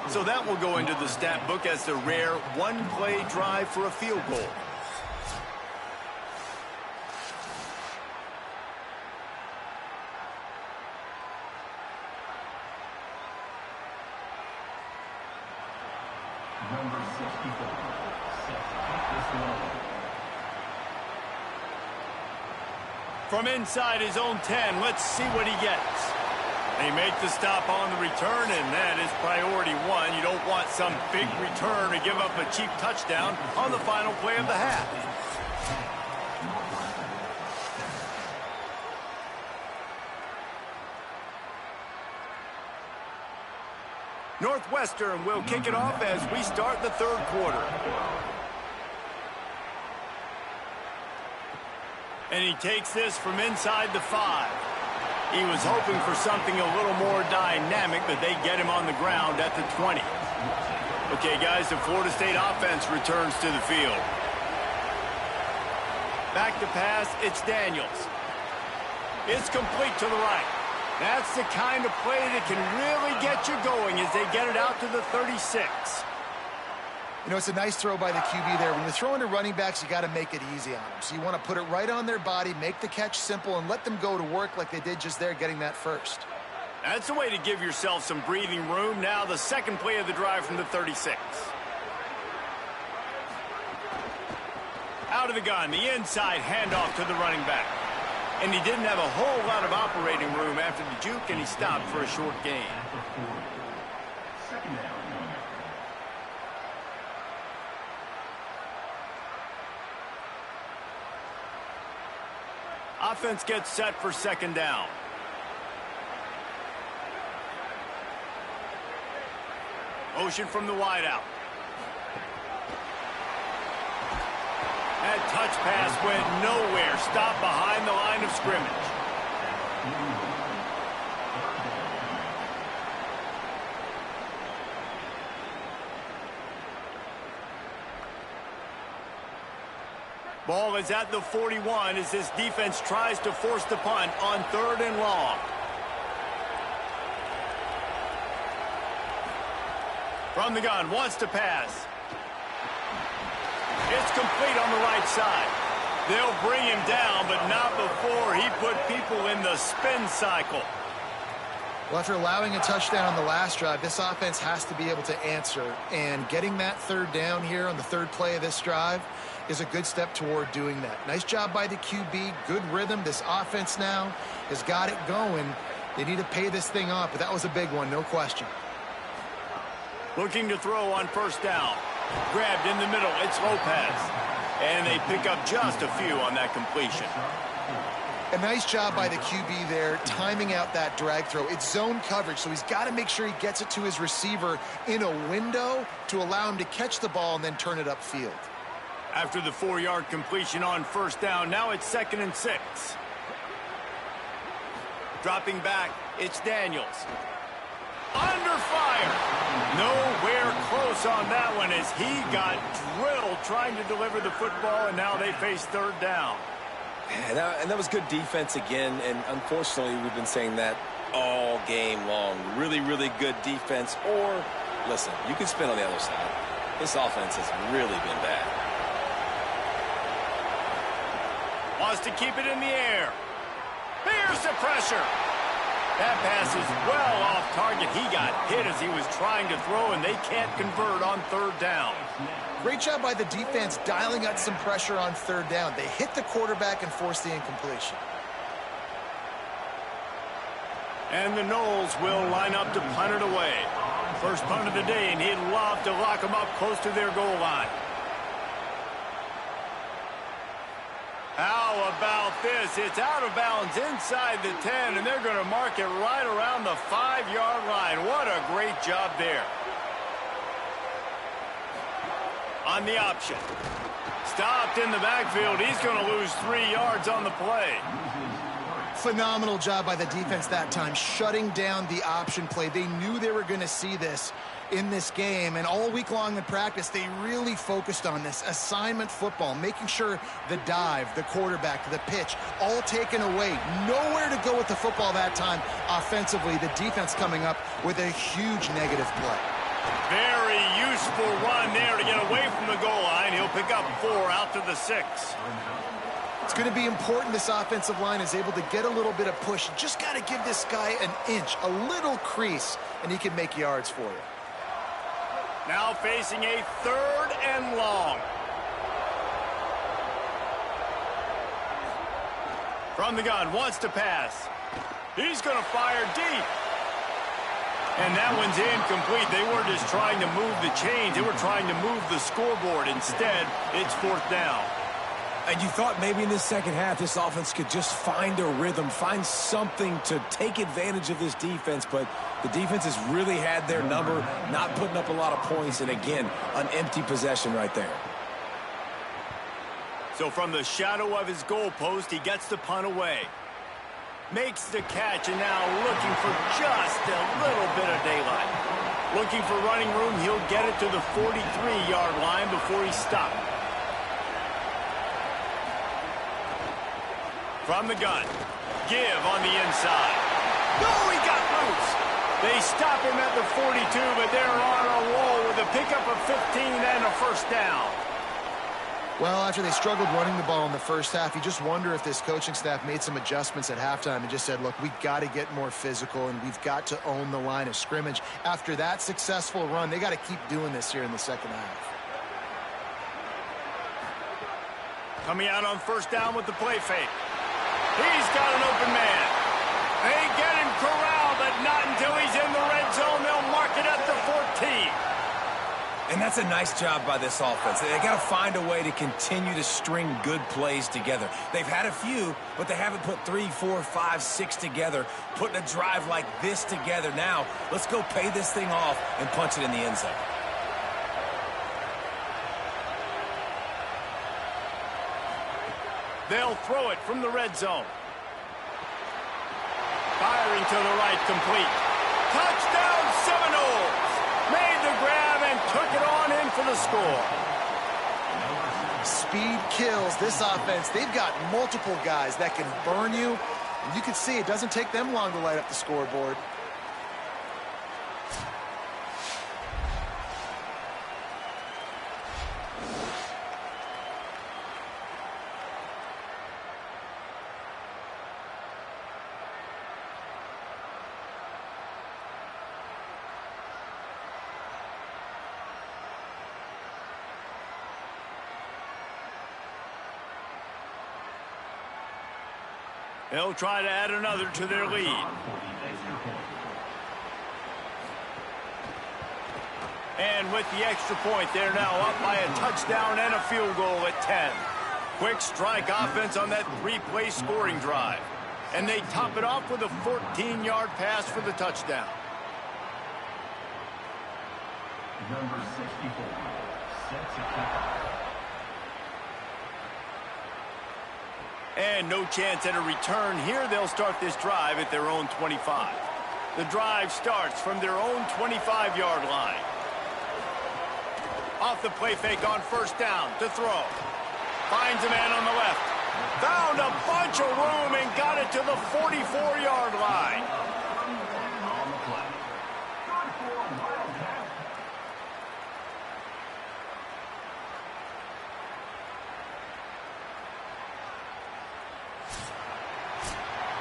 So that will go into the stat book as the rare one-play drive for a field goal.
Number 64, set to kick this one off.
From inside his own 10, let's see what he gets. They make the stop on the return, and that is priority one. You don't want some big return to give up a cheap touchdown on the final play of the half. Northwestern will kick it off as we start the third quarter. And he takes this from inside the 5. He was hoping for something a little more dynamic, but they get him on the ground at the 20. Okay, guys, the Florida State offense returns to the field. Back to pass, it's Daniels. It's complete to the right. That's the kind of play that can really get you going as they get it out to the 36.
You know, it's a nice throw by the QB there. When you're throwing to running backs, you got to make it easy on them. So you want to put it right on their body, make the catch simple, and let them go to work like they did just there, getting that first.
That's a way to give yourself some breathing room. Now the second play of the drive from the 36. Out of the gun, the inside handoff to the running back. And he didn't have a whole lot of operating room after the juke, and he stopped for a short gain.
Second down.
Offense gets set for second down. Motion from the wideout. That touch pass went nowhere. Stopped behind the line of scrimmage. Ball is at the 41 as this defense tries to force the punt on 3rd and long. From the gun, wants to pass. It's complete on the right side. They'll bring him down, but not before he put people in the spin cycle.
Well, after allowing a touchdown on the last drive, this offense has to be able to answer. And getting that third down here on the third play of this drive is a good step toward doing that. Nice job by the QB. Good rhythm. This offense now has got it going. They need to pay this thing off, but that was a big one, no question.
Looking to throw on first down. Grabbed in the middle. It's Lopez. And they pick up just a few on that completion.
A nice job by the QB there, timing out that drag throw. It's zone coverage, so he's got to make sure he gets it to his receiver in a window to allow him to catch the ball and then turn it upfield.
After the 4-yard completion on first down, now it's 2nd and 6. Dropping back, it's Daniels. Under fire. Nowhere close on that one as he got drilled trying to deliver the football, and now they face 3rd down.
And that was good defense again, and unfortunately we've been saying that all game long. Really, really good defense, or, listen, you can spin on the other side. This offense has really been bad.
Wants to keep it in the air. Here's the pressure. That pass is well off target. He got hit as he was trying to throw, and they can't convert on 3rd down.
Great job by the defense dialing out some pressure on 3rd down. They hit the quarterback and forced the incompletion.
And the Noles will line up to punt it away. First punt of the day, and he'd love to lock them up close to their goal line. How about this? It's out of bounds inside the 10, and they're going to mark it right around the 5-yard line. What a great job there. On the option. Stopped in the backfield. He's going to lose 3 yards on the play.
Phenomenal job by the defense that time, shutting down the option play. They knew they were going to see this in this game, and all week long in practice, they really focused on this assignment football, making sure the dive, the quarterback, the pitch, all taken away. Nowhere to go with the football that time offensively. The defense coming up with a huge negative play.
Very useful run there to get away from the goal line. He'll pick up 4 out to the 6.
It's going to be important this offensive line is able to get a little bit of push. Just got to give this guy an inch, a little crease, and he can make yards for you.
Now facing a 3rd and long. From the gun, wants to pass. He's going to fire deep. And that one's incomplete. They weren't just trying to move the chains. They were trying to move the scoreboard. Instead, it's 4th down.
And you thought maybe in this second half, this offense could just find a rhythm, find something to take advantage of this defense. But the defense has really had their number, not putting up a lot of points. And again, an empty possession right there.
So from the shadow of his goalpost, he gets the punt away. Makes the catch, and now looking for just a little bit of daylight. Looking for running room, he'll get it to the 43-yard line before he stopped. From the gun, give on the inside. No, he got loose. They stop him at the 42, but they're on a roll with a pickup of 15 and a 1st down.
Well, after they struggled running the ball in the first half, you just wonder if this coaching staff made some adjustments at halftime and just said, look, we've got to get more physical and we've got to own the line of scrimmage. After that successful run, they got to keep doing this here in the second half.
Coming out on 1st down with the play fake. He's got an open man. They get him corralled, but not until he's in the red zone. They'll mark it at the 14.
And that's a nice job by this offense. They got to find a way to continue to string good plays together. They've had a few, but they haven't put 3, 4, 5, 6 together, putting a drive like this together. Now, let's go pay this thing off and punch it in the end zone.
They'll throw it from the red zone. Firing to the right, complete. Touchdown, Seminoles! Made the grab and took it on in for the score.
Speed kills. This offense, they've got multiple guys that can burn you. And you can see it doesn't take them long to light up the scoreboard.
They'll try to add another to their lead. And with the extra point, they're now up by a touchdown and a field goal at 10. Quick strike offense on that 3-play scoring drive. And they top it off with a 14-yard pass for the touchdown.
Number 64, set to kick off.
And no chance at a return here. They'll start this drive at their own 25. The drive starts from their own 25-yard line. Off the play fake on 1st down to throw. Finds a man on the left. Found a bunch of room and got it to the 44-yard line.
On the play.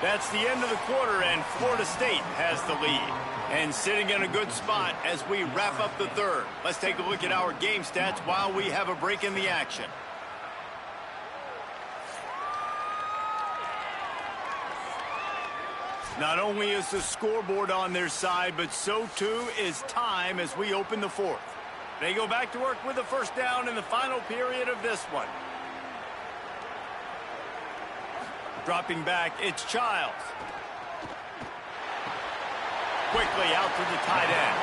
That's the end of the quarter, and Florida State has the lead. And sitting in a good spot as we wrap up the third. Let's take a look at our game stats while we have a break in the action. Not only is the scoreboard on their side, but so too is time as we open the fourth. They go back to work with a 1st down in the final period of this one. Dropping back, it's Childs. Quickly out to the tight end.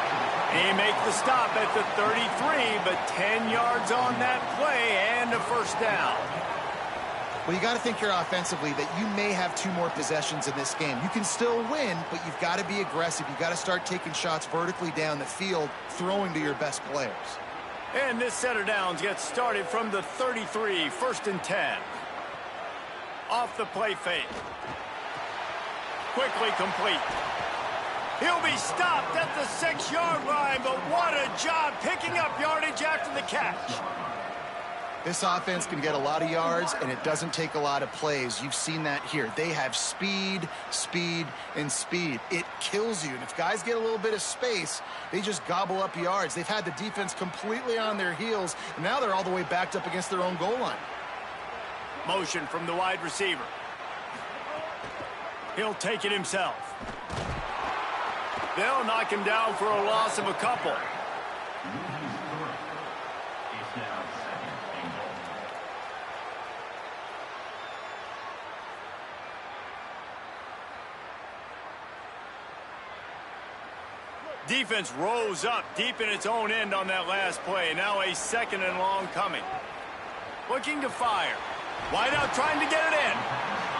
They make the stop at the 33, but 10 yards on that play and a 1st down.
Well, you got to think here offensively that you may have 2 more possessions in this game. You can still win, but you've got to be aggressive. You've got to start taking shots vertically down the field, throwing to your best players.
And this set of downs gets started from the 33, 1st and 10. Off the play fake. Quickly complete. He'll be stopped at the 6-yard line, but what a job picking up yardage after the catch.
This offense can get a lot of yards, and it doesn't take a lot of plays. You've seen that here. They have speed, speed, and speed. It kills you. And if guys get a little bit of space, they just gobble up yards. They've had the defense completely on their heels, and now they're all the way backed up against their own goal line.
Motion from the wide receiver. He'll take it himself. They'll knock him down for a loss of a couple.
It's now 2nd and goal.
Defense rose up deep in its own end on that last play. Now a 2nd and long coming. Looking to fire. Wide out trying to get it in.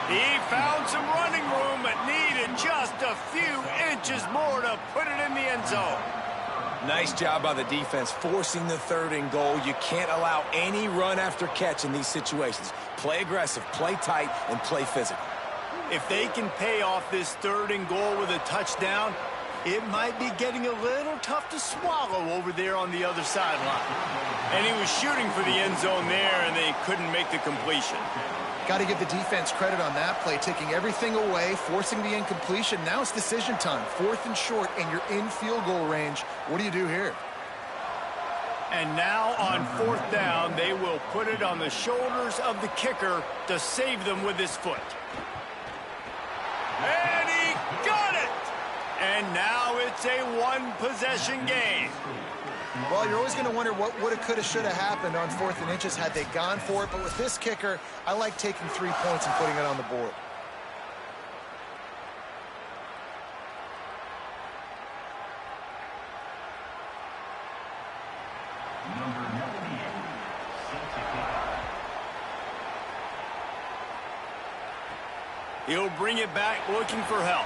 He found some running room but needed just a few inches more to put it in the end zone.
Nice job by the defense forcing the 3rd and goal. You can't allow any run after catch in these situations. Play aggressive, play tight, and play physical.
If they can pay off this 3rd and goal with a touchdown, it might be getting a little tough to swallow over there on the other sideline. And he was shooting for the end zone there, and they couldn't make the completion.
Got to give the defense credit on that play, taking everything away, forcing the incompletion. Now it's decision time. 4th and short, and you're in field goal range. What do you do here?
And now on 4th down, they will put it on the shoulders of the kicker to save them with his foot. And he got it! And now it's a 1-possession game.
Well, you're always going to wonder what woulda, coulda, shoulda happened on 4th and inches had they gone for it. But with this kicker, I like taking 3 points and putting it on the board.
Number 98, Celtic kick.
He'll bring it back looking for help.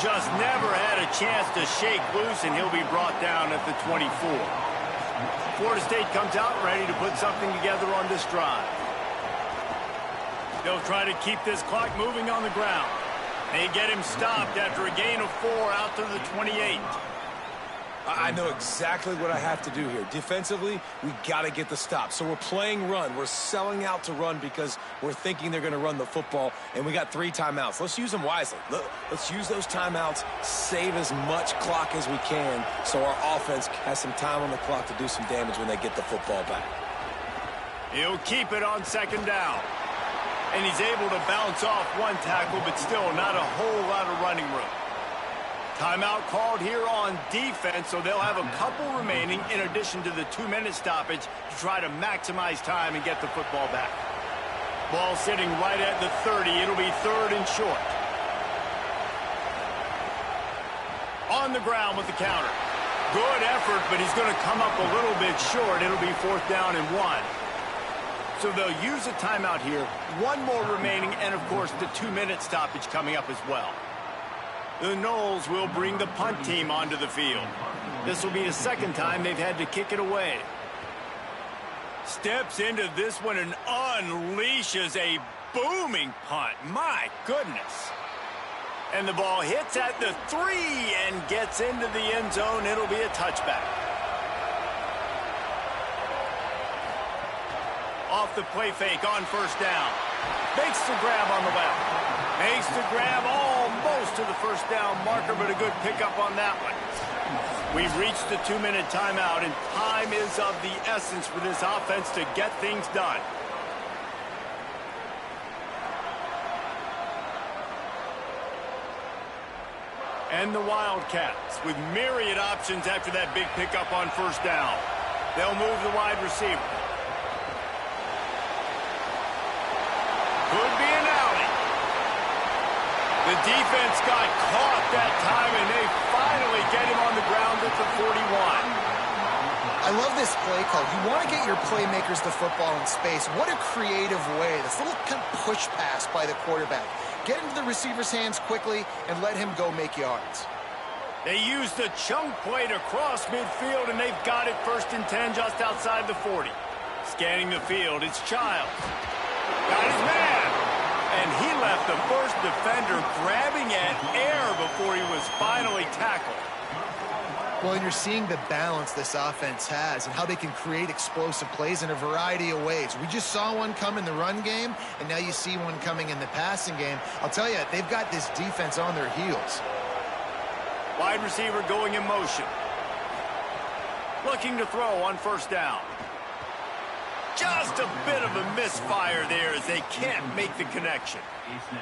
Just never had a chance to shake loose, and he'll be brought down at the 24. Florida State comes out ready to put something together on this drive. They'll try to keep this clock moving on the ground. They get him stopped after a gain of 4 out to the 28.
I know exactly what I have to do here. Defensively, we got to get the stop. So we're playing run. We're selling out to run because we're thinking they're going to run the football, and we got 3 timeouts. Let's use them wisely. Let's use those timeouts, save as much clock as we can so our offense has some time on the clock to do some damage when they get the football back.
He'll keep it on 2nd down. And he's able to bounce off 1 tackle, but still not a whole lot of running room. Timeout called here on defense, so they'll have a couple remaining in addition to the 2-minute stoppage to try to maximize time and get the football back. Ball sitting right at the 30. It'll be 3rd and short. On the ground with the counter. Good effort, but he's going to come up a little bit short. It'll be 4th down and 1. So they'll use a timeout here. 1 more remaining, and of course the 2-minute stoppage coming up as well. The Noles will bring the punt team onto the field. This will be the 2nd time they've had to kick it away. Steps into this one and unleashes a booming punt. My goodness. And the ball hits at the 3 and gets into the end zone. It'll be a touchback. Off the play fake on 1st down. Makes the grab on the left. Makes the grab almost to the 1st down marker, but a good pickup on that one. We've reached the 2-minute timeout, and time is of the essence for this offense to get things done. And the Wildcats with myriad options after that big pickup on 1st down. They'll move the wide receiver. Could be an alley. The defense got caught that time, and they finally get him on the ground at the 41.
I love this play call. You want to get your playmakers the football in space. What a creative way. This little kind of push pass by the quarterback. Get into the receiver's hands quickly and let him go make yards.
They used the chunk play to cross midfield, and they've got it 1st and 10 just outside the 40. Scanning the field, it's Childs. Got his man. And he left the first defender grabbing at air before he was finally tackled.
Well, and you're seeing the balance this offense has and how they can create explosive plays in a variety of ways. We just saw one come in the run game, and now you see one coming in the passing game. I'll tell you, they've got this defense on their heels.
Wide receiver going in motion. Looking to throw on 1st down. Just a bit of a misfire there as they can't make the connection.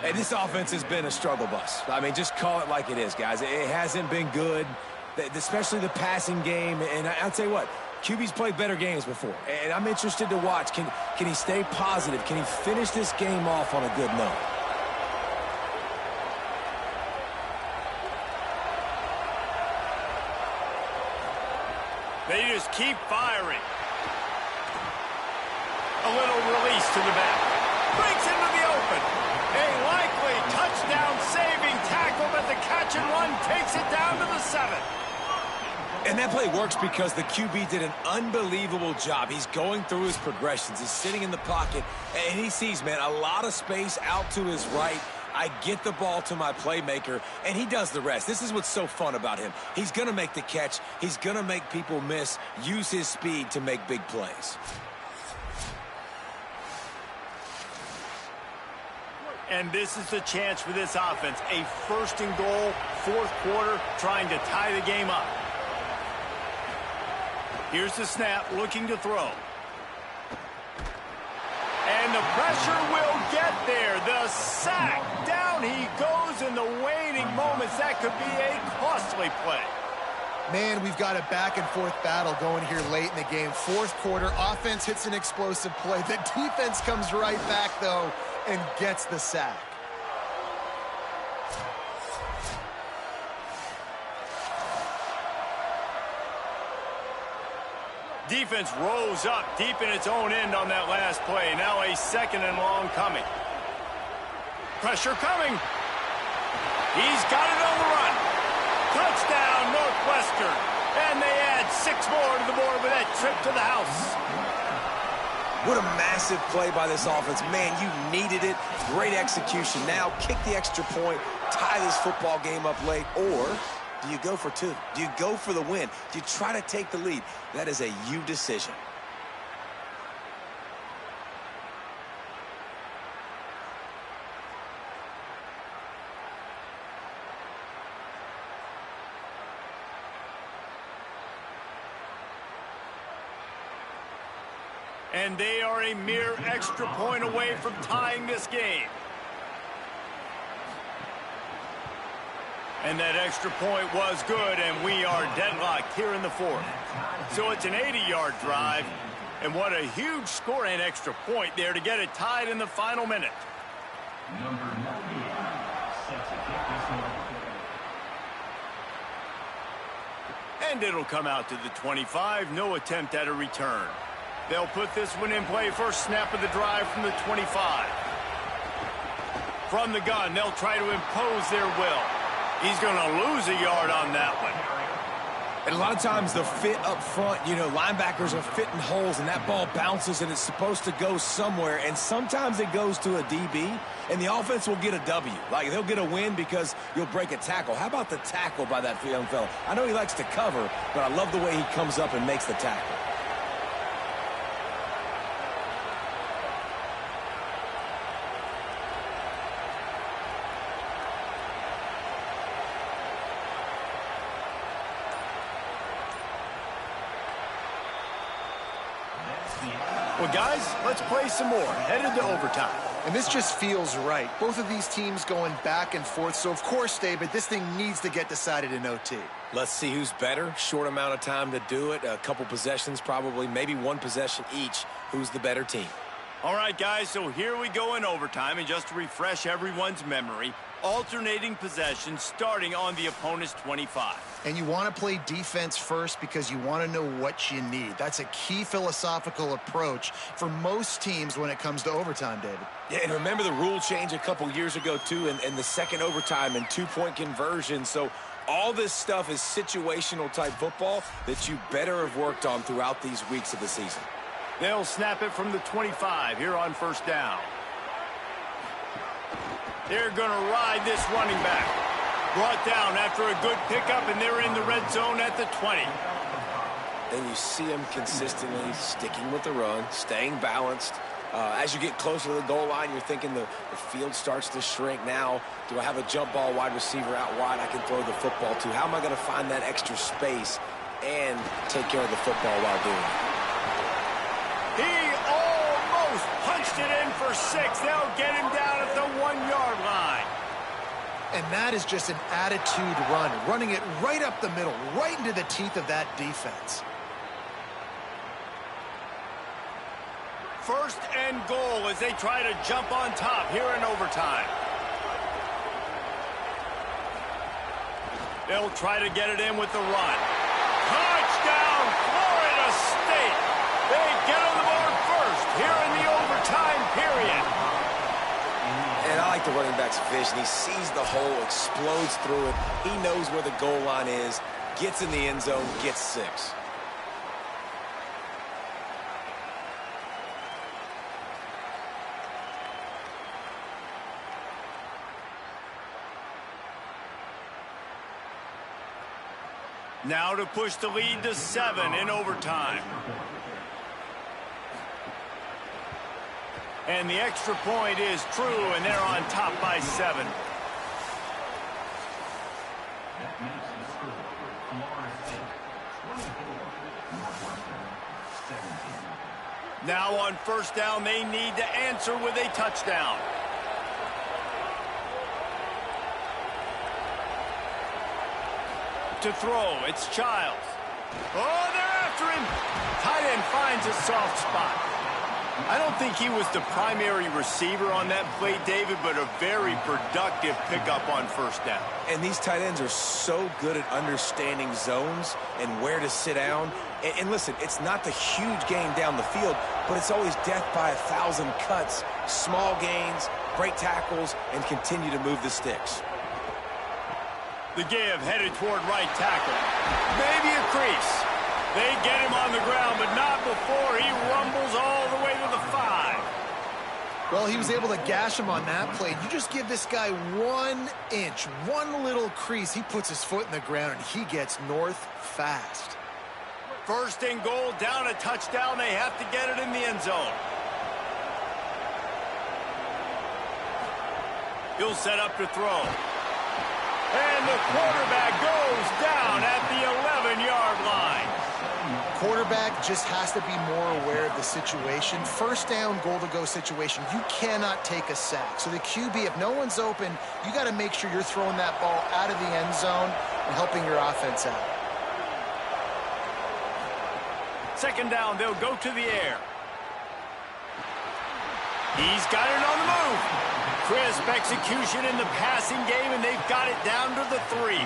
Hey, this offense has been a struggle bus. I mean, just call it like it is, guys. It hasn't been good, especially the passing game. And I'll tell you what, QB's played better games before. And I'm interested to watch. Can he stay positive? Can he finish this game off on a good note?
They just keep firing. A little release to the back. Breaks into the open. A likely touchdown-saving tackle, but the catch and run takes it down to the 7.
And that play works because the QB did an unbelievable job. He's going through his progressions. He's sitting in the pocket, and he sees, man, a lot of space out to his right. I get the ball to my playmaker, and he does the rest. This is what's so fun about him. He's going to make the catch. He's going to make people miss, use his speed to make big plays.
And this is the chance for this offense. A first and goal, fourth quarter, trying to tie the game up. Here's the snap, looking to throw. And the pressure will get there. The sack. Down he goes in the waiting moments. That could be a costly play.
Man, we've got a back-and-forth battle going here late in the game. Fourth quarter, offense hits an explosive play. The defense comes right back, though, and gets the sack.
Defense rose up deep in its own end on that last play. Now a second and long coming. Pressure coming. He's got it on the run. Touchdown, Northwestern. And they add 6 more to the board with that trip to the house.
What a massive play by this offense. Man, you needed it. Great execution. Now kick the extra point, tie this football game up late, or do you go for 2? Do you go for the win? Do you try to take the lead? That is a you decision.
And they are a mere extra point away from tying this game. And that extra point was good, and we are deadlocked here in the fourth. So it's an 80-yard drive, and what a huge score and extra point there to get it tied in the final minute.
Number 98, set to kick this one.
And it'll come out to the 25. No attempt at a return. They'll put this one in play. First snap of the drive from the 25. From the gun, they'll try to impose their will. He's going to lose a yard on that one.
And a lot of times the fit up front, you know, linebackers are fitting holes and that ball bounces and it's supposed to go somewhere. And sometimes it goes to a DB and the offense will get a W. Like they'll get a win because you'll break a tackle. How about the tackle by that young fella? I know he likes to cover, but I love the way he comes up and makes the tackle.
Well, guys, let's play some more. Headed to overtime.
And this just feels right. Both of these teams going back and forth. So, of course, David, this thing needs to get decided in OT.
Let's see who's better. Short amount of time to do it. A couple possessions probably. Maybe one possession each. Who's the better team?
All right, guys, so here we go in overtime. And just to refresh everyone's memory, alternating possessions starting on the opponent's 25.
And you want to play defense first because you want to know what you need. That's a key philosophical approach for most teams when it comes to overtime, David.
Yeah, and remember the rule change a couple years ago, too, and the second overtime and two-point conversion. So all this stuff is situational type football that you better have worked on throughout these weeks of the season.
They'll snap it from the 25 here on first down. They're going to ride this running back. Brought down after a good pickup, and they're in the red zone at the 20.
And you see them consistently sticking with the run, staying balanced. As you get closer to the goal line, you're thinking the field starts to shrink. Now, do I have a jump ball wide receiver out wide I can throw the football to? How am I going to find that extra space and take care of the football while doing it?
He punched it in for 6. They'll get him down at the 1-yard line.
And that is just an attitude run, running it right up the middle, right into the teeth of that defense.
First and goal as they try to jump on top here in overtime. They'll try to get it in with the run. Touchdown, Florida State! They get on the board first here in the overtime period.
And I like the running back's vision. He sees the hole, explodes through it. He knows where the goal line is, gets in the end zone, gets 6.
Now to push the lead to 7 in overtime. And the extra point is true, and they're on top by 7.
That makes the score Florida State 24, Northwestern 17.
Now on first down, they need to answer with a touchdown. To throw, it's Childs. Oh, they're after him. Tight end finds a soft spot. I don't think he was the primary receiver on that play, David, but a very productive pickup on first down.
And these tight ends are so good at understanding zones and where to sit down. And listen, it's not the huge gain down the field, but it's always death by 1,000 cuts, small gains, great tackles, and continue to move the sticks.
The give headed toward right tackle. Maybe a crease. They get him on the ground, but not before he rumbles all the way to the 5.
Well, he was able to gash him on that play. You just give this guy 1 inch, one little crease. He puts his foot in the ground, and he gets north fast.
First and goal, down a touchdown. They have to get it in the end zone. He'll set up to throw. And the quarterback goes down at the 11-yard line.
Quarterback just has to be more aware of the situation. First down, goal-to-go situation. You cannot take a sack. So the QB, if no one's open, you got to make sure you're throwing that ball out of the end zone and helping your offense out.
Second down, they'll go to the air. He's got it on the move. Crisp execution in the passing game, and they've got it down to the 3.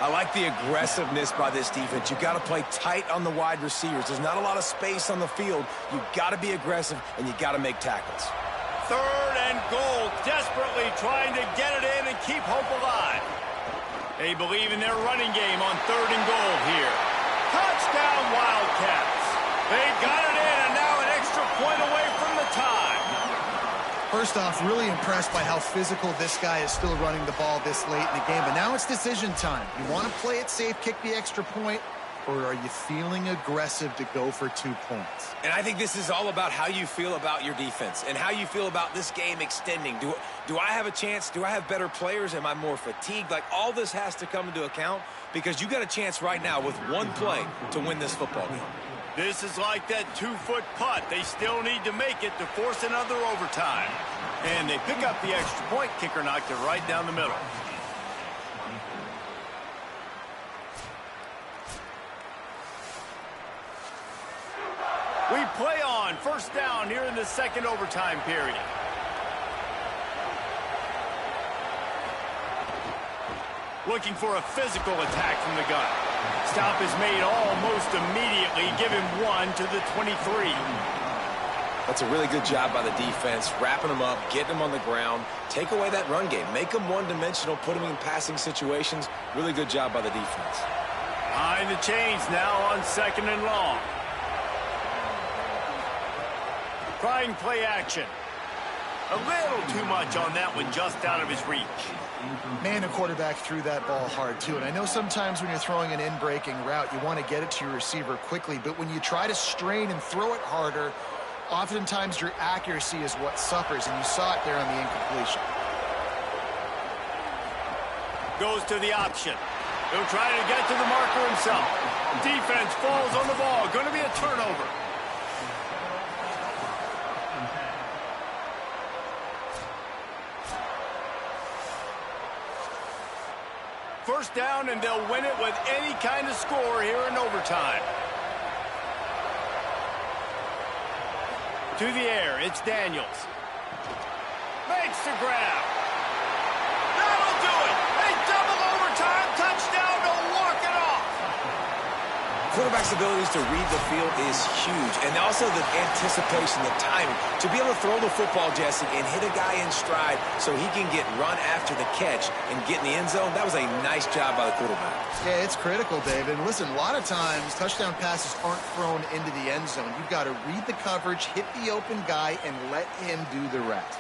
I like the aggressiveness by this defense. You got to play tight on the wide receivers. There's not a lot of space on the field. You got to be aggressive, and you got to make tackles.
Third and goal, desperately trying to get it in and keep hope alive. They believe in their running game on third and goal here. Touchdown, Wildcats. They got it in, and now an extra point away from the tie.
First off, really impressed by how physical this guy is still running the ball this late in the game. But now it's decision time. You want to play it safe, kick the extra point, or are you feeling aggressive to go for 2 points?
And I think this is all about how you feel about your defense and how you feel about this game extending. Do I have a chance? Do I have better players? Am I more fatigued? Like, all this has to come into account because you got a chance right now with one play to win this football game.
This is like that 2-foot putt. They still need to make it to force another overtime. And they pick up the extra point. Kicker knocked it right down the middle. We play on. First down here in the second overtime period. Looking for a physical attack from the gun. Stop is made almost immediately. Give him 1 to the 23.
That's a really good job by the defense, wrapping them up, getting them on the ground, take away that run game, make them one-dimensional, put them in passing situations. Really good job by the defense.
Behind the chains now on second and long. Trying play action. A little too much on that one, just out of his reach.
Man, the quarterback threw that ball hard, too. And I know sometimes when you're throwing an in-breaking route, you want to get it to your receiver quickly. But when you try to strain and throw it harder, oftentimes your accuracy is what suffers. And you saw it there on the incompletion.
Goes to the option. He'll try to get to the marker himself. Defense falls on the ball. Going to be a turnover. First down, and they'll win it with any kind of score here in overtime. To the air, it's Daniels. Makes the grab. That'll do it. A double overtime touchdown to walk it off.
Quarterback's abilities to read the field is huge, and also the anticipation, the timing. To be able to throw the football, Jesse, and hit a guy in stride so he can get run after the catch and get in the end zone, that was a nice job by the quarterback.
Yeah, it's critical, David. And listen, a lot of times touchdown passes aren't thrown into the end zone. You've got to read the coverage, hit the open guy, and let him do the rest.